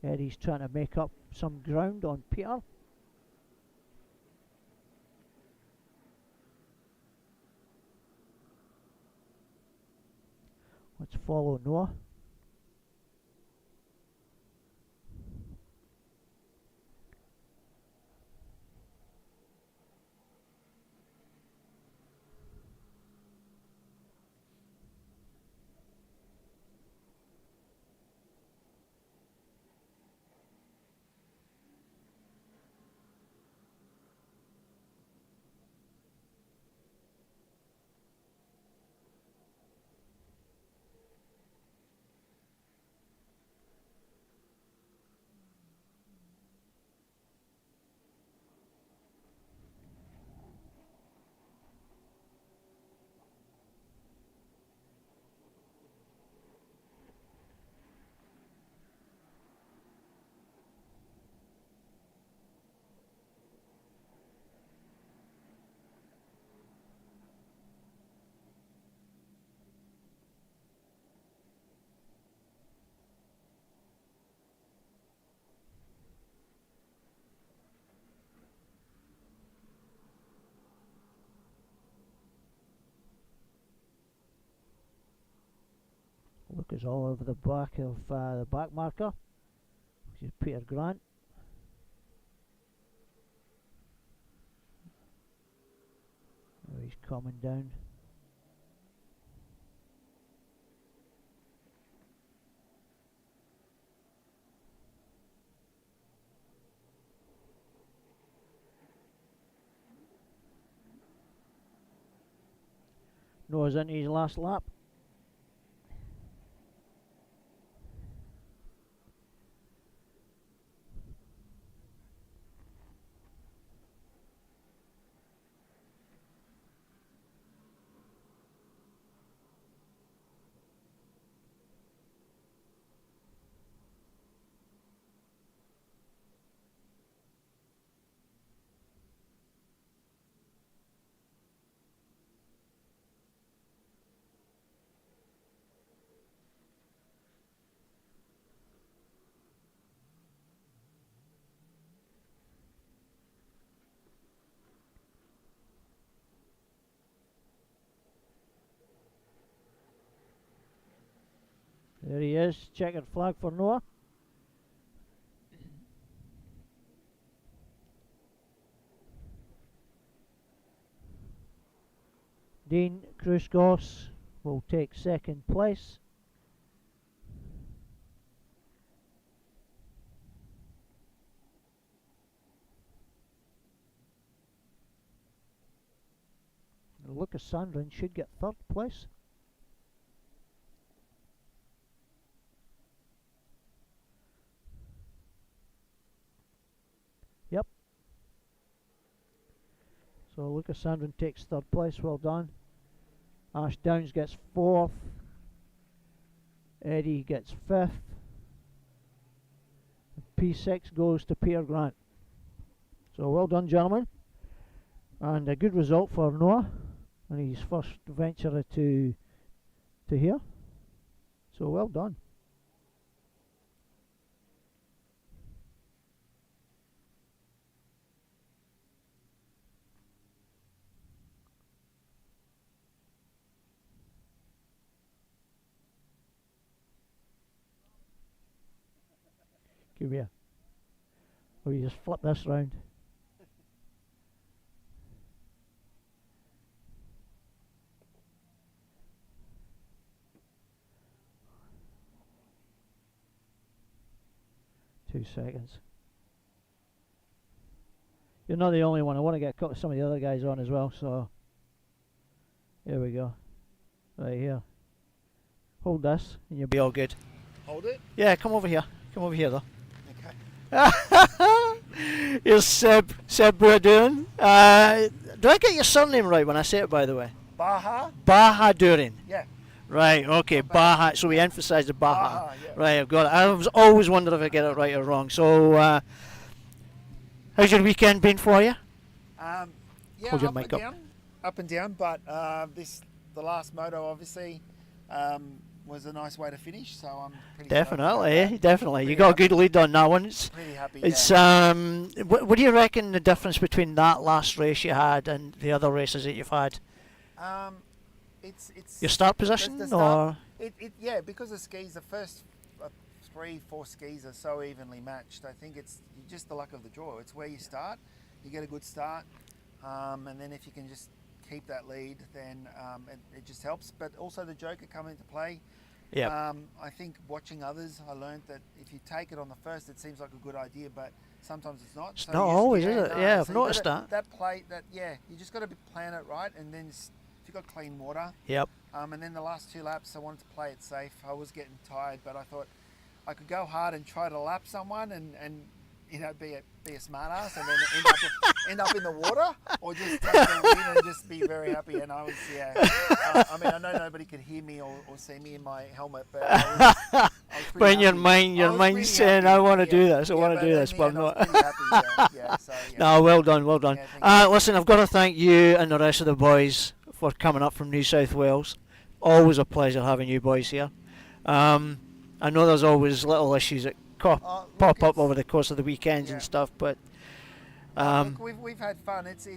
Eddie's trying to make up some ground on Peter. Let's follow Noah. Lucas all over the back of the back marker, which is Peter Grant. coming down. Noah's into his last lap. There he is, checkered flag for Noah. Dean Kruskos will take second place. Lucas Sandrin should get third place. Yep. So Lucas Sandrin takes third place, well done. Ash Downs gets fourth. Eddie gets fifth. P6 goes to Peter Grant. So well done, gentlemen. And a good result for Noah and his first venture to here. So well done. Come here. Oh, you just flip this round. Two seconds. You're not the only one. I want to get some of the other guys on as well. So here we go. Right here. Hold this, and you'll be all good. Hold it. Yeah, come over here. Come over here, though. Okay. Here's Seb Buradurin. Do I get your surname right when I say it, by the way? Baha? Bahadurin. Yeah. Right, okay, Baha. So we emphasise the Baha. Baha, yeah. Right, I've got it. I was always wondering if I get it right or wrong. So, how's your weekend been for you? Yeah, Hold your up mic and up. down. Up and down, but the last moto obviously was a nice way to finish, so I'm pretty Definitely, definitely. You Pretty got a happy. good lead on that one. It's pretty happy. what do you reckon the difference between that last race you had and the other races that you've had? It's Your start position, the start, or yeah, because the skis, the first 3-4 skis are so evenly matched. I think it's just the luck of the draw. It's where you start. You get a good start, and then if you can just keep that lead, then it just helps. But also the joker come into play. yeah, I think watching others, I learned that if you take it on the first, it seems like a good idea, but sometimes it's not. it's So not you always, is no, it? Yeah, I've so you noticed gotta- that. You just got to plan it right, and then if you've got clean water. Yep. And then the last 2 laps, I wanted to play it safe. I was getting tired, but I thought I could go hard and try to lap someone and be a smart ass and then end up in the water, or just take the win and just be very happy. And I was, I mean, I know nobody could hear me or see me in my helmet, but I was But pretty in your happy. mind, I was pretty saying, happy. I want to do Yeah. this, I want to do in this, the but I'm end, I was not. pretty happy, so, No, well done, well done. Yeah, thank you. Listen, I've got to thank you and the rest of the boys for coming up from New South Wales. Always a pleasure having you boys here. I know there's always little issues that Look, pop up it's- over the course of the weekends Yeah. and stuff, but Look, we've had fun. It's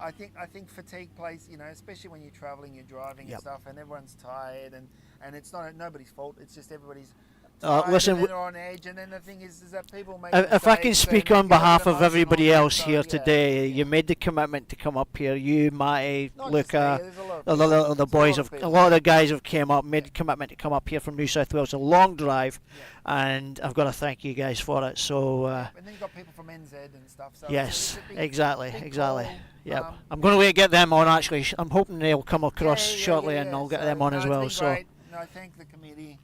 I think fatigue plays, especially when you're traveling, you're driving Yep. and stuff, and everyone's tired, and it's not nobody's fault. It's just everybody's tired, listen, and then they're on edge. And then the thing is that people make if I can mistakes speak and on get a bit behalf of emotional, everybody else so, here yeah, today, yeah. you made the commitment to come up here. You, Matty, Not just me, Luca, there's a lot of the, people. the, the There's boys a lot have, of a people. lot of the guys have came up, made Yeah. the commitment to come up here from New South Wales. A long drive, Yeah. and I've got to thank you guys for it. So. And then you've got people from NZ and stuff. So Yes, it's a big, exactly, big exactly. call. Yep. I'm going to get them on actually. I'm hoping they'll come Yeah, across yeah, shortly, yeah, and yeah. I'll get So, them on no, as it's well. been So. great. No, thank the committee.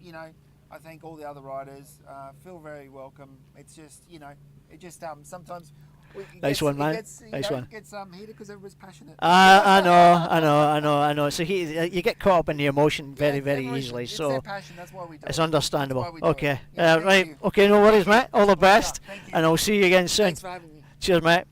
You know, I thank all the other riders. Feel very welcome. It's just, you know, it just sometimes. Nice one, man. Nice one. It gets heated because everybody's passionate. I know. So you get caught up in the emotion very, Yeah, very emotion. easily. It's So their passion. That's why we do it's it. understandable. That's why we do Okay. it. Yeah, thank Right. you. Okay. No worries, mate. All the Pleasure. best, Thank you. and I'll see you again soon. Thanks for having me. Cheers, mate.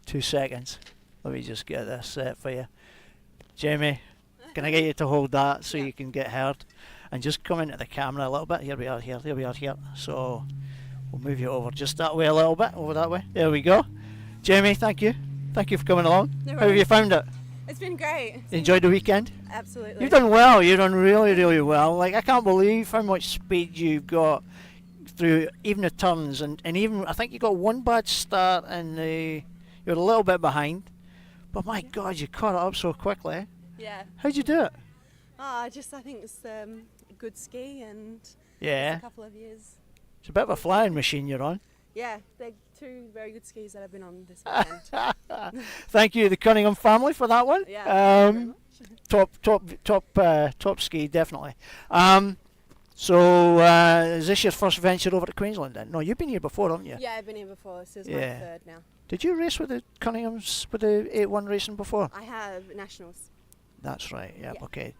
Two seconds. Let me just get this set for you. Jamie, can I get you to hold that so Yeah. you can get heard? And just come into the camera a little bit. Here we are here. There we are here. So we'll move you over just that way a little bit. Over that way. There we go. Jamie, thank you. Thank you for coming along. No How have you worries. found it? It's been great. You enjoyed the weekend? Absolutely. You've done well. You've done really, really well. Like, I can't believe how much speed you've got through even the turns. And even, I think you got one bad start and you're a little bit behind. But my God, you caught it up so quickly. Yeah. How'd you do it? I think it's a good ski and Yeah. a couple of years. It's a bit of a flying machine you're on. Yeah, they're two very good skis that I've been on this weekend. Thank you, the Cunningham family, for that one. Yeah. Thank you very much. Top ski, definitely. Is this your first venture over to Queensland then? No, you've been here before, haven't you? Yeah, I've been here before. This is Yeah. my third now. Did you race with the Cunninghams with the 8-1 racing before? I have nationals. That's right, yeah, Yeah. okay.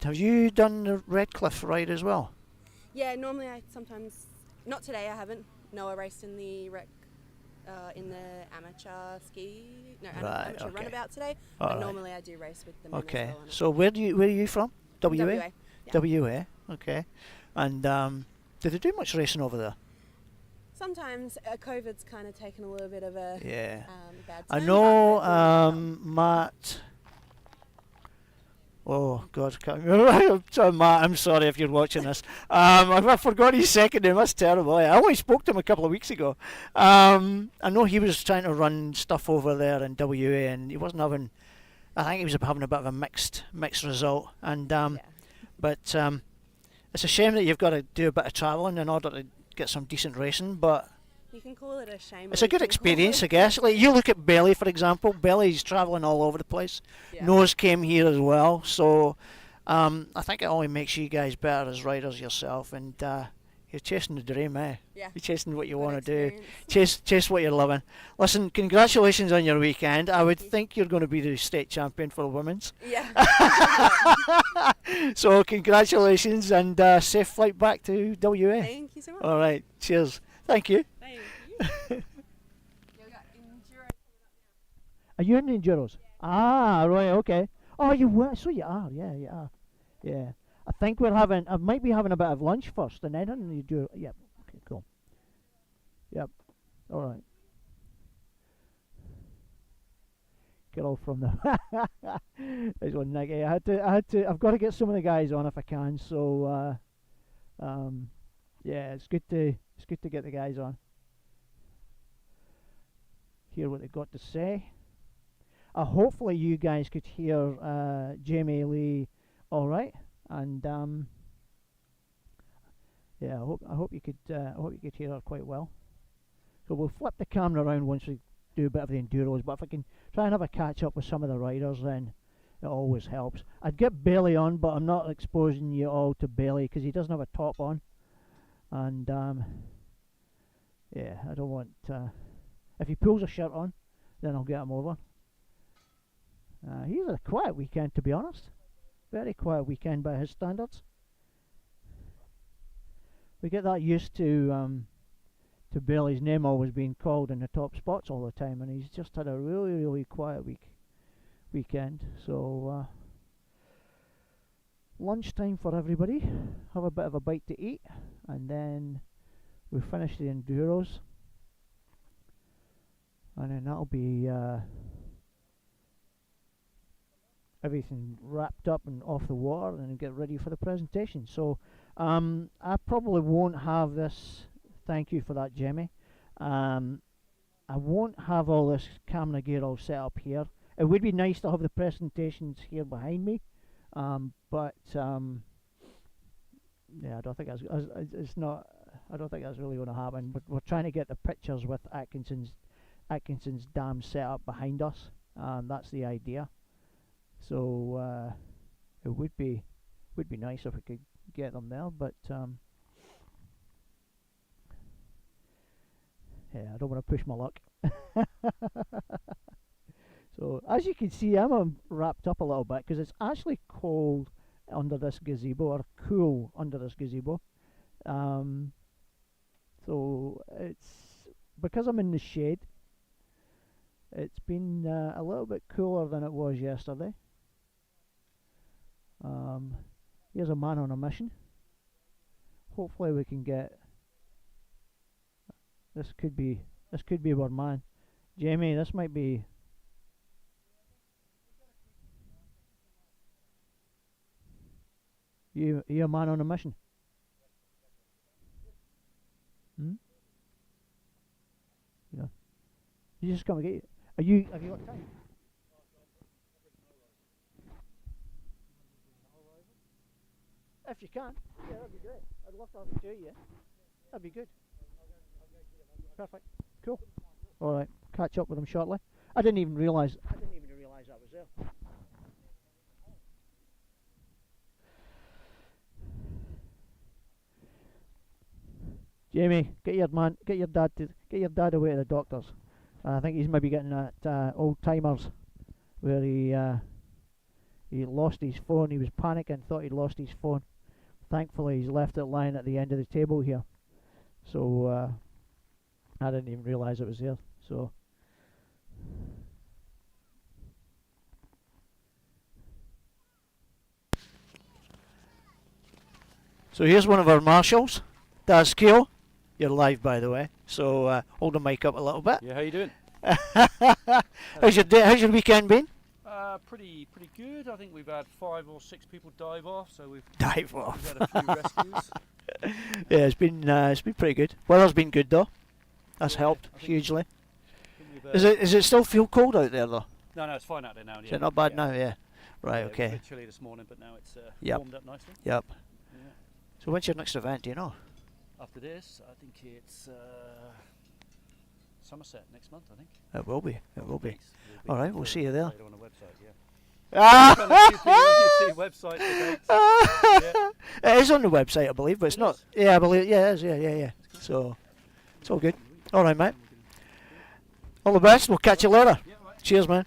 Have you done the Redcliffe ride as well? Yeah, normally I sometimes, not today I haven't. No, I raced in the in the amateur ski, no, Right, amateur okay. runabout today. All But right. normally I do race with the men Okay, as well. on it. so where are you from? WA? WA. Yeah. WA, okay. And did they do much racing over there? Sometimes COVID's kind of taken a little bit of a Yeah. bad I turn, know but they're doing well. Matt. Oh God, can't remember. So Matt, I'm sorry if you're watching this. I forgot his second name. That's terrible. I only spoke to him a couple of weeks ago. I know he was trying to run stuff over there in WA, and he wasn't having. I think he was having a bit of a mixed result. And Yeah. but it's a shame that you've got to do a bit of travelling in order to get some decent racing. But You can call it a shame. it's or a you good can call experience, I it- guess. Like you look at Belly, for example. Belly's travelling all over the place. Yeah. Nose came here as well, so I think it only makes you guys better as riders yourself, and you're chasing the dream, eh? Yeah. You're chasing what you Good want to do. experience. Chase what you're loving. Listen, congratulations on your weekend. I would Thank you. think you're going to be the state champion for the women's. Yeah. So congratulations and safe flight back to WA. Thank you so much. All right, cheers. Thank you. Thank you. Are you in the Enduros? Ah, right, okay. Oh, you were. So you are. Yeah, you are. Yeah. I think I might be having a bit of lunch first, and then on the Enduro. Yep. Okay, cool. Yep. All right. Get all from the. There's one Nicky. I've got to get some of the guys on if I can. So, yeah, it's good to get the guys on. Hear what they've got to say. Hopefully you guys could hear Jamie Lee all right, and yeah, I hope you could hear her quite well. So we'll flip the camera around once we do a bit of the Enduros, but if I can try and have a catch up with some of the riders, then it always helps. I'd get Bailey on, but I'm not exposing you all to Bailey because he doesn't have a top on. And yeah, I don't want... if he pulls a shirt on, then I'll get him over. He's a quiet weekend, to be honest. Very quiet weekend by his standards. We get that used to Bailey's name always being called in the top spots all the time, and he's just had a really quiet weekend. So lunchtime for everybody. Have a bit of a bite to eat, and then we finish the Enduros, and then that'll be everything wrapped up and off the water, and get ready for the presentation. So I probably won't have this. Thank you for that, Jamie. I won't have all this camera gear all set up here. It would be nice to have the presentations here behind me, but yeah, I don't think that's it's not. I don't think that's really going to happen. But we're trying to get the pictures with Atkinson's Dam set up behind us. That's the idea. So it would be nice if we could get them there, but yeah, I don't want to push my luck. So as you can see, I'm wrapped up a little bit because it's actually cold under this gazebo, or cool under this gazebo. So it's because I'm in the shade. It's been a little bit cooler than it was yesterday. Here's a man on a mission. Hopefully we can get... This could be our man. Jamie, this might be... You a man on a mission? Yeah. You just come and get you. Have you got time? If you can, yeah, that'd be great. I'd love to have it to you. That'd be good. Perfect. Cool. All right. Catch up with him shortly. I didn't even realise that was there. Jamie, get your dad away to the doctors. I think he's maybe getting that old timers where he lost his phone. He was panicking, thought he'd lost his phone. Thankfully, he's left it lying at the end of the table here. So I didn't even realise it was there. So here's one of our marshals, Daz Keo. You're live, by the way. So hold the mic up a little bit. Yeah, how you doing? How's your weekend been? Pretty good. I think we've had 5 or 6 people dive off, so we've Dive we've off. had a few rescues. Yeah, it's been pretty good. Weather's been good though. That's Yeah, helped I think hugely. we've, Is it still feel cold out there though? No, it's fine out there now. Is it not bad now? Yeah. Right. Yeah, it was a Okay. bit chilly this morning, but now it's Yep. warmed up nicely. Yep. Yeah. So when's your next event? Do you know? After this, I think it's Somerset next month. I think. It will be. It will be. Thanks. All right, we'll see you there. Later on the website. Yeah. On the QPWC website. Yeah. It is on the website, I believe, but it's It not. is? Yeah, I believe. Yeah, it is. Yeah. So it's all good. All right, mate. All the best. We'll catch you later. Yeah, right. Cheers, man.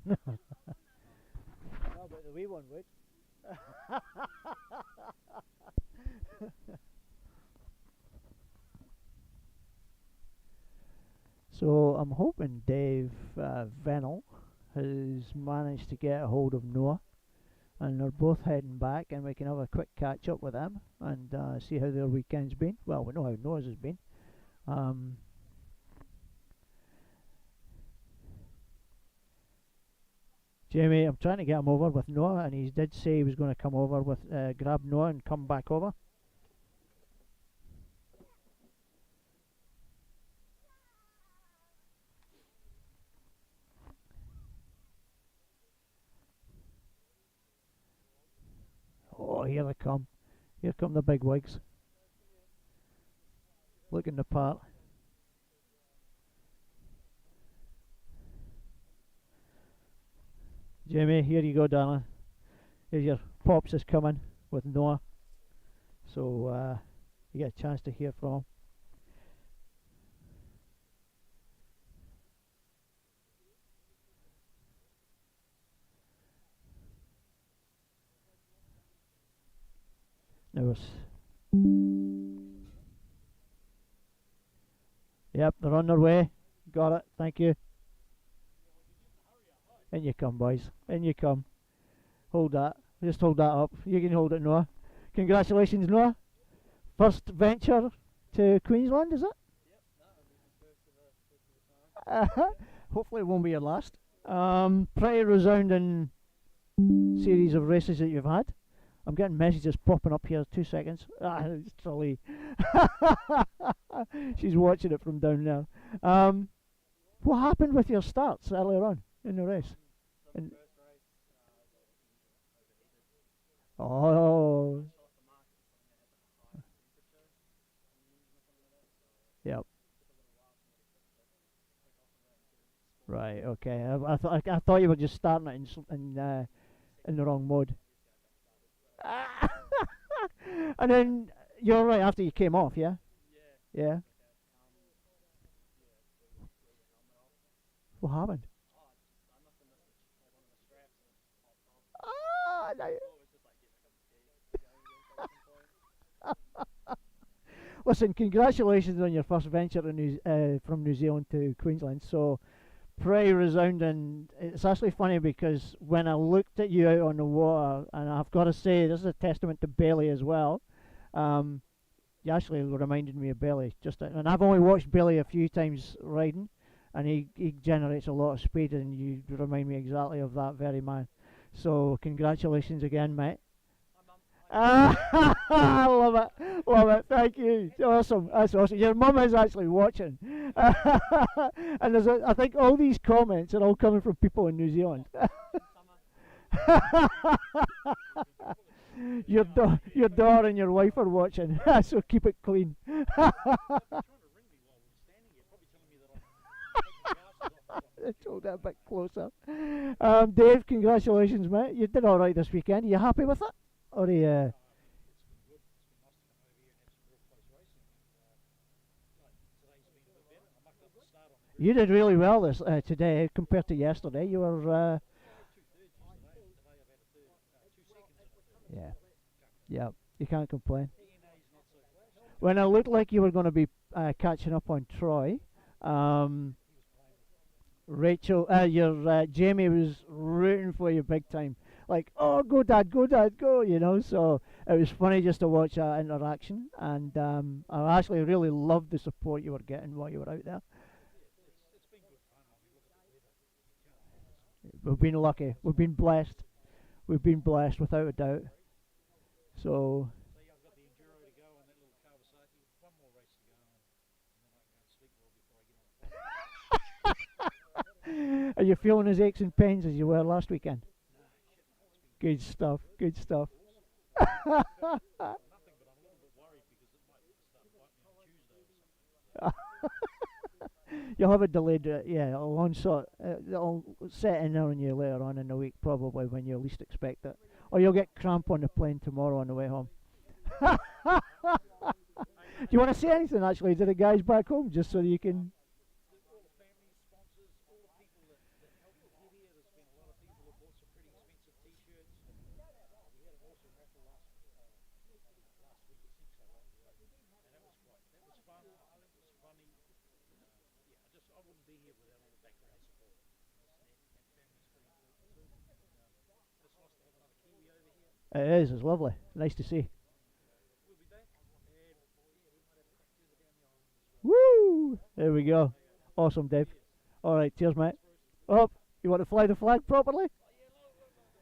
No, but the wee one would. So I'm hoping Dave Venel has managed to get a hold of Noah. and they're both heading back, and we can have a quick catch up with them and see how their weekend's been. Well, we know how Noah's has been. Jamie, I'm trying to get him over with Noah, and he did say he was going to come over with grab Noah and come back over. Oh, here they come. Here come the big wigs. Looking the part. Jamie, here you go, darling. Here's your pops is coming with Noah. So you get a chance to hear from him. Now yep, they're on their way. Got it, thank you. In you come, boys. In you come. Hold that. Just hold that up. You can hold it, Noah. Congratulations, Noah. First venture to Queensland, is it? Yep, hopefully it won't be your last. Pretty resounding series of races that you've had. I'm getting messages popping up here. 2 seconds. It's Trolly. She's watching it from down there. What happened with your starts earlier on in the race? Oh. Yep. Right. Okay. I thought you were just starting it in the wrong mode. And then you're right after you came off, yeah? Yeah. What happened? No. Listen, congratulations on your first venture from New Zealand to Queensland. So, pretty resounding. It's actually funny because when I looked at you out on the water, and I've got to say, this is a testament to Bailey as well. You actually reminded me of Bailey. And I've only watched Bailey a few times riding, and he generates a lot of speed, and you remind me exactly of that very man. So, congratulations again, mate. I love it, love it. Thank you. Awesome, that's awesome. Your mum is actually watching, and I think all these comments are all coming from people in New Zealand. Your daughter and your wife are watching, so keep it clean. Let's hold that a bit closer. Dave, congratulations, mate. You did all right this weekend. Are you happy with it? Or you did really well this today compared to yesterday. You were yeah. You can't complain. When it looked like you were going to be catching up on Troy, Rachel, Jamie was rooting for you big time. Like, oh, go dad, go, you know. So it was funny just to watch that interaction, and I actually really loved the support you were getting while you were out there. We've been lucky. We've been blessed. We've been blessed without a doubt. So. Are you feeling as aches and pains as you were last weekend? Good stuff, good stuff. You'll have it delayed, it'll it'll set in on you later on in the week, probably when you least expect it. Or you'll get cramp on the plane tomorrow on the way home. Do you want to say anything actually to the guys back home, just so you can... It is. It's lovely. Nice to see. Woo! There we go. Awesome, Dave. All right, cheers, mate. Oh, you want to fly the flag properly?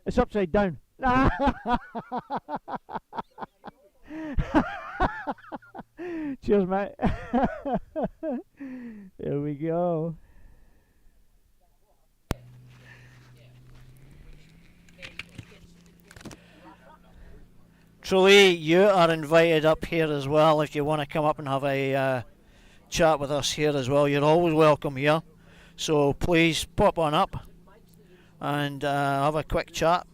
It's upside down. Cheers, mate. There we go. Truly, you are invited up here as well if you want to come up and have a chat with us here as well. You're always welcome here. So please pop on up and have a quick chat.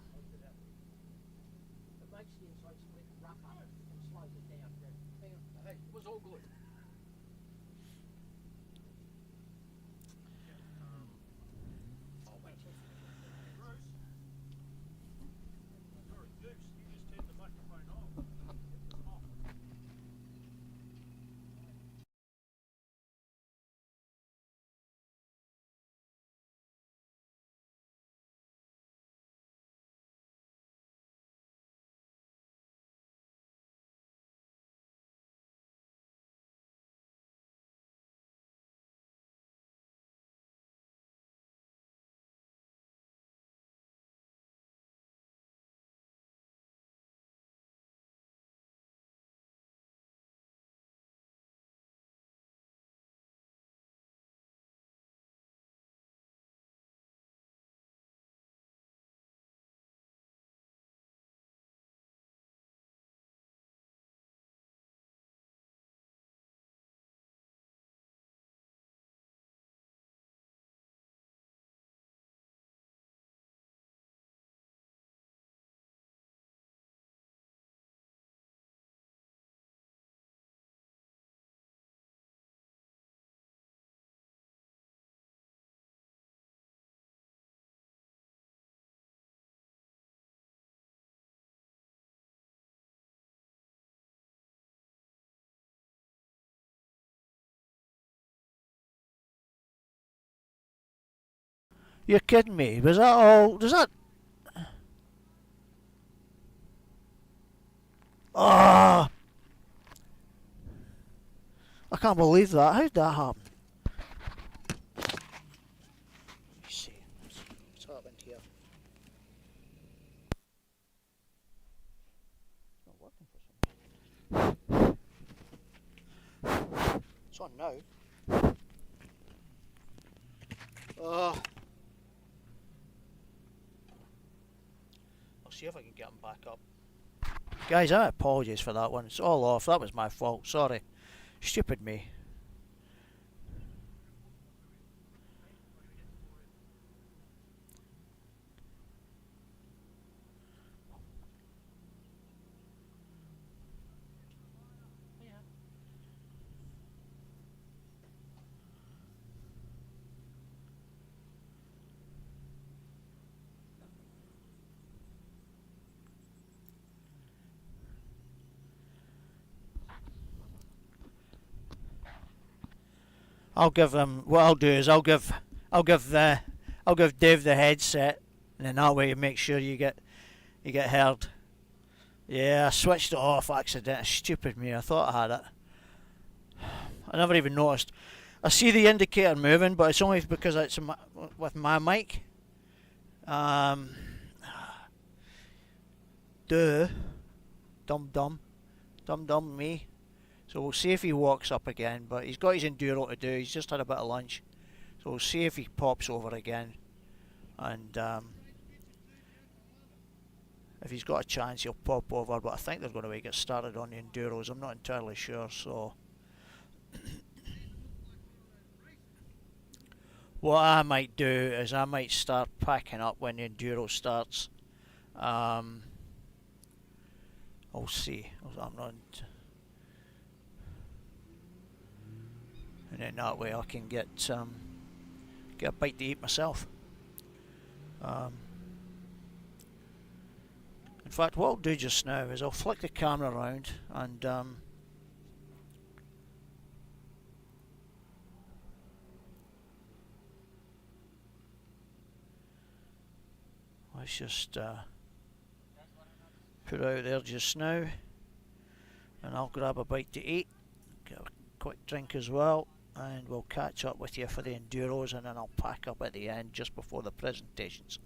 You're kidding me. Was that all? Does that... Ah! I can't believe that. How did that happen? Let me see. What's happened here? It's not working for some reason. It's on now. I'll see if I can get them back up. Guys, I apologise for that one. It's all off. That was my fault. Sorry. Stupid me. I'll give them. What I'll do is I'll give Dave the headset, and then that way you make sure you get heard. Yeah, I switched it off accidentally. Stupid me. I thought I had it. I never even noticed. I see the indicator moving, but it's only because it's with my mic. Duh. Dumb me. So we'll see if he walks up again, but he's got his enduro to do. He's just had a bit of lunch, so we'll see if he pops over again, and if he's got a chance he'll pop over, but I think they're going to get started on the enduros. I'm not entirely sure, so what I might do is I might start packing up when the enduro starts. I'll see. I'm not... And then that way I can get a bite to eat myself. In fact, what I'll do just now is I'll flick the camera around and let's just put out there just now, and I'll grab a bite to eat, get a quick drink as well, and we'll catch up with you for the Enduros, and then I'll pack up at the end just before the presentations.